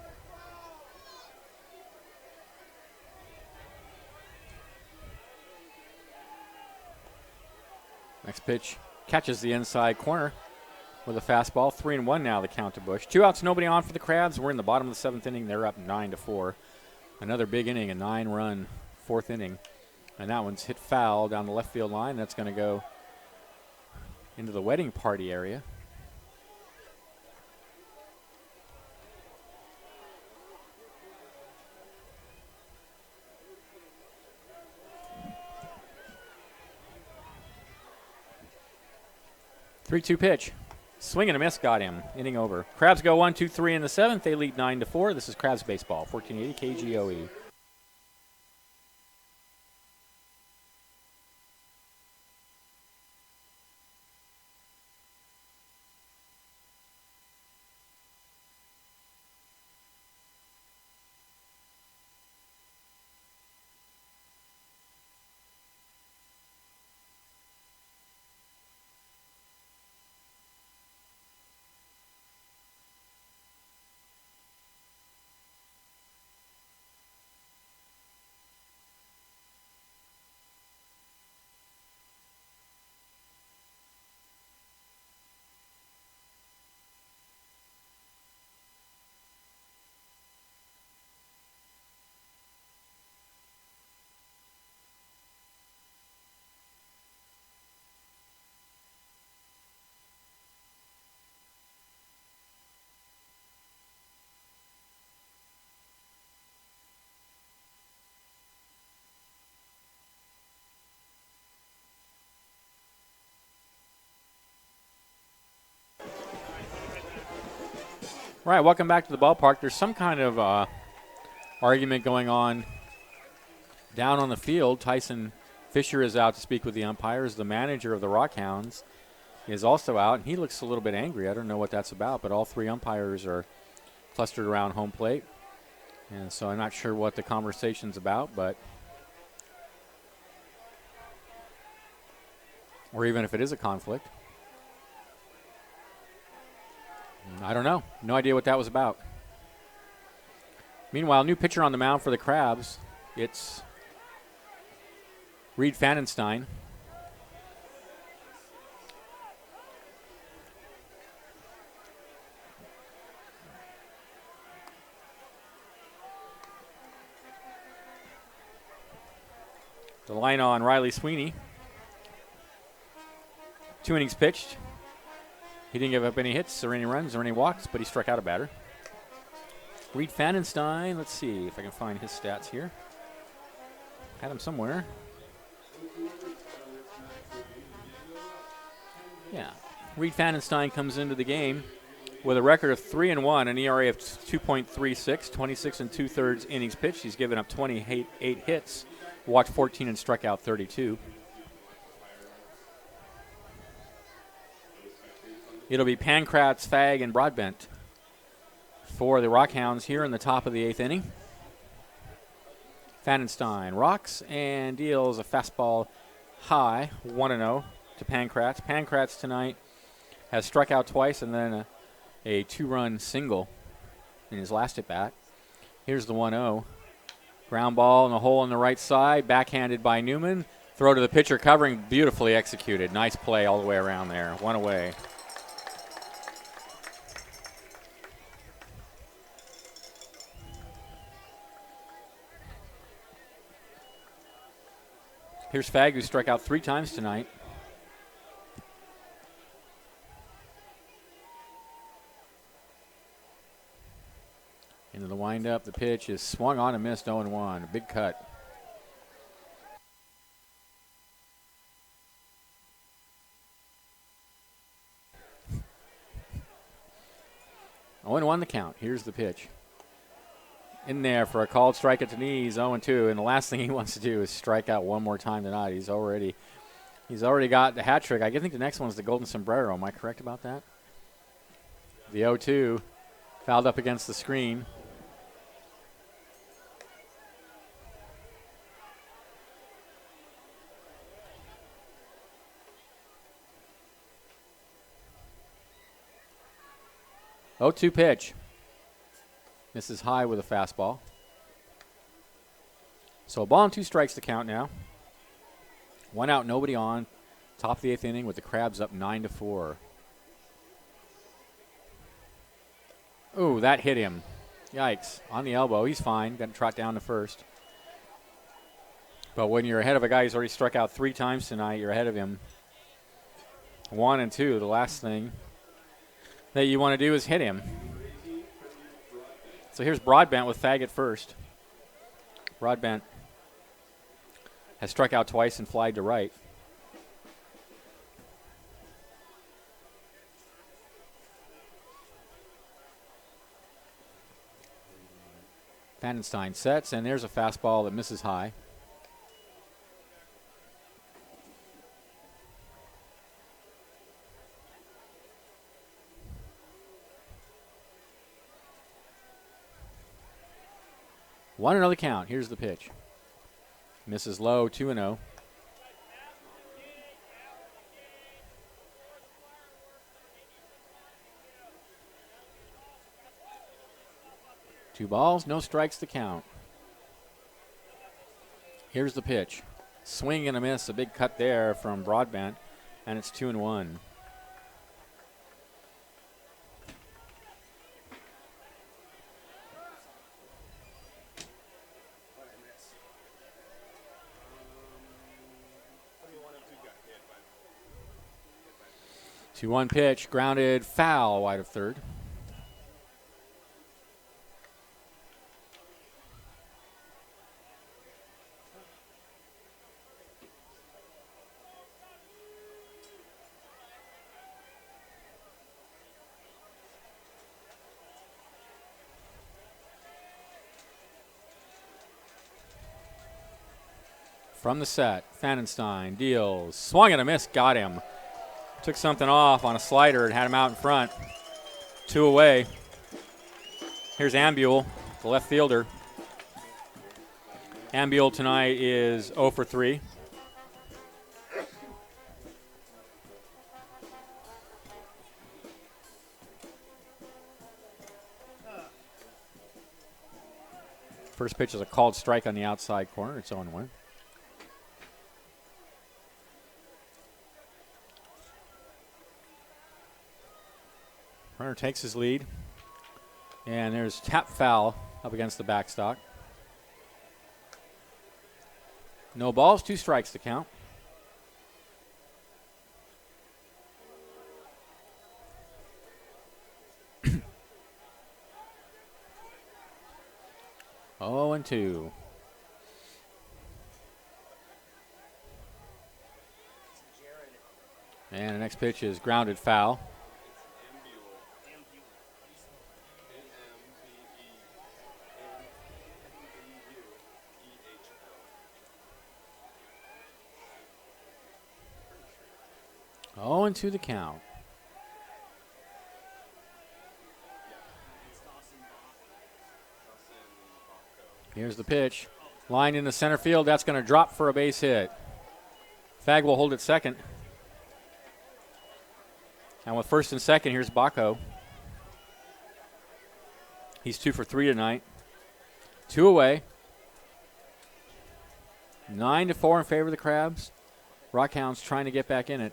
Next pitch catches the inside corner with a fastball. 3-1 now the count to Bush. 2 outs, nobody on for the Crabs. We're in the bottom of the 7th inning. They're up 9-4. Another big inning, a 9-run 4th inning. And that one's hit foul down the left field line. That's going to go into the wedding party area. Three-two pitch. Swing and a miss got him. Inning over. Crabs go 1-2-3 in the 7th. They lead 9-4. This is Crabs baseball. 1480 KGOE. All right, welcome back to the ballpark. There's some kind of argument going on down on the field. Tyson Fisher is out to speak with the umpires. The manager of the Rockhounds is also out, and he looks a little bit angry. I don't know what that's about, but all three umpires are clustered around home plate. And so I'm not sure what the conversation's about, but or even if it is a conflict. I don't know. No idea what that was about. Meanwhile, new pitcher on the mound for the Crabs. It's Reed Fanenstein. The line on Riley Sweeney. 2 innings pitched. He didn't give up any hits or any runs or any walks, but he struck out a batter. Reed Fanenstein, let's see if I can find his stats here. Had him somewhere. Yeah. Reed Fanenstein comes into the game with a record of 3-1, an ERA of 2.36, 26 2/3 innings pitched. He's given up 28 hits, walked 14 and struck out 32. It'll be Pankratz, Fag, and Broadbent for the Rockhounds here in the top of the 8th inning. Fanenstein rocks and deals a fastball high, 1-0 to Pankratz. Pankratz tonight has struck out twice and then a 2-run single in his last at bat. Here's the 1-0. Ground ball in the hole on the right side, backhanded by Newman. Throw to the pitcher, covering, beautifully executed. Nice play all the way around there. One away. Here's Fag, who struck out 3 times tonight. Into the windup, the pitch is swung on and missed, 0-1. A big cut. Oh, 0-1 the count. Here's the pitch. In there for a called strike at the knees, 0-2, and the last thing he wants to do is strike out one more time tonight. He's already got the hat trick. I think the next one's the golden sombrero. Am I correct about that? The 0-2 fouled up against the screen. Oh, 2 pitch. Misses high with a fastball. So a ball and 2 strikes to count now. 1 out, nobody on. Top of the 8th inning with the Crabs up 9-4. Ooh, that hit him. Yikes. On the elbow. He's fine. Got to trot down to first. But when you're ahead of a guy who's already struck out 3 times tonight, you're ahead of him. 1 and 2. The last thing that you want to do is hit him. So here's Broadbent with Fag at first. Broadbent has struck out twice and flied to right. Fanenstein sets, and there's a fastball that misses high. One another count. Here's the pitch. Misses low, 2-0. Two balls, no strikes to count. Here's the pitch. Swing and a miss, a big cut there from Broadbent, and it's 2-1. Two one pitch, grounded, foul, wide of third. From the set, Fanenstein deals. Swung and a miss, got him. Took something off on a slider and had him out in front. 2 away. Here's Ambule, the left fielder. Ambule tonight is 0 for 3. First pitch is a called strike on the outside corner. It's 0-1. Runner takes his lead. And there's tap foul up against the backstop. No balls, 2 strikes to count. Oh, and 2. And the next pitch is grounded foul. Oh, and 2 the count. Here's the pitch. Line into center field. That's going to drop for a base hit. Fag will hold at second. And with first and second, here's Baco. He's 2 for 3 tonight. 2 away. 9-4 in favor of the Crabs. Rockhounds trying to get back in it.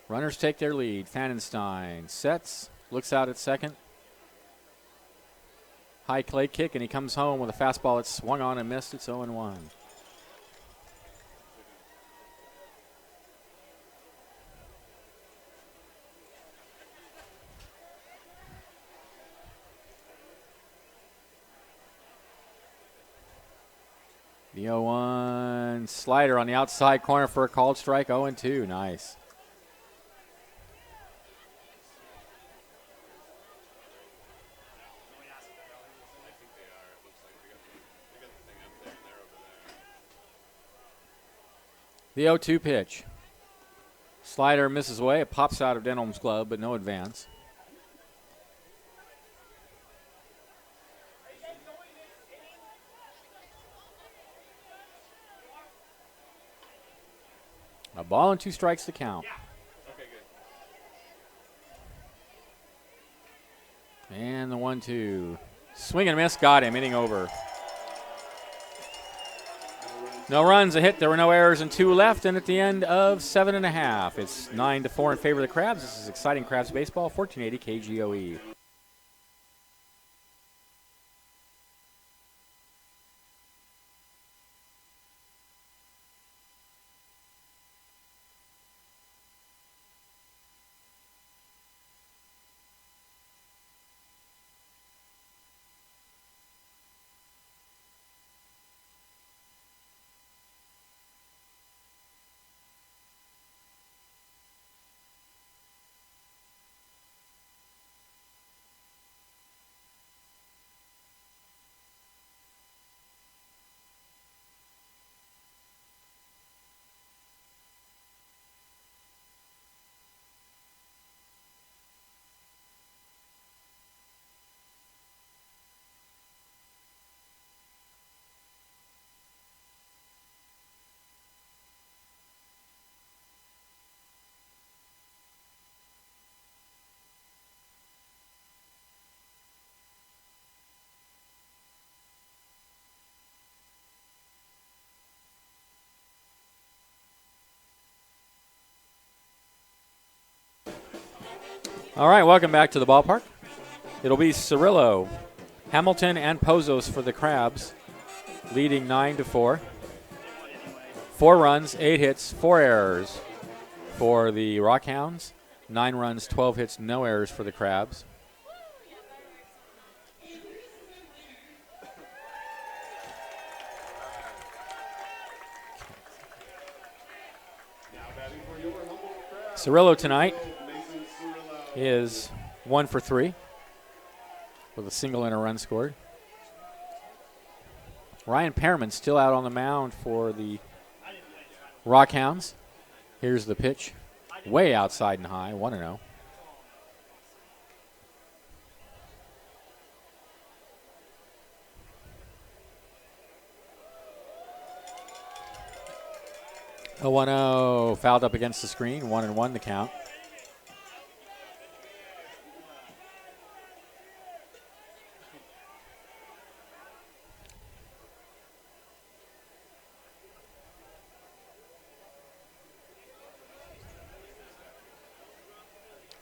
Runners take their lead. Fanenstein sets, looks out at second. High clay kick, and he comes home with a fastball that's swung on and missed. It's 0-1. The 0-1 slider on the outside corner for a called strike. 0-2. Nice. The 0-2 pitch. Slider misses away. It pops out of Denholm's glove, but no advance. A ball and 2 strikes to count. Okay, good. And the 1-2. Swing and miss. Got him. Inning over. No runs, a hit. There were no errors and 2 left. And at the end of 7.5, it's 9-4 in favor of the Crabs. This is exciting Crabs baseball. 1480 KGOE. All right, welcome back to the ballpark. It'll be Cirillo, Hamilton, and Pozos for the Crabs, leading 9-4. 4 runs, 8 hits, 4 errors for the Rockhounds. 9 runs, 12 hits, no errors for the Crabs. Cirillo tonight is 1 for 3 with a single and a run scored. Ryan Pearman still out on the mound for the Rockhounds. Here's the pitch. Way outside and high, 1-0. A 1-0 fouled up against the screen, 1-1 the count.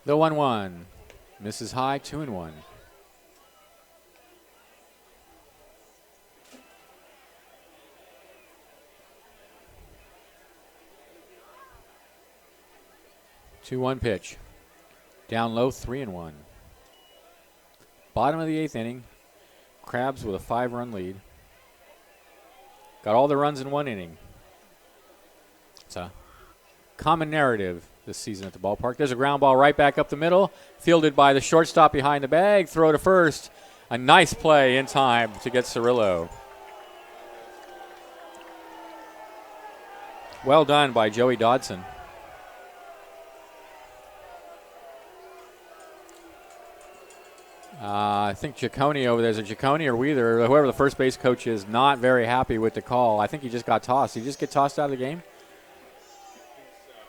The 1-1 misses high, 2-1. Two-one pitch. Down low, 3-1. Bottom of the 8th inning. Crabs with a 5-run lead. Got all the runs in one inning. It's a common narrative this season at the ballpark. There's a ground ball right back up the middle, fielded by the shortstop behind the bag. Throw to first. A nice play in time to get Cirillo. Well done by Joey Dodson. I think Giacone over there. Is it Giacone or Wheeler? Whoever the first base coach is, not very happy with the call. I think he just got tossed. Did he just get tossed out of the game?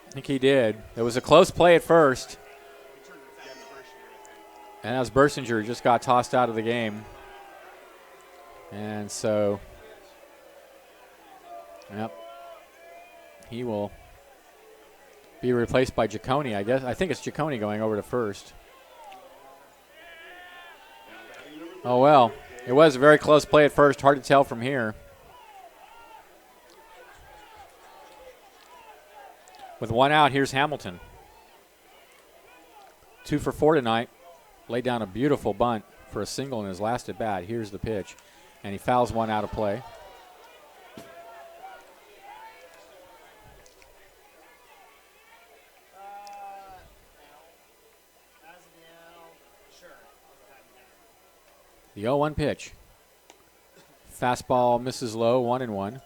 I think he did. It was a close play at first. And that was Bersinger just got tossed out of the game. And so, yep, he will be replaced by Giacone, I guess. I think it's Giacone going over to first. Oh, well, it was a very close play at first. Hard to tell from here. With one out, here's Hamilton. 2 for 4 tonight. Laid down a beautiful bunt for a single in his last at bat. Here's the pitch. And he fouls one out of play. The 0-1 pitch. Fastball misses low, 1-1.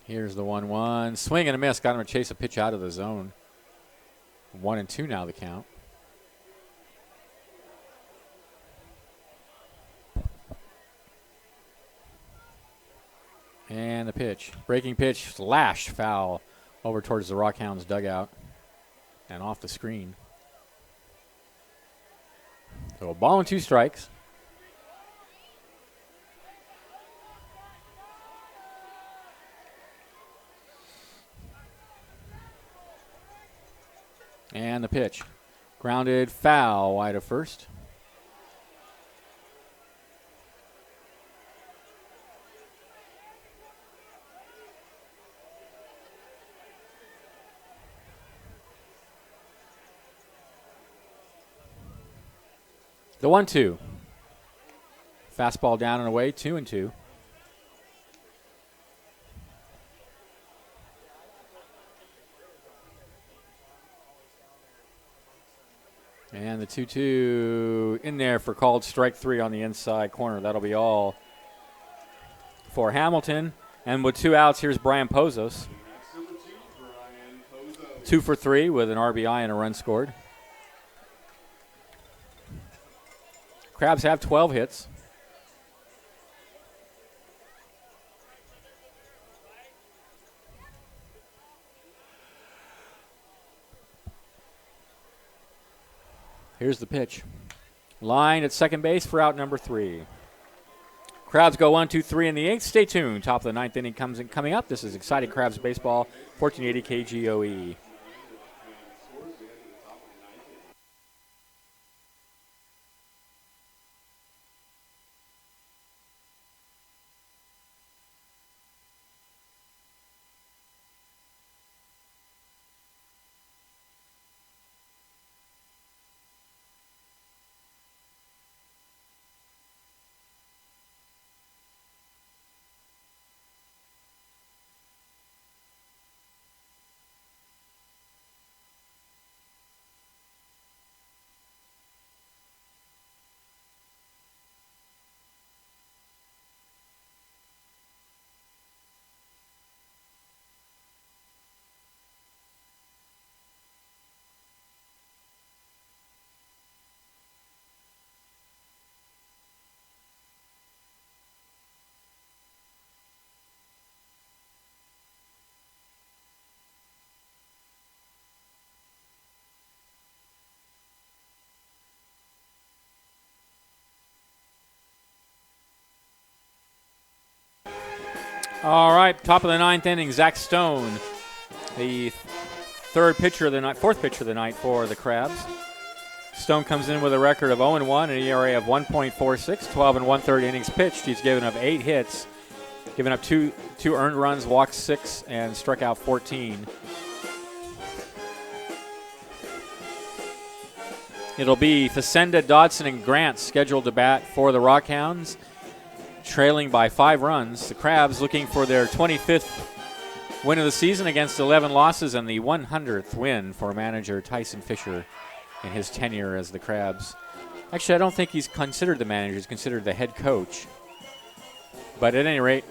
Here's the 1-1. Swing and a miss. Got him to chase a pitch out of the zone. 1-2 now the count. And the pitch. Breaking pitch. Slash foul over towards the Rockhounds dugout and off the screen. So a ball and 2 strikes. And the pitch. Grounded foul wide of first. The 1-2. Fastball down and away, 2-2. And the 2-2 in there for called strike 3 on the inside corner. That'll be all for Hamilton. And with 2 outs, here's Brian Pozos. 2 for 3 with an RBI and a run scored. Crabs have 12 hits. Here's the pitch. Line at second base for out number 3. Crabs go 1, 2, 3 in the 8th. Stay tuned. Top of the 9th inning coming up. This is Excited Crabs Baseball, 1480 KGOE. All right, top of the 9th inning, Zach Stone, the fourth pitcher of the night for the Crabs. Stone comes in with a record of 0-1, an ERA of 1.46, 12 and 1/3 innings pitched. He's given up 8 hits, given up two earned runs, walked 6, and struck out 14. It'll be Facenda, Dodson, and Grant scheduled to bat for the Rockhounds, trailing by 5 runs. The Crabs looking for their 25th win of the season against 11 losses and the 100th win for manager Tyson Fisher in his tenure as the Crabs. Actually, I don't think he's considered the manager. He's considered the head coach. But at any rate,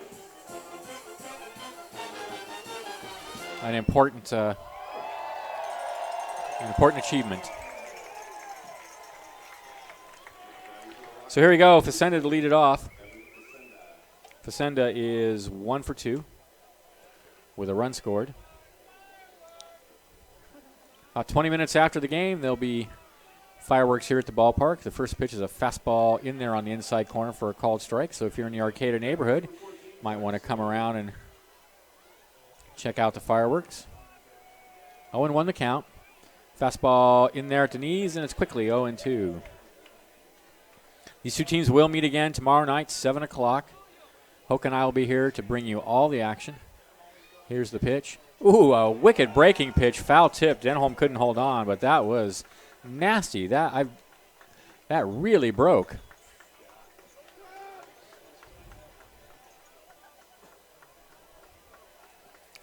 an important achievement. So here we go, Facenda to lead it off. Facenda is 1 for 2 with a run scored. About 20 minutes after the game, there'll be fireworks here at the ballpark. The first pitch is a fastball in there on the inside corner for a called strike. So if you're in the Arcata neighborhood, you might want to come around and check out the fireworks. 0-1 the count. Fastball in there at the knees, and it's quickly 0-2. These two teams will meet again tomorrow night, 7 o'clock. Hoke and I will be here to bring you all the action. Here's the pitch. Ooh, a wicked breaking pitch, foul tip. Denholm couldn't hold on, but that was nasty. That really broke.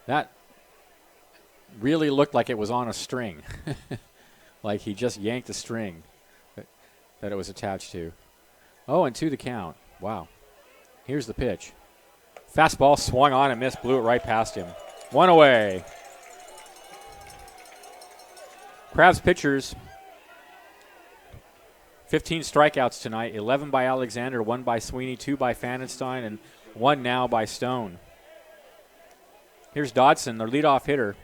That really looked like it was on a string. Like he just yanked a string that it was attached to. 0-2 the count. Wow. Here's the pitch. Fastball swung on and missed, blew it right past him. 1 away. Crabs pitchers, 15 strikeouts tonight, 11 by Alexander, 1 by Sweeney, 2 by Fanenstein, and 1 now by Stone. Here's Dodson, their leadoff hitter.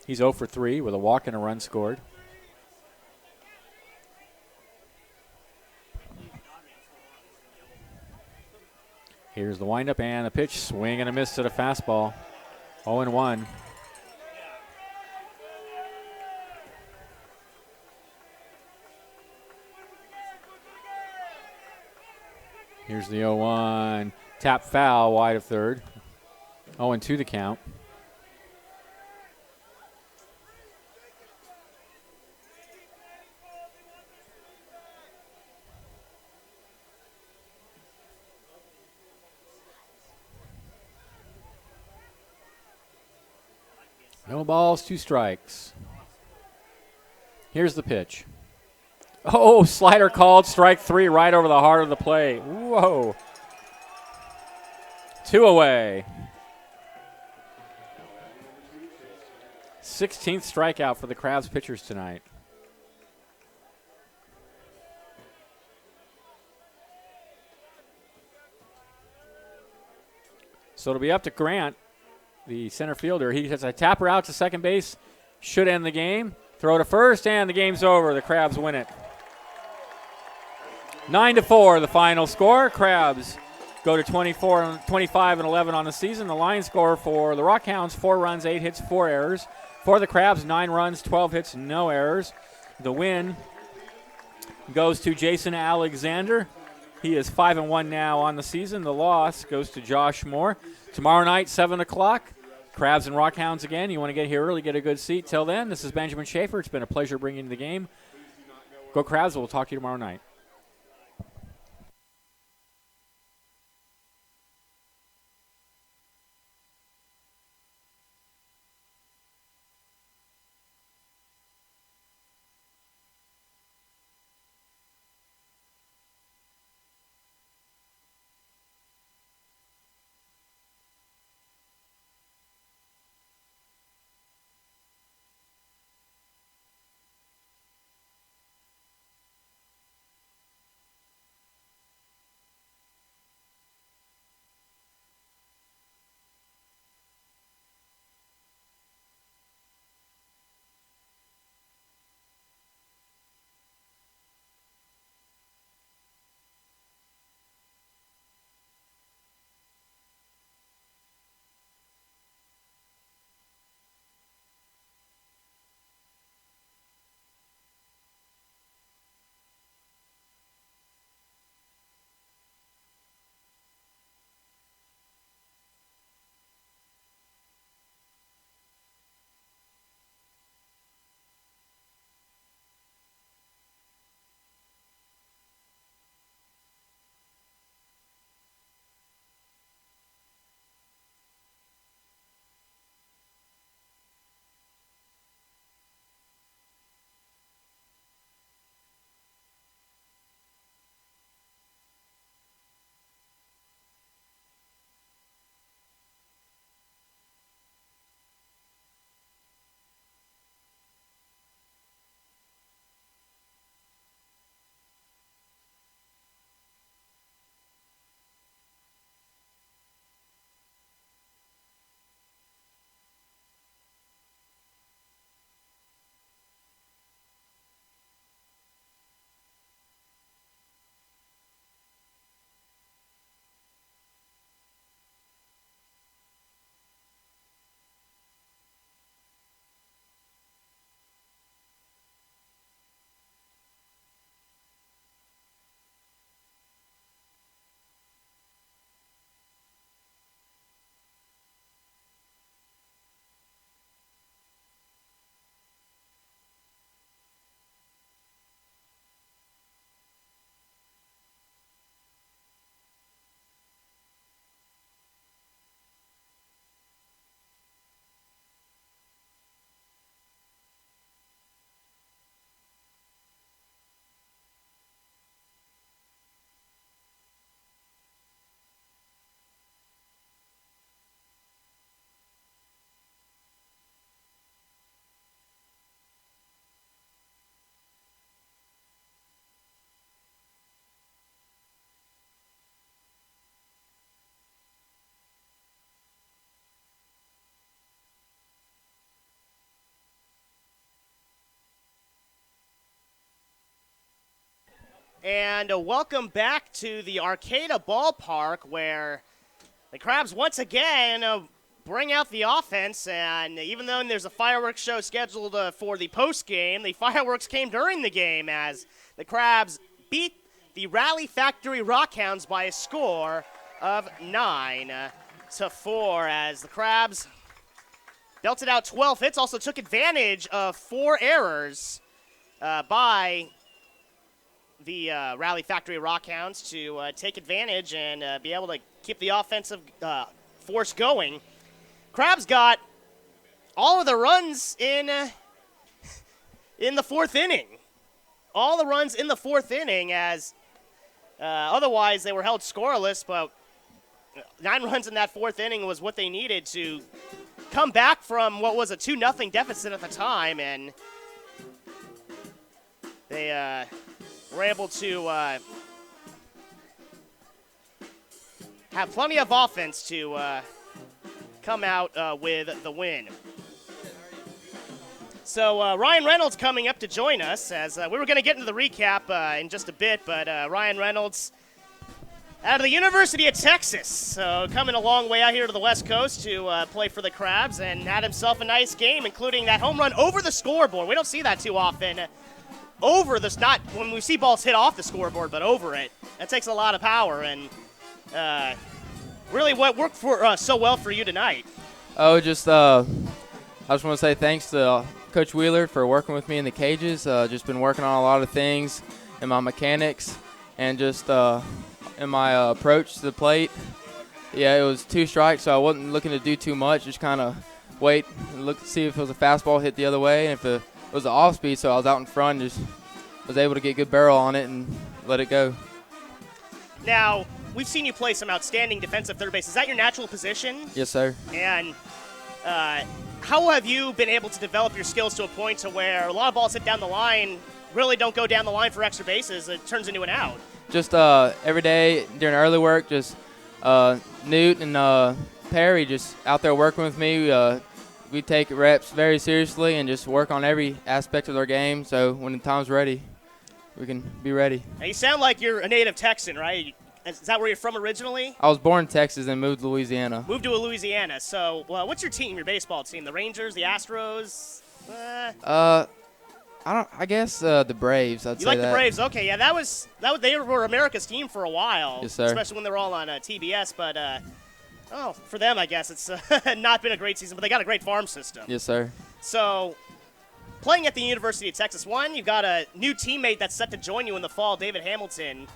He's 0 for 3 with a walk and a run scored. Here's the windup and the pitch. Swing and a miss to the fastball. 0-1. Here's the 0-1. Tap foul wide of third. 0-2 the count. No balls, 2 strikes. Here's the pitch. Oh, slider called, strike 3 right over the heart of the plate. Whoa. 2 away. 16th strikeout for the Crabs pitchers tonight. So it'll be up to Grant, the center fielder. He has a tapper out to second base. Should end the game. Throw to first, and the game's over. The Crabs win it. 9-4, the final score. Crabs go to 25-11 on the season. The line score for the Rockhounds, 4 runs, 8 hits, 4 errors. For the Crabs, 9 runs, 12 hits, no errors. The win goes to Jason Alexander. He is 5-1 now on the season. The loss goes to Josh Moore. Tomorrow night, 7 o'clock, Crabs and Rockhounds again. You want to get here early, get a good seat. Till then, this is Benjamin Schaefer. It's been a pleasure bringing you the game. Go Crabs. We'll talk to you tomorrow night. And welcome back to the Arcata Ballpark, where the Crabs once again bring out the offense. And even though there's a fireworks show scheduled for the postgame, the fireworks came during the game as the Crabs beat the Rally Factory Rockhounds by a score of 9-4, as the Crabs belted out 12 hits, also took advantage of 4 errors by the Rally Factory Rockhounds to take advantage and be able to keep the offensive force going. Crabs got all of the runs in the 4th inning. All the runs in the 4th inning, as otherwise they were held scoreless, but 9 runs in that 4th inning was what they needed to come back from what was a 2-0 deficit at the time, and they were able to have plenty of offense to come out with the win. So Ryan Reynolds coming up to join us, as we were going to get into the recap in just a bit, but Ryan Reynolds out of the University of Texas, so coming a long way out here to the West Coast to play for the Crabs, and had himself a nice game, including that home run over the scoreboard. We don't see that too often. Over this, not when we see balls hit off the scoreboard, but over it. That takes a lot of power, and really what worked for so well for you tonight? Oh, I just want to say thanks to Coach Wheeler for working with me in the cages. Just been working on a lot of things in my mechanics and just in my approach to the plate. Yeah, it was 2 strikes, so I wasn't looking to do too much. Just kind of wait and look to see if it was a fastball hit the other way, and if it was an off speed, so I was out in front and just was able to get good barrel on it and let it go. Now, we've seen you play some outstanding defensive third base. Is that your natural position? Yes, sir. And how have you been able to develop your skills to a point to where a lot of balls hit down the line really don't go down the line for extra bases? It turns into an out. Just every day during early work, just Newt and Perry just out there working with me. We take reps very seriously and just work on every aspect of their game, so when the time's ready, we can be ready. Now, you sound like you're a native Texan, right? Is that where you're from originally? I was born in Texas and moved to Louisiana. Moved to Louisiana. So, what's your team, your baseball team? The Rangers, the Astros? I guess the Braves. I'd say that. You like the Braves? Okay, yeah, that was they were America's team for a while. Yes, sir. Especially when they were all on TBS, but for them, I guess it's not been a great season, but they got a great farm system. Yes, sir. So, playing at the University of Texas, you've got a new teammate that's set to join you in the fall, David Hamilton.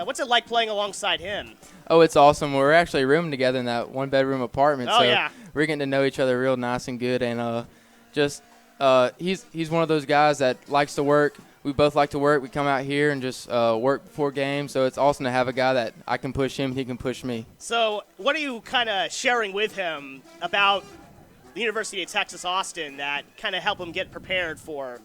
What's it like playing alongside him? Oh, it's awesome. We're actually rooming together in that 1-bedroom apartment. Oh, so yeah. We're getting to know each other real nice and good, and he's one of those guys that likes to work. We both like to work. We come out here and just work before games, so it's awesome to have a guy that I can push him and he can push me. So what are you kind of sharing with him about the University of Texas Austin that kind of help him get prepared for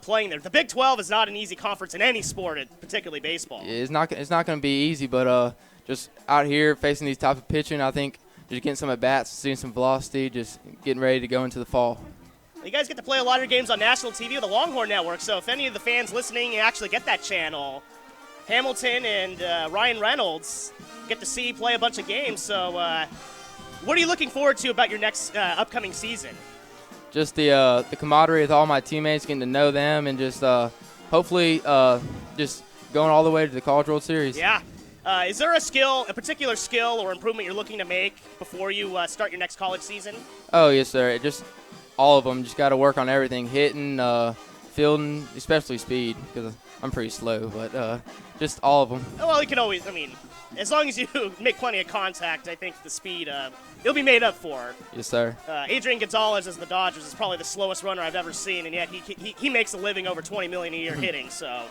playing there? The Big 12 is not an easy conference in any sport, particularly baseball. It's not going to be easy, but just out here facing these types of pitching, I think just getting some at-bats, seeing some velocity, just getting ready to go into the fall. You guys get to play a lot of your games on national TV with the Longhorn Network, so if any of the fans listening actually get that channel, Hamilton and Ryan Reynolds get to see play a bunch of games. So what are you looking forward to about your next upcoming season? Just the camaraderie with all my teammates, getting to know them, and just hopefully just going all the way to the College World Series. Yeah. Is there a particular skill or improvement you're looking to make before you start your next college season? Oh, yes, sir. Just all of them. Just got to work on everything, hitting, fielding, especially speed, because I'm pretty slow, but just all of them. Well, you can always, as long as you make plenty of contact, I think the speed, you'll be made up for. Yes, sir. Adrian Gonzalez as the Dodgers is probably the slowest runner I've ever seen, and yet he makes a living over $20 million a year hitting, so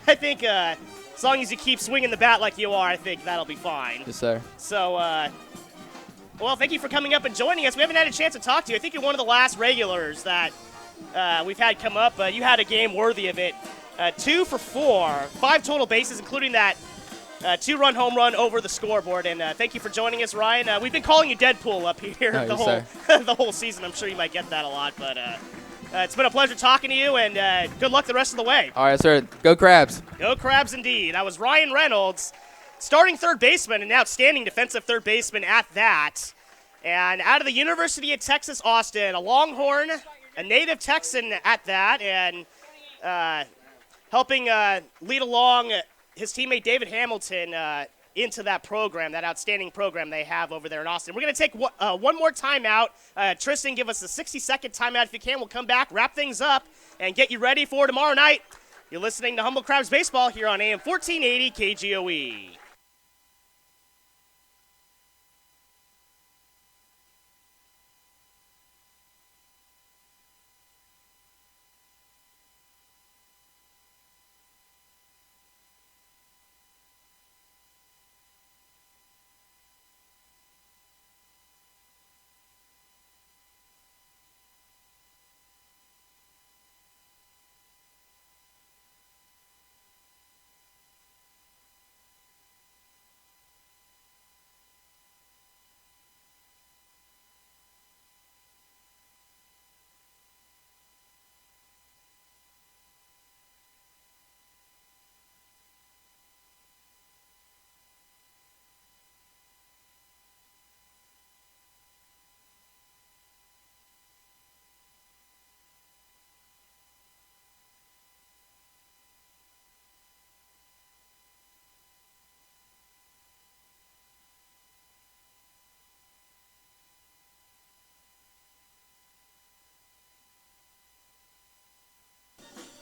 I think as long as you keep swinging the bat like you are, I think that'll be fine. Yes, sir. So, well, thank you for coming up and joining us. We haven't had a chance to talk to you. I think you're one of the last regulars that we've had come up. You had a game worthy of it. 2 for 4, 5 total bases, including that 2-run home run over the scoreboard. And thank you for joining us, Ryan. We've been calling you Deadpool up here the whole season. I'm sure you might get that a lot, but It's been a pleasure talking to you, and good luck the rest of the way. All right, sir. Go Crabs. Go Crabs indeed. That was Ryan Reynolds, starting third baseman and outstanding defensive third baseman at that. And out of the University of Texas, Austin, a Longhorn, a native Texan at that, and helping lead along his teammate David Hamilton into that program, that outstanding program they have over there in Austin. We're going to take one more timeout. Tristan, give us a 60-second timeout if you can. We'll come back, wrap things up, and get you ready for tomorrow night. You're listening to Humble Crabs Baseball here on AM 1480 KGOE.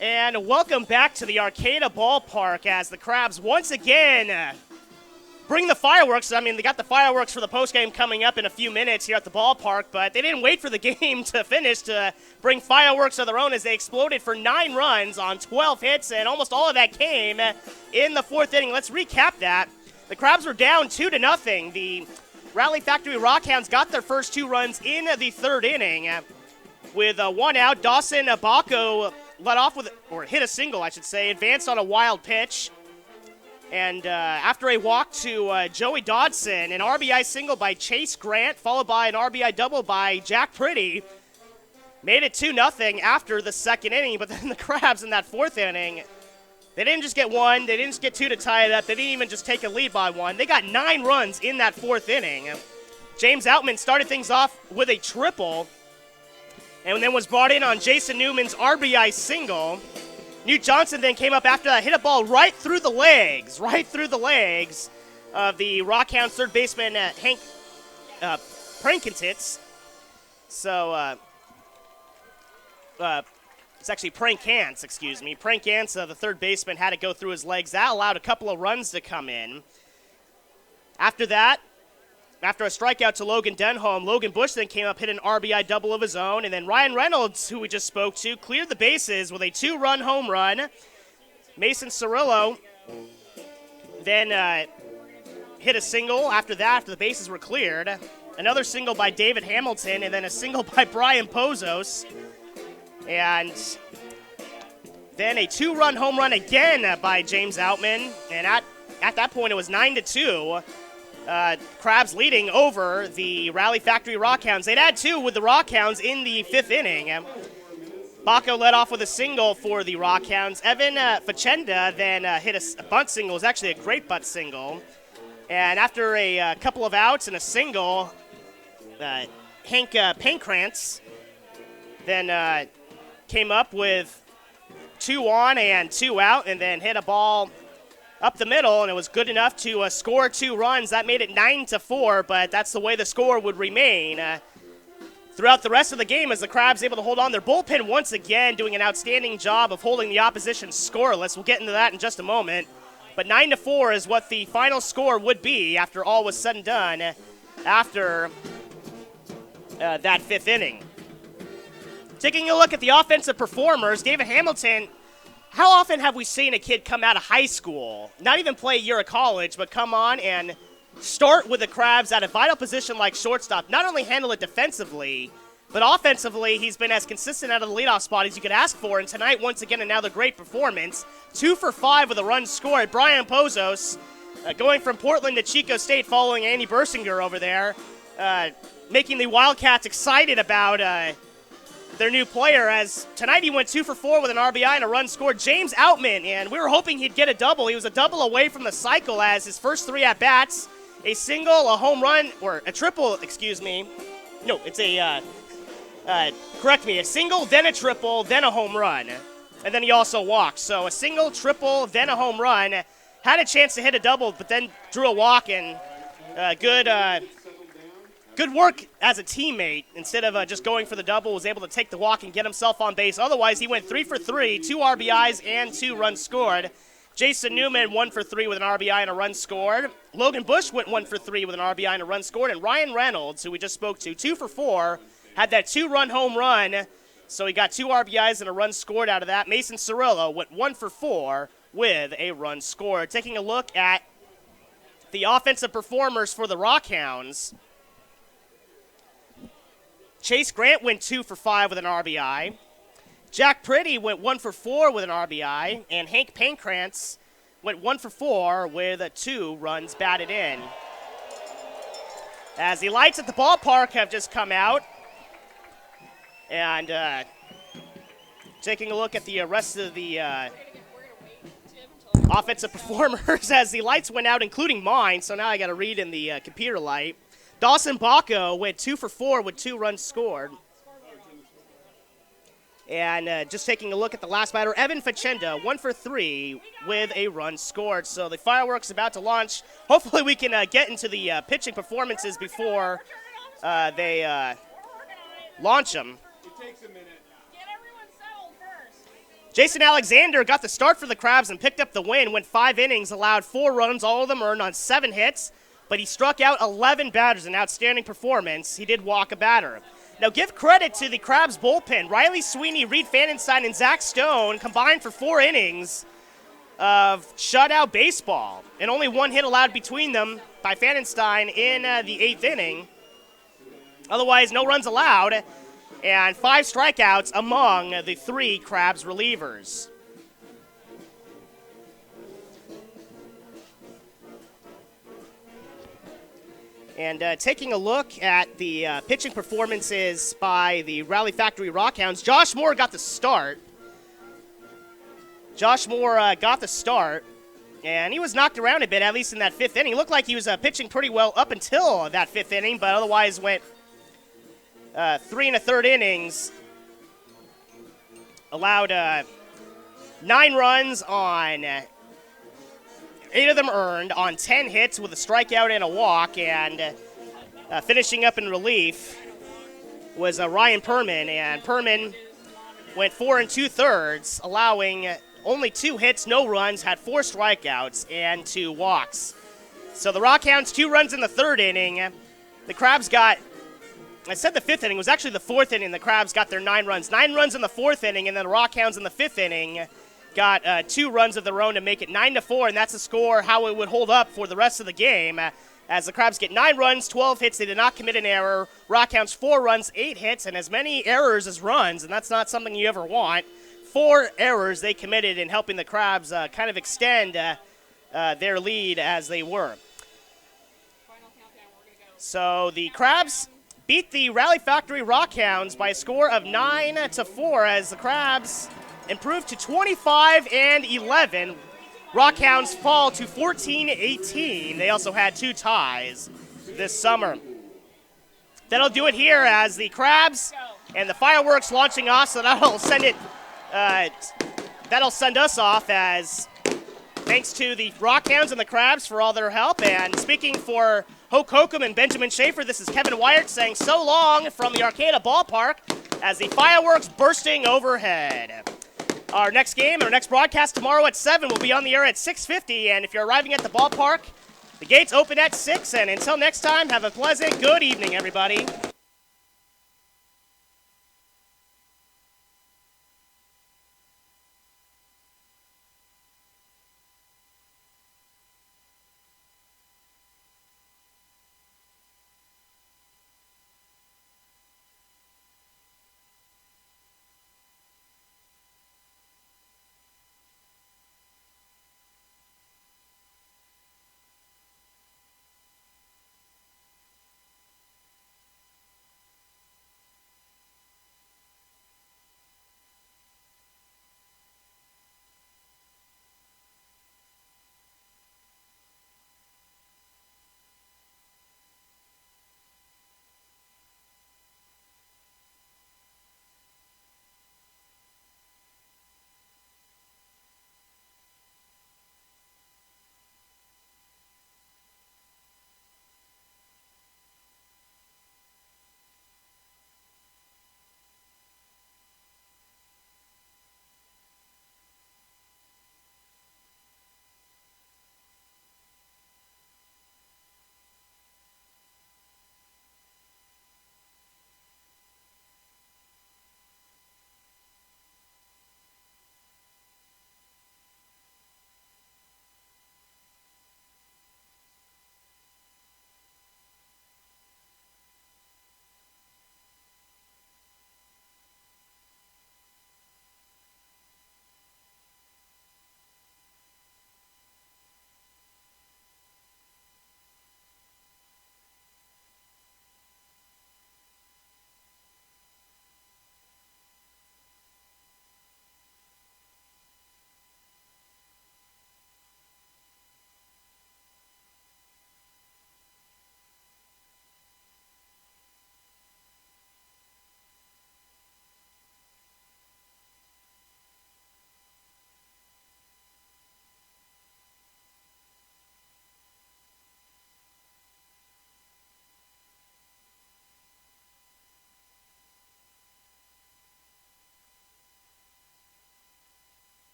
And welcome back to the Arcata Ballpark as the Crabs once again bring the fireworks. I mean, they got the fireworks for the postgame coming up in a few minutes here at the ballpark, but they didn't wait for the game to finish to bring fireworks of their own as they exploded for 9 runs on 12 hits, and almost all of that came in the 4th inning. Let's recap that. The Crabs were down 2-0. The Rally Factory Rockhounds got their first 2 runs in the 3rd inning. With 1 out, Dawson Baco led off with, or hit a single, I should say, advanced on a wild pitch. And after a walk to Joey Dodson, an RBI single by Chase Grant, followed by an RBI double by Jack Pretty, made it 2-0 after the 2nd inning. But then the Crabs in that 4th inning, they didn't just get 1, they didn't just get 2 to tie it up, they didn't even just take a lead by 1. They got 9 runs in that 4th inning. James Outman started things off with a triple, and then was brought in on Jason Newman's RBI single. Newt Johnson then came up after that, hit a ball right through the legs of the Rockhounds third baseman Hank Prankintitz. So, it's actually Prankantz, excuse me. Prankantz, the third baseman, had to go through his legs. That allowed a couple of runs to come in. After that, after a strikeout to Logan Denholm, Logan Bush then came up, hit an RBI double of his own, and then Ryan Reynolds, who we just spoke to, cleared the bases with a 2-run home run. Mason Cirillo then hit a single after that, after the bases were cleared. Another single by David Hamilton, and then a single by Brian Pozos. And then a 2-run home run again by James Outman, and at that point it was 9-2. Crabs leading over the Rally Factory Rockhounds. They'd had 2 with the Rockhounds in the 5th inning. Baco led off with a single for the Rockhounds. Evan Facenda then hit a bunt single. It was actually a great bunt single. And after a couple of outs and a single, Hank Pankrantz then came up with 2 on and 2 out, and then hit a ball up the middle, and it was good enough to score 2 runs. That made it 9-4, but that's the way the score would remain. Throughout the rest of the game, as the Crabs able to hold on, their bullpen once again doing an outstanding job of holding the opposition scoreless. We'll get into that in just a moment. But 9-4 is what the final score would be after all was said and done after that 5th inning. Taking a look at the offensive performers, David Hamilton. How often have we seen a kid come out of high school, not even play a year of college, but come on and start with the Crabs at a vital position like shortstop, not only handle it defensively, but offensively, he's been as consistent out of the leadoff spot as you could ask for. And tonight, once again, another great performance. 2 for 5 with a run scored. Brian Pozos going from Portland to Chico State following Andy Bersinger over there, making the Wildcats excited about their new player, as tonight he went 2 for 4 with an RBI and a run scored. James Outman, and we were hoping he'd get a double. He was a double away from the cycle as his first 3 at-bats, a single, a home run, or a triple, excuse me. No, it's a, correct me, a single, then a triple, then a home run. And then he also walked. So a single, triple, then a home run. Had a chance to hit a double, but then drew a walk, and good work as a teammate. Instead of just going for the double, was able to take the walk and get himself on base. Otherwise, he went 3 for 3, 2 RBIs and 2 runs scored. Jason Newman 1 for 3 with an RBI and a run scored. Logan Bush went 1 for 3 with an RBI and a run scored. And Ryan Reynolds, who we just spoke to, 2 for 4, had that 2-run home run. So he got 2 RBIs and a run scored out of that. Mason Cirillo went 1 for 4 with a run scored. Taking a look at the offensive performers for the Rockhounds. Chase Grant went 2 for 5 with an RBI. Jack Priddy went 1 for 4 with an RBI. And Hank Pankrantz went 1 for 4 with 2 runs batted in. As the lights at the ballpark have just come out. And taking a look at the rest of the offensive performers as the lights went out, including mine. So now I got to read in the computer light. Dawson Baco went 2 for 4 with 2 runs scored. And just taking a look at the last batter, Evan Facenda, 1 for 3 with a run scored. So the fireworks about to launch. Hopefully we can get into the pitching performances before they launch them. Takes a minute. Get everyone settled first. Jason Alexander got the start for the Crabs and picked up the win, went 5 innings, allowed 4 runs, all of them earned on 7 hits, but he struck out 11 batters, an outstanding performance. He did walk a batter. Now give credit to the Crabs bullpen. Riley Sweeney, Reed Fanenstein, and Zach Stone combined for 4 innings of shutout baseball, and only 1 hit allowed between them by Fanenstein in the 8th inning. Otherwise, no runs allowed. And 5 strikeouts among the 3 Crabs relievers. And taking a look at the pitching performances by the Rally Factory Rockhounds, Josh Moore got the start. And he was knocked around a bit, at least in that 5th inning. Looked like he was pitching pretty well up until that 5th inning, but otherwise went 3 1/3 innings, allowed 9 runs on 8 of them earned on 10 hits with a strikeout and a walk, and finishing up in relief was Ryan Perman, and Perman went 4 2/3, allowing only 2 hits, no runs, had 4 strikeouts and 2 walks. So the Rockhounds 2 runs in the 3rd inning. The Crabs got, I said the 5th inning, it was actually the 4th inning. The Crabs got their 9 runs. 9 runs in the 4th inning, and then the Rockhounds in the 5th inning got 2 runs of their own to make it 9-4, and that's a score how it would hold up for the rest of the game. As the Crabs get 9 runs, 12 hits, they did not commit an error. Rockhounds 4 runs, 8 hits, and as many errors as runs, and that's not something you ever want. 4 errors they committed in helping the Crabs kind of extend their lead as they were. So the Crabs beat the Rally Factory Rockhounds by a score of 9-4 as the Crabs improved to 25-11. Rockhounds fall to 14-18. They also had 2 ties this summer. That'll do it here as the Crabs and the fireworks launching off, so that'll send us off as thanks to the Rockhounds and the Crabs for all their help. And speaking for Hoke Hokum and Benjamin Schaefer, this is Kevin Wyatt saying so long from the Arcata Ballpark as the fireworks bursting overhead. Our next game, our next broadcast tomorrow at 7 will be on the air at 6:50. And if you're arriving at the ballpark, the gates open at 6. And until next time, have a pleasant good evening, everybody.